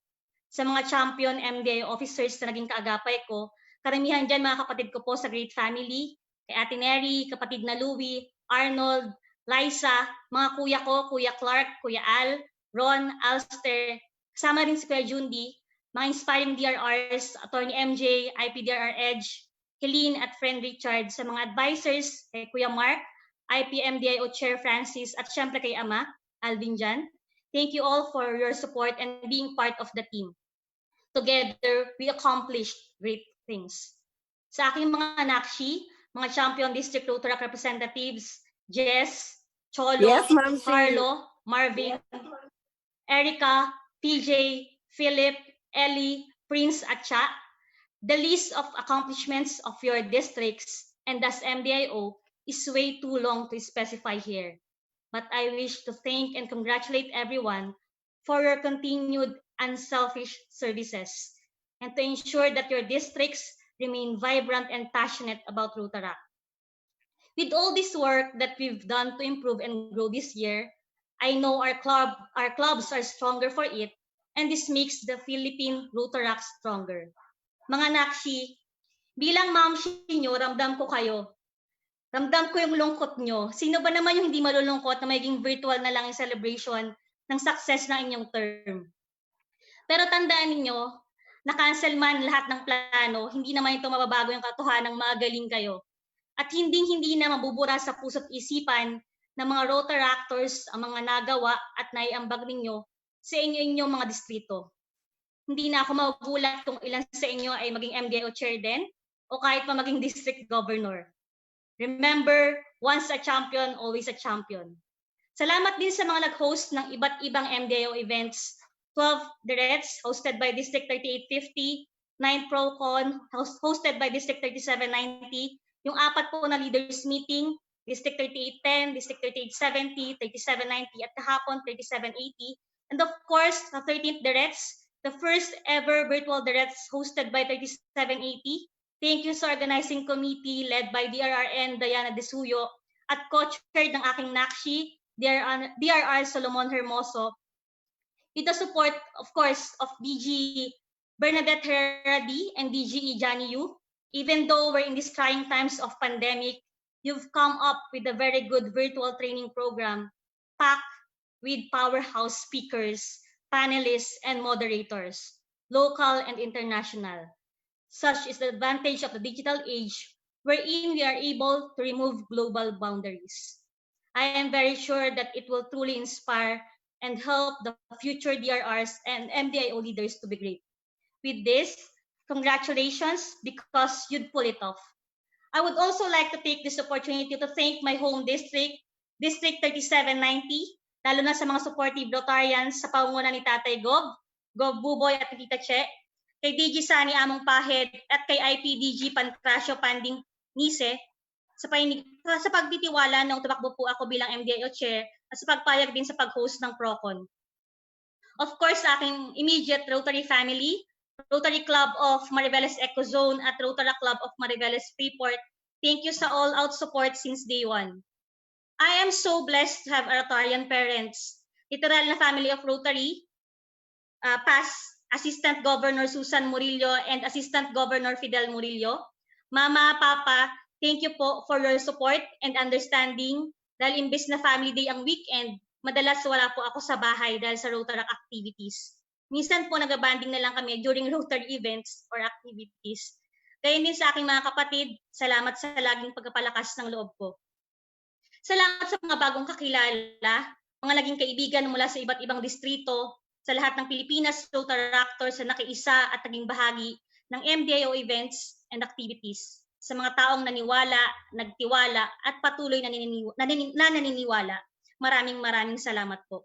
Sa mga champion MDIO officers na naging kaagapay ko, karamihan dyan mga kapatid ko po sa Great Family, kay Ate Neri, kapatid na Louie, Arnold, Liza, mga kuya ko, Kuya Clark, Kuya Al, Ron, Alster, kasama rin si Kuya Jundi, mga inspiring DRRs, Attorney MJ, IPDRR Edge, Helene at friend Richard, sa mga advisors, kay Kuya Mark, IPMDIO Chair Francis, at syempre kay Ama, Alvin Jan. Thank you all for your support and being part of the team. Together, we accomplished great things. Sa aking mga nakshi, mga champion district Rotaract representatives, Jess, Cholo, Yes, Ma'am Shi. Carlo, Marvin, Erica, PJ, Philip, Ellie, Prince at Cha, the list of accomplishments of your districts and thus MDIO is way too long to specify here. But I wish to thank and congratulate everyone for your continued unselfish services and to ensure that your districts remain vibrant and passionate about Rotaract. With all this work that we've done to improve and grow this year, I know our clubs are stronger for it, and this makes the Philippine Rotaract stronger. Mga nakshi, bilang mamshi nyo, ramdam ko kayo. Ramdam ko yung lungkot nyo. Sino ba naman yung hindi malulungkot na magiging virtual na lang yung celebration ng success ng inyong term? Pero tandaan ninyo, na-cancel man lahat ng plano, hindi naman ito mababago yung katotohanan ng magaling kayo. At hindi na mabubura sa puso't isipan ng mga Rotaractors ang mga nagawa at naiambag ninyo sa inyong mga distrito. Hindi na ako magugulat kung ilan sa inyo ay maging MDIO chair din o kahit pa maging district governor. Remember, once a champion, always a champion. Salamat din sa mga nag-host ng iba't ibang MDIO events, 12 DRRETS hosted by District 3850, 9 ProCon hosted by District 3790, yung 4 po na leaders meeting, District 3810, District 3870, 3790, at kahapon 3780, and of course, the 13th DRRETS, the first ever virtual DRRETS hosted by 3780. Thank you sa organizing committee led by DRRN Diana Desuyo at co-chaired ng aking Knaack, DRR Solomon Hermoso, with the support, of course, of DG Bernadette Herrera-D and DGE Johnny Yu. Even though we're in these trying times of pandemic, you've come up with a very good virtual training program packed with powerhouse speakers, panelists, and moderators, local and international. Such is the advantage of the digital age, wherein we are able to remove global boundaries. I am very sure that it will truly inspire and help the future DRRs and MDIO leaders to be great. With this, congratulations because you'd pull it off. I would also like to take this opportunity to thank my home district, District 3790, lalo na sa mga supportive Rotarians sa pangunguna ni Tatay Gov Buboy at Tita Che, kay DG Sani Among Pahid at kay IPDG Pancracio Panding Nise sa pagtitiwala nung tumakbo po ako bilang MDIO chair at sa pagpayag din sa pag-host ng ProCon. Of course, sa aking immediate Rotary family, Rotary Club of Mariveles Ecozone at Rotary Club of Mariveles Freeport, thank you sa all-out support since day one. I am so blessed to have Rotarian parents, literal na family of Rotary, past Assistant Governor Susan Murillo and Assistant Governor Fidel Murillo. Mama, Papa, thank you po for your support and understanding dahil imbes na family day ang weekend, madalas wala po ako sa bahay dahil sa Rotary activities. Minsan po nag-banding na lang kami during Rotary events or activities. Kaya din sa aking mga kapatid, salamat sa laging pagpapalakas ng loob ko. Salamat sa mga bagong kakilala, mga naging kaibigan mula sa iba't ibang distrito, sa lahat ng Pilipinas Rotaractors na nakiisa at naging bahagi ng MDIO events and activities. Sa mga taong naniwala, nagtiwala, at patuloy na naniniwala. Maraming salamat po.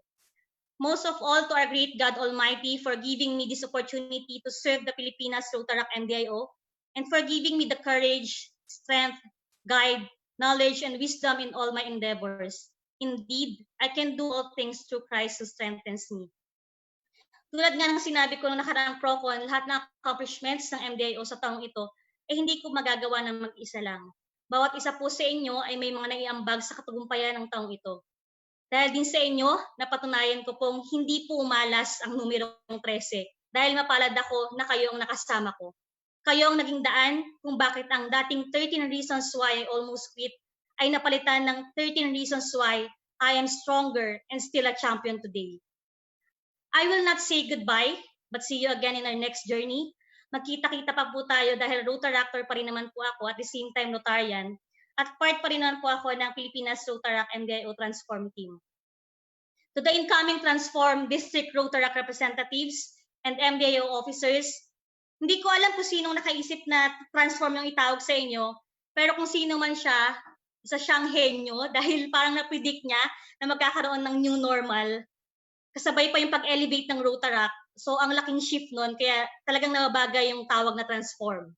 Most of all to our great God Almighty for giving me this opportunity to serve the Pilipinas Rotaract MDIO and for giving me the courage, strength, guide, knowledge, and wisdom in all my endeavors. Indeed, I can do all things through Christ who strengthens me. Tulad nga ng sinabi ko noong nakaraang ProCon, lahat ng accomplishments ng MDIO sa taong ito ay hindi ko magagawa ng mag-isa lang. Bawat isa po sa inyo ay may mga naiambag sa katagumpayan ng taong ito. Dahil din sa inyo, napatunayan ko pong hindi po umalas ang numerong 13 dahil mapalad ako na kayo ang nakasama ko. Kayo ang naging daan kung bakit ang dating 13 reasons why I almost quit ay napalitan ng 13 reasons why I am stronger and still a champion today. I will not say goodbye, but see you again in our next journey. Magkita-kita pa po tayo dahil Rotaractor pa rin naman po ako at the same time Rotarian at part pa rin naman po ako ng Pilipinas Rotaract MDIO Transform Team. To the incoming Transform District Rotaract representatives and MDIO officers, hindi ko alam kung sinong nakaisip na transform yung itawag sa inyo, pero kung sino man siya, isa siyang henyo dahil parang na-predict niya na magkakaroon ng new normal. Kasabay pa yung pag-elevate ng Rotaract. So, ang laking shift nun, kaya talagang nababagay yung tawag na transform.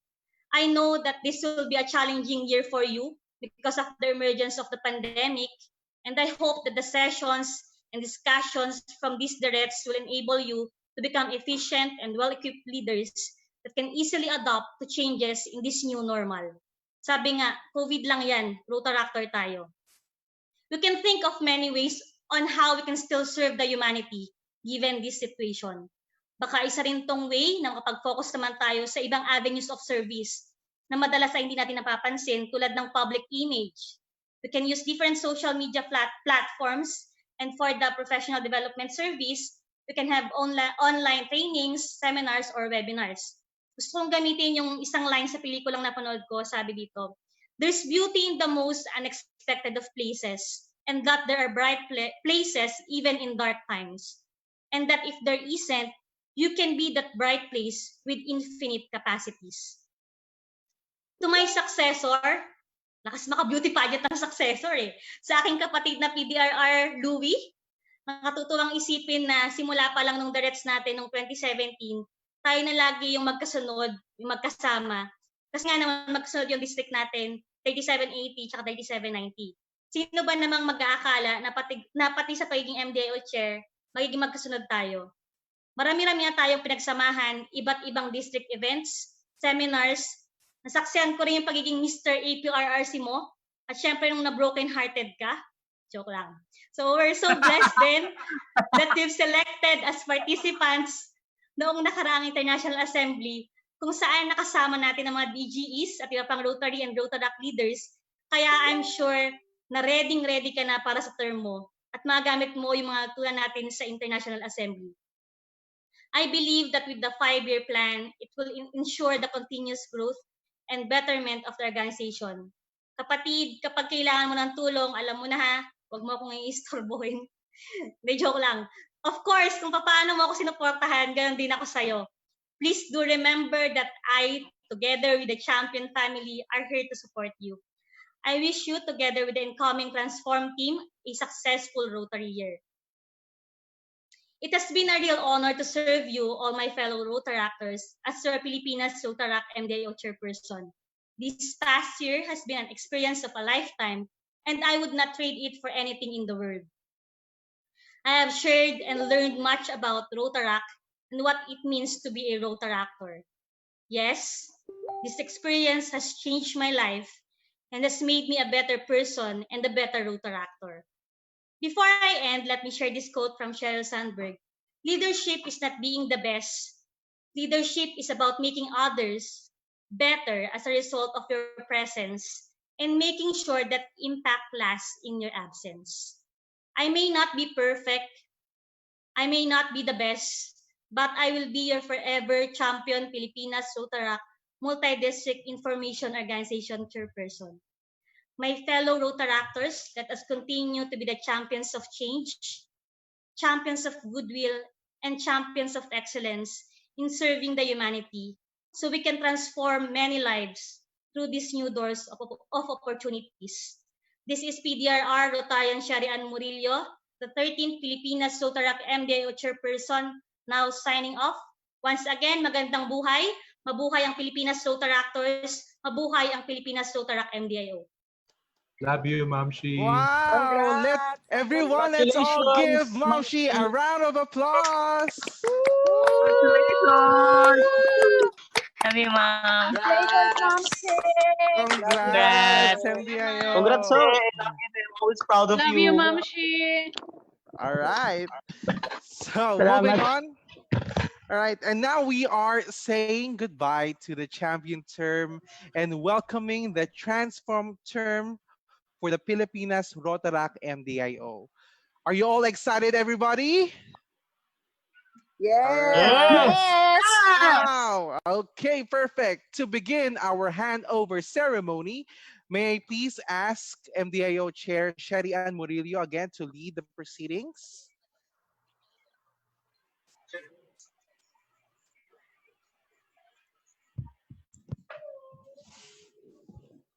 I know that this will be a challenging year for you because of the emergence of the pandemic, and I hope that the sessions and discussions from these DRRETS will enable you to become efficient and well-equipped leaders that can easily adapt to changes in this new normal. Sabi nga, COVID lang yan, Rotaractor tayo. We can think of many ways on how we can still serve the humanity given this situation. Baka isa rin tong way na makapag-focus naman tayo sa ibang avenues of service na madalas ay hindi natin napapansin tulad ng public image. We can use different social media platforms, and for the professional development service, we can have online trainings, seminars, or webinars. Gusto kong gamitin yung isang line sa pelikulang napanood ko, sabi dito, "There's beauty in the most unexpected of places, and that there are bright places even in dark times. And that if there isn't, you can be that bright place with infinite capacities." To my successor, lakas maka-beauty pageant ng successor eh. Sa aking kapatid na PDRR, Louie, nakatutuwang isipin na simula pa lang nung DRRETS natin nung 2017, tayo na lagi yung magkasunod, yung magkasama. Kasi nga naman magkasunod yung district natin, 3780 tsaka 3790. Sino ba namang mag-aakala na pati sa pagiging MDIO chair, magiging magkasunod tayo? Marami-rami na tayong pinagsamahan, iba't ibang district events, seminars. Nasaksihan ko rin yung pagiging Mr. APRRC mo. At syempre nung na-broken hearted ka. Joke lang. So we're so blessed then that we've selected as participants noong nakaraang International Assembly kung saan nakasama natin ang mga DGEs at iba pang Rotary and Rotaract leaders. Kaya I'm sure na ready ka na para sa term mo at magamit mo yung mga tulad natin sa International Assembly. I believe that with the 5-year plan, it will ensure the continuous growth and betterment of the organization. Kapatid, kapag kailangan mo ng tulong, alam mo na ha, huwag mo akong i-istorbohin. May joke lang. Of course, kung paano mo ako sinuportahan, ganun din ako sa'yo. Please do remember that I, together with the Champion family, are here to support you. I wish you, together with the incoming Transform team, a successful Rotary year. It has been a real honor to serve you, all my fellow Rotaractors, as your Pilipinas Rotaract MDIO chairperson. This past year has been an experience of a lifetime, and I would not trade it for anything in the world. I have shared and learned much about Rotaract and what it means to be a Rotaractor. Yes, this experience has changed my life and has made me a better person and a better Rotaractor. Before I end, let me share this quote from Sheryl Sandberg. Leadership is not being the best. Leadership is about making others better as a result of your presence and making sure that impact lasts in your absence. I may not be perfect. I may not be the best, but I will be your forever champion Pilipinas Rotaract Multi-District Information Organization chairperson. My fellow Rotaractors, let us continue to be the champions of change, champions of goodwill, and champions of excellence in serving the humanity so we can transform many lives through these new doors of opportunities. This is PDRR Rotarian Sharian Murillo, the 13th Pilipinas Rotaract MDIO chairperson, now signing off. Once again, magandang buhay. Mabuhay ang Pilipinas Rotaractors. Mabuhay ang Pilipinas Rotaract MDIO. Love you, Mamshi. Wow! Let's all give Mamshi a round of applause. Congratulations! Love you, Mom. Congrats, MDIO. Congrats, so. Always proud of Love you, Mamshi. All right. So Salamat. moving on. All right, and now we are saying goodbye to the champion term and welcoming the transform term for the Pilipinas Rotaract MDIO. Are you all excited, everybody? Yes! Wow. Okay, perfect. To begin our handover ceremony, may I please ask MDIO Chair Sherry Ann Murillo again to lead the proceedings?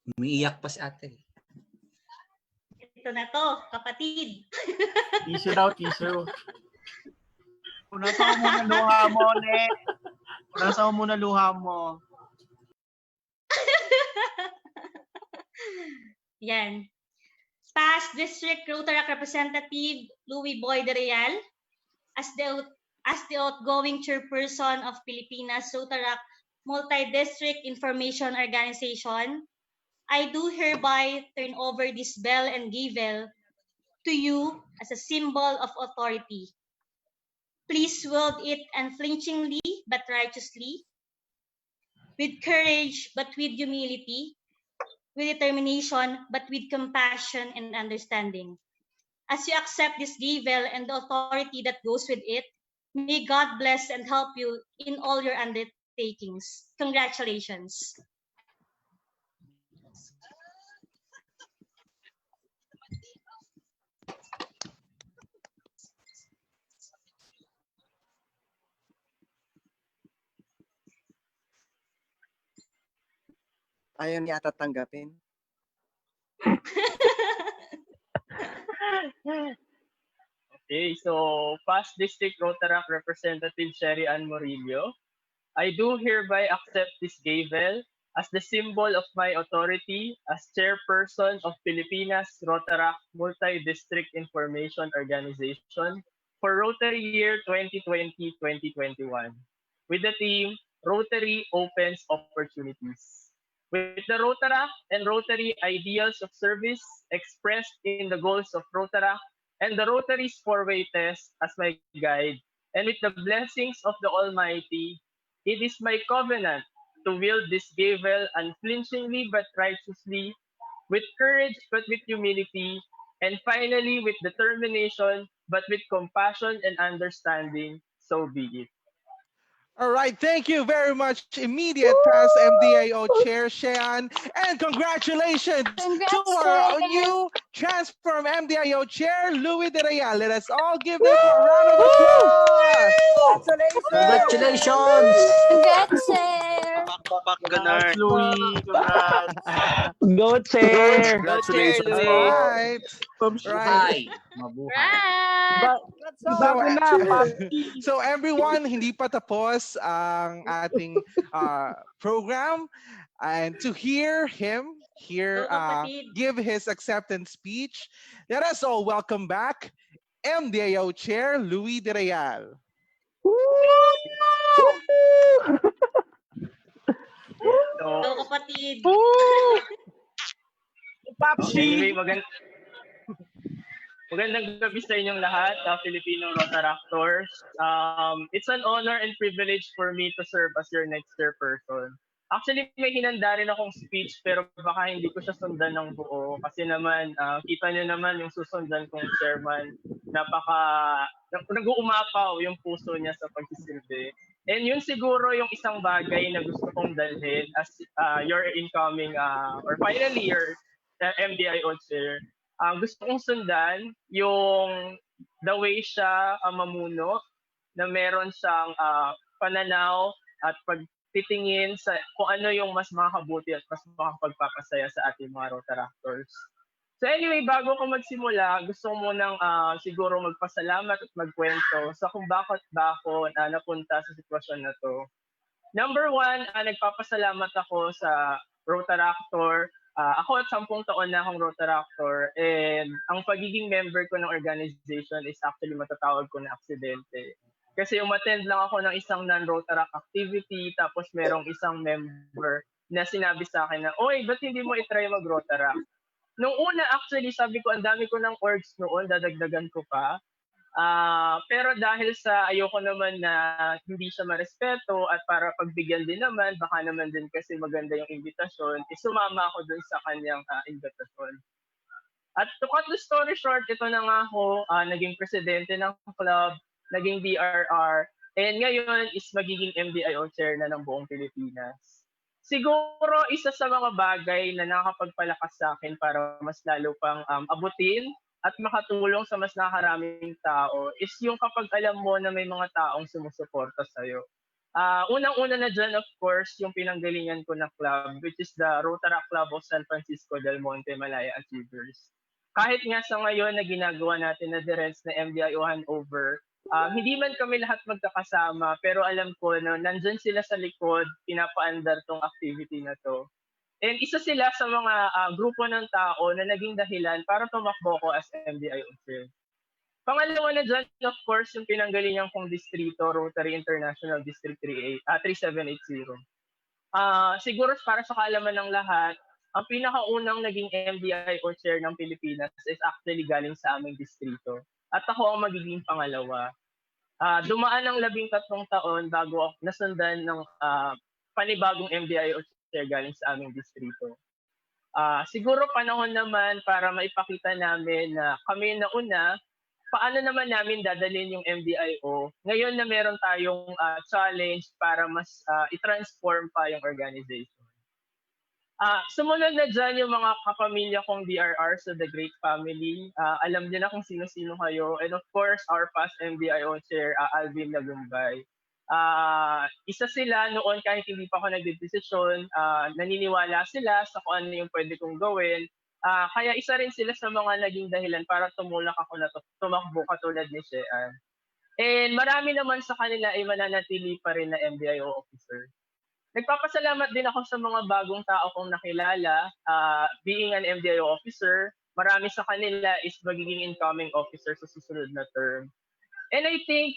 Umiiyak pa si ate. Ito na to, kapatid. Tissue daw, tissue. Punasan mo muna luha mo, Ne. Punasan mo muna luha mo. Yan. Past District Rotaract Representative Louis Boy de Real, as the outgoing chairperson of Pilipinas Rotaract Multi-District Information Organization, I do hereby turn over this bell and gavel to you as a symbol of authority. Please wield it unflinchingly but righteously. with courage but with humility, with determination but with compassion and understanding. As you accept this givel and the authority that goes with it, may God bless and help you in all your undertakings. Congratulations. Ayaw niya ata tanggapin. Okay, so past District Rotaract Representative Sherry Ann Murillo, I do hereby accept this gavel as the symbol of my authority as chairperson of Pilipinas Rotaract Multi-District Information Organization for Rotary Year 2020-2021 with the theme Rotary Opens Opportunities. With the Rotaract and Rotary ideals of service expressed in the goals of Rotaract and the Rotary's four-way test as my guide, and with the blessings of the Almighty, it is my covenant to wield this gavel unflinchingly but righteously, with courage but with humility, and finally with determination but with compassion and understanding. So be it. All right, thank you very much, immediate past MDIO Chair Shean, and congratulations to our new transform MDIO Chair Louis De Real. Let us all give them a round of applause. Congratulations! Congrats, sir! Congrats, Louie! Congrats! Go, Chair! Go Chair All Louie! right, right. Right! So, so everyone, hindi pa tapos ang ating program, and to hear him Go kapatid. give his acceptance speech, let us all welcome back MDIO Chair Louis De Real. So, Go kapatid. anyway, magandang gabi sa inyong lahat, Filipino Rotaractors. It's an honor and privilege for me to serve as your next chairperson. Actually, may hinanda rin akong speech pero baka hindi ko siya sundan ng buo kasi naman, kita nyo naman yung susundan kong chairman, nag-uumapaw yung puso niya sa pagsisilbi. And yun siguro yung isang bagay na gusto kong dalhin as your incoming, or finally your MDIO chair. Gusto kong sundan yung the way siya mamuno, na meron siyang pananaw at pagtitingin sa kung ano yung mas makakabuti at mas makakapagpapasaya sa ating mga Rotaractors. So anyway, bago ko magsimula, gusto ko munang siguro magpasalamat at magkwento sa kung bakit ba ako napunta sa sitwasyon na to. Number one, nagpapasalamat ako sa Rotaractor. Ako at 10 taon na akong Rotaractor, and ang pagiging member ko ng organization is actually matatawag ko na aksidente. Kasi umattend lang ako ng isang non-Rotaract activity, tapos merong isang member na sinabi sa akin na, "Oy, ba't hindi mo itry mag-Rotaract?" Nung una, actually, sabi ko, ang dami ko ng orgs noon, dadagdagan ko pa. Pero dahil sa ayoko naman na hindi siya marespeto at para pagbigyan din naman, baka naman din kasi maganda yung imbitasyon, sumama ako dun sa kanyang imbitasyon. At to cut the story short, ito na nga ako, naging presidente ng club, naging DRR, and ngayon is magiging MDIO chair na ng buong Pilipinas. Siguro isa sa mga bagay na nakakapagpalakas sa akin para mas lalo pang abutin at makatulong sa mas nakaraming tao is yung kapag alam mo na may mga taong sumusuporta sa'yo. Unang-una na dyan, of course, yung pinanggalingan ko na club, which is the Rotaract Club of San Francisco del Monte Malaya Achievers. Kahit nga sa ngayon na ginagawa natin na DRRETS na MDIO Handover, hindi man kami lahat magkakasama, pero alam ko na nandyan sila sa likod, pinapaandar tong activity na to. And isa sila sa mga grupo ng tao na naging dahilan para tumakbo ko as MDIO chair. Pangalawa na dyan, of course, yung pinanggalingan kong distrito, Rotary International District 3780. Siguro para sa kaalaman ng lahat, ang pinakaunang naging MDIO chair ng Pilipinas is actually galing sa aming distrito. At ako ang magiging pangalawa. Dumaan ng 13 taon bago ako nasundan ng panibagong MDIO chair galing sa aming distrito. Siguro panahon naman para maipakita namin na kami na una, paano naman namin dadalhin yung MDIO ngayon na meron tayong challenge para mas i-transform pa yung organization. Sumunod na dyan yung mga kapamilya kong DRR sa The Great Family. Alam niyo na kung sino-sino kayo. And of course, our past MDIO Chair, Alvin Lagumbay. Isa sila noon kahit hindi pa ako nagdedesisyon, naniniwala sila sa kung ano yung pwede kong gawin. Kaya isa rin sila sa mga naging dahilan para tumulak ako na tumakbo katulad ni Shean. And marami naman sa kanila ay mananatili pa rin na MDIO officer. Nagpapasalamat din ako sa mga bagong tao kong nakilala. Being an MDIO officer, marami sa kanila is magiging incoming officer sa susunod na term. And I think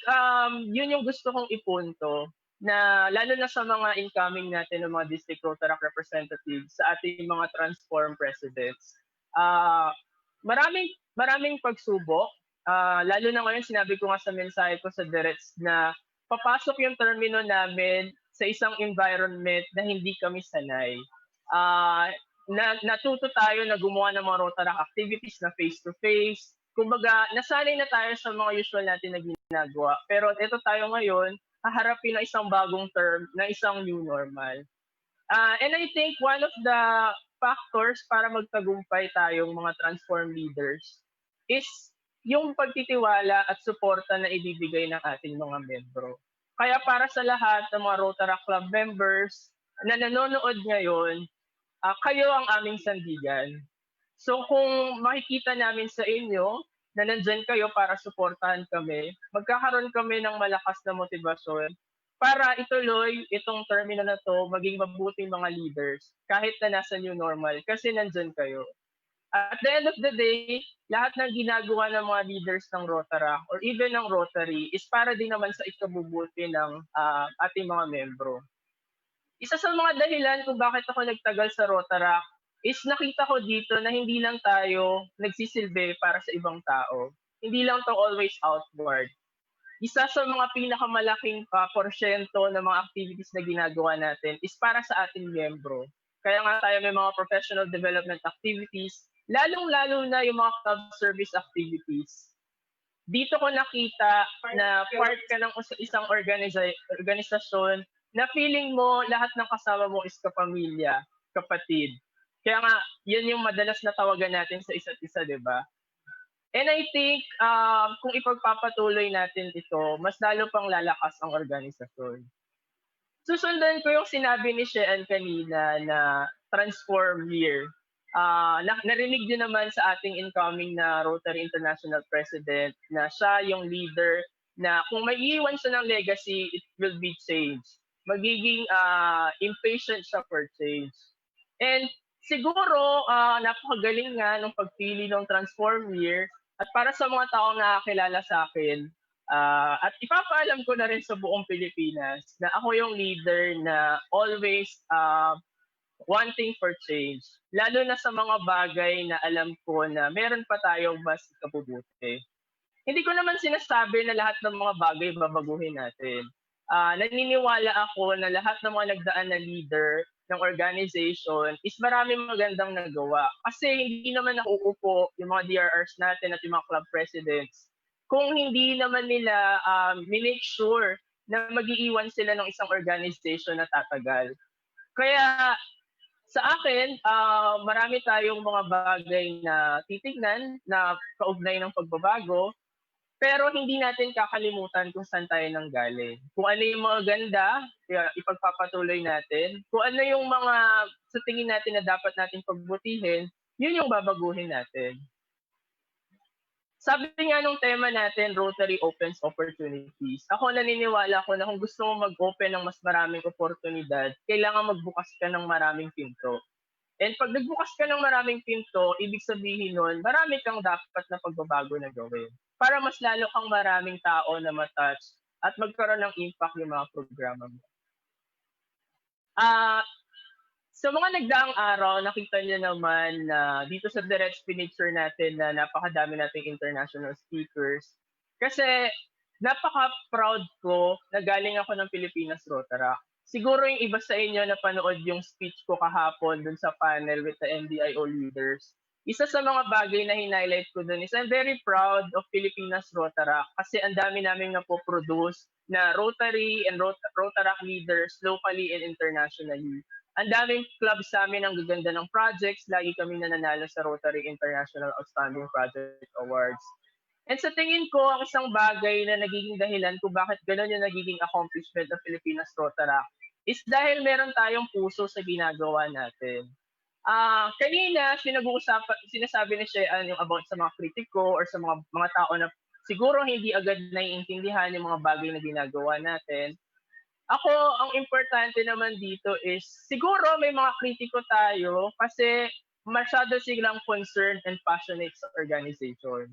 yun yung gusto kong ipunto na lalo na sa mga incoming natin ng mga district Rotaract representatives sa ating mga transform presidents. Maraming pagsubok. Lalo na ngayon, sinabi ko nga sa mensahe ko sa DRRETS na papasok yung termino namin sa isang environment na hindi kami sanay. Natuto tayo na gumawa ng mga Rotaract activities na face-to-face. Kumbaga, nasanay na tayo sa mga usual natin na ginagawa. Pero ito tayo ngayon, haharapin na isang bagong term, na isang new normal. And I think one of the factors para magtagumpay tayong mga transform leaders is yung pagtitiwala at suporta na ibibigay ng ating mga membro. Kaya para sa lahat ng mga Rotaract Club members na nanonood ngayon, kayo ang aming sandigan. So kung makikita namin sa inyo na nandyan kayo para suportahan kami, magkakaroon kami ng malakas na motibasyon para ituloy itong termino na to, maging mabuting mga leaders kahit na nasa new normal kasi nandyan kayo. At the end of the day, lahat ng ginagawa ng mga leaders ng Rotaract or even ng Rotary is para din naman sa ikabubuti ng ating mga membro. Isa sa mga dahilan kung bakit ako nagtagal sa Rotaract is nakita ko dito na hindi lang tayo nagsisilbi para sa ibang tao. Hindi lang to always outward. Isa sa mga pinakamalaking porsyento ng mga activities na ginagawa natin is para sa ating membro. Kaya nga tayo may mga professional development activities, lalong-lalo na yung mga club service activities. Dito ko nakita na part ka ng isang organisasyon na feeling mo lahat ng kasama mo is kapamilya, kapatid. Kaya nga, yan yung madalas na tawagan natin sa isa't isa, di ba? And I think kung ipagpapatuloy natin ito, mas lalo pang lalakas ang organisasyon. Susundan ko yung sinabi ni Shean kanina na transform year. Narinig din naman sa ating incoming na Rotary International President na siya yung leader na kung may iiwan siya ng legacy, it will be change. Magiging impatient siya for change. And siguro, napakagaling nga ng pagpili ng transform year. At para sa mga taong nakakilala sa akin, at ipapaalam ko na rin sa buong Pilipinas na ako yung leader na always wanting for change. Lalo na sa mga bagay na alam ko na meron pa tayong mas kabubuti. Hindi ko naman sinasabi na lahat ng mga bagay babaguhin natin. Naniniwala ako na lahat ng mga nagdaan na leader ng organization is maraming magandang nagawa. Kasi hindi naman nauupo yung mga DRRs natin at yung mga club presidents kung hindi naman nila make sure na mag-iiwan sila ng isang organization na tatagal. Kaya sa akin, marami tayong mga bagay na titignan na kaugnay ng pagbabago, pero hindi natin kakalimutan kung saan tayo nanggaling. Kung ano yung mga ganda, ipagpapatuloy natin. Kung ano yung mga sa tingin natin na dapat natin pagbutihin, yun yung babaguhin natin. Sabi nga nung tema natin, Rotary opens opportunities. Ako naniniwala ko na kung gusto mo mag-open ng mas maraming oportunidad, kailangan magbukas ka ng maraming pinto. And pag nagbukas ka ng maraming pinto, ibig sabihin nun, marami kang dapat na pagbabago na gawin. Para mas lalo kang maraming tao na matouch at magkaroon ng impact yung mga programa mo. Sa mga nagdaang araw, nakita niyo naman na dito sa DRRETS pinicture natin na napakadami nating international speakers. Kasi napaka-proud ko na galing ako ng Pilipinas Rotaract. siguro yung iba sa inyo na panood yung speech ko kahapon dun sa panel with the MDIO leaders. Isa sa mga bagay na highlight ko dun is I'm very proud of Filipinas Rotaract kasi ang dami namin napoproduce na Rotary and Rotaract leaders locally and internationally. Ang daming clubs sa amin ang gaganda ng projects. Lagi kami nananalo sa Rotary International Outstanding Project Awards. And sa tingin ko, ang isang bagay na nagiging dahilan kung bakit gano'n yung nagiging accomplishment ng Filipinas Rotaract is dahil meron tayong puso sa ginagawa natin. Kanina, sinasabi ni Shean yung about sa mga kritiko or sa mga tao na siguro hindi agad naiintindihan yung mga bagay na ginagawa natin. Ako, ang importante naman dito is siguro may mga kritiko tayo kasi masyado silang concerned and passionate sa organization.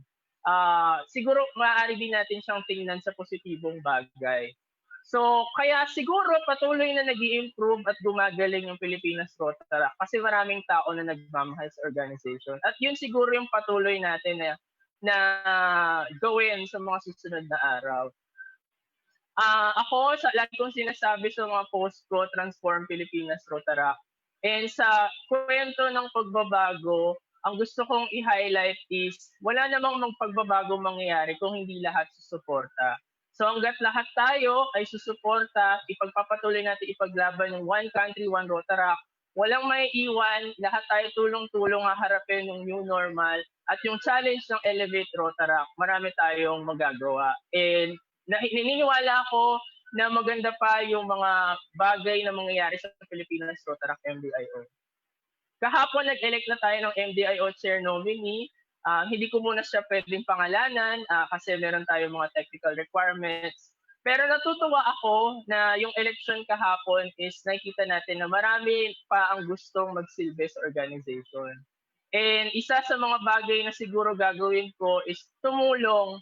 Siguro maaari din natin siyang tingnan sa positibong bagay. So, kaya siguro patuloy na nag-i-improve at gumagaling yung Filipinas Rotaract kasi maraming tao na nagmamahal sa organization. At yun siguro yung patuloy natin na gawin sa mga susunod na araw. Ako, lagi kong sinasabi sa mga post ko, Transform Filipinas Rotaract. And sa kwento ng pagbabago, ang gusto kong i-highlight is wala namang pagbabago mangyayari kung hindi lahat susuporta. So hanggat lahat tayo ay susuporta, ipagpapatuloy natin ipaglaban ng One Country, One Rotaract, walang may iwan, lahat tayo tulong-tulong haharapin ng new normal at yung challenge ng Elevate Rotaract, marami tayong magagawa. And naniniwala ako na maganda pa yung mga bagay na mangyayari sa Pilipinas Rotaract MDIO. Kahapon nag-elect na tayo ng MDIO Chair nominee. Hindi ko muna siya pwedeng pangalanan kasi meron tayong mga technical requirements. Pero natutuwa ako na yung election kahapon is nakikita natin na marami pa ang gustong magsilbi sa organization. And isa sa mga bagay na siguro gagawin ko is tumulong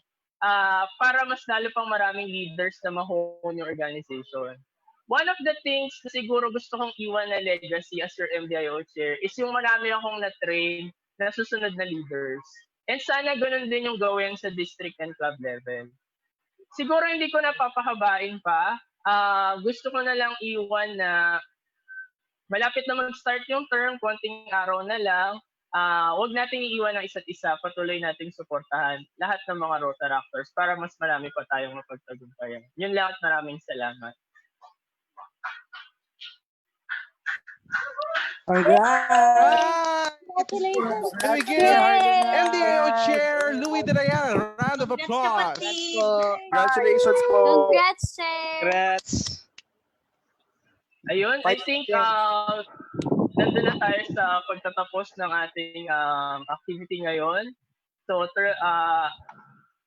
para mas lalo pang maraming leaders na ma-hone yung organization. One of the things na siguro gusto kong iwan na legacy as your MDIO chair is yung marami akong na-train na susunod na leaders. And sana ganun din yung gawin sa district and club level. Siguro hindi ko na papahabain pa. Gusto ko na lang iwan na malapit na mag-start yung term, konting araw na lang. Huwag nating iiwan ng isa't isa, patuloy nating suportahan lahat ng mga Rotaractors para mas marami pa tayong mapagtagumpayan. Yun lang at maraming salamat. Congratulations! Can we give MDIO Chair Louis Derayan a round of applause? Congratulations po. Congrats, sir. Congrats. Ayun, I think nandun na tayo sa pagtatapos ng ating activity ngayon. So,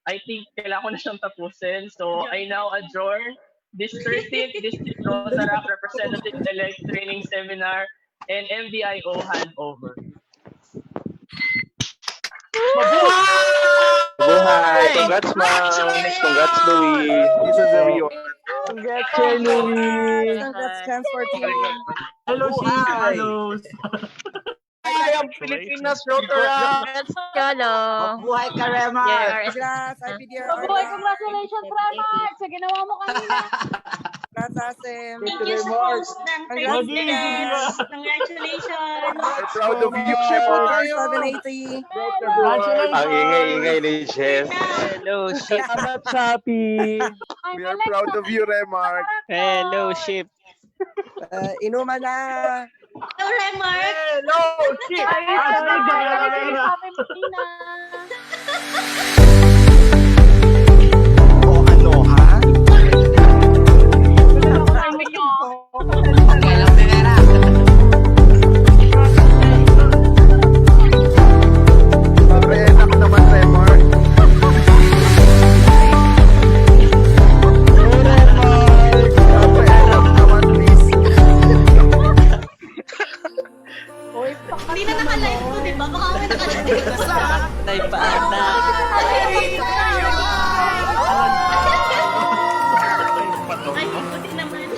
I think kailangan ko na siyang tapusin. So, I now adjourn this 13th District Rotaract Representative-elect Training Seminar and MDIO Handover. Mabuhay! Congrats, ma'am! Congrats, Louie! This is everyone. Congrats, Louie! Congrats, Transport team. Hello, Chief. Hello. I am Filipinas Rotaract! Let's go, lo. Mabuhay ka, Remar! Congrats, IPDR! Mabuhay, congratulations, Remar! Sa ginawa mo kanina. Congrats, Asim! Thank you sa host ng President. Congratulations. I'm proud of you, Chef! 780! Ang ingay-ingay ni Chef. Hello, Chef! Salamat, Chappy! We are proud of you, Remark! Hello, Chef. Inuman na! Hello, Remark. Hello, Chef! O ano, ha? Enak naman, Remark. Hindi na naka-live ko, di ba? Baka kami naka-live ko. Live pa ata. Ay, buti naman.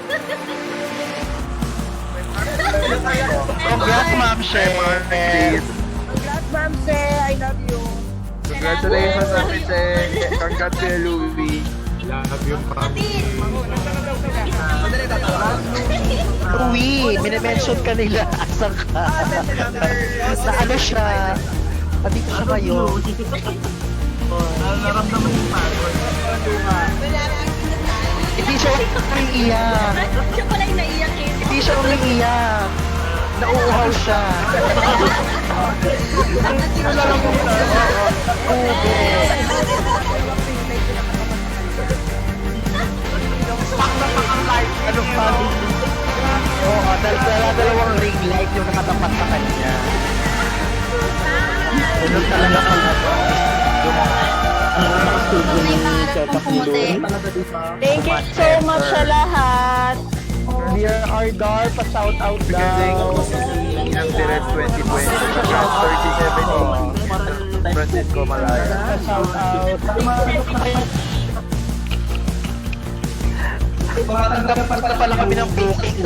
Congrats, Ma'am Chef. Congrats, Ma'am Se. I love you. Congratulations, Ma'am Se. Congrats, Louie. Love you, Papi. Madali tatawa. Louie, minimension ka nila. Asan ka? Na ano siya? Nandito siya ngayon. Naramdaman yung pagod. Hindi siya umiiyak. Siya pala yung naiyak eh. Hindi siya umiiyak. Nauuhaw siya. Ano pa? Oo, dalawang ring light yung nakatapat sa kanya. Ano talaga pang Thank you so much sa lahat. Dear Ardar, pa-shout out daw. Ang DRRETS 2020. Pa-shout 37 Francisco Malaya. Pa-shout out. Tumatanggap pa pala kami ng booking.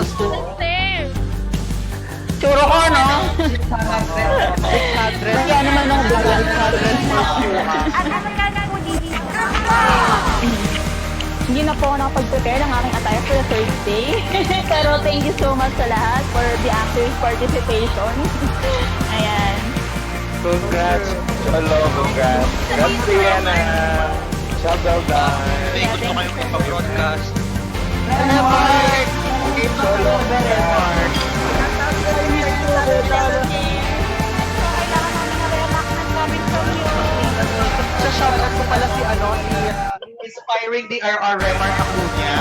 Churo ko, no? 600. Kaya naman ako bigla. 600. Hindi na po ako nakapag-prepare ng aking attire for the third day. Pero thank you so much sa lahat for the active participation. Ayan. Congrats. Hello, congrats. Congrats, Rihanna. Job well done. Ikot mo kayong ipag-broadcast. Mark! Solo, Mark! Sa shoutout ko pala si Inspiring DRR Remark Acuña.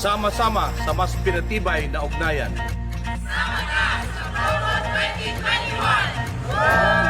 Sama-sama sa mas pinatibay na ugnayan. Sama na sa Handover 2021!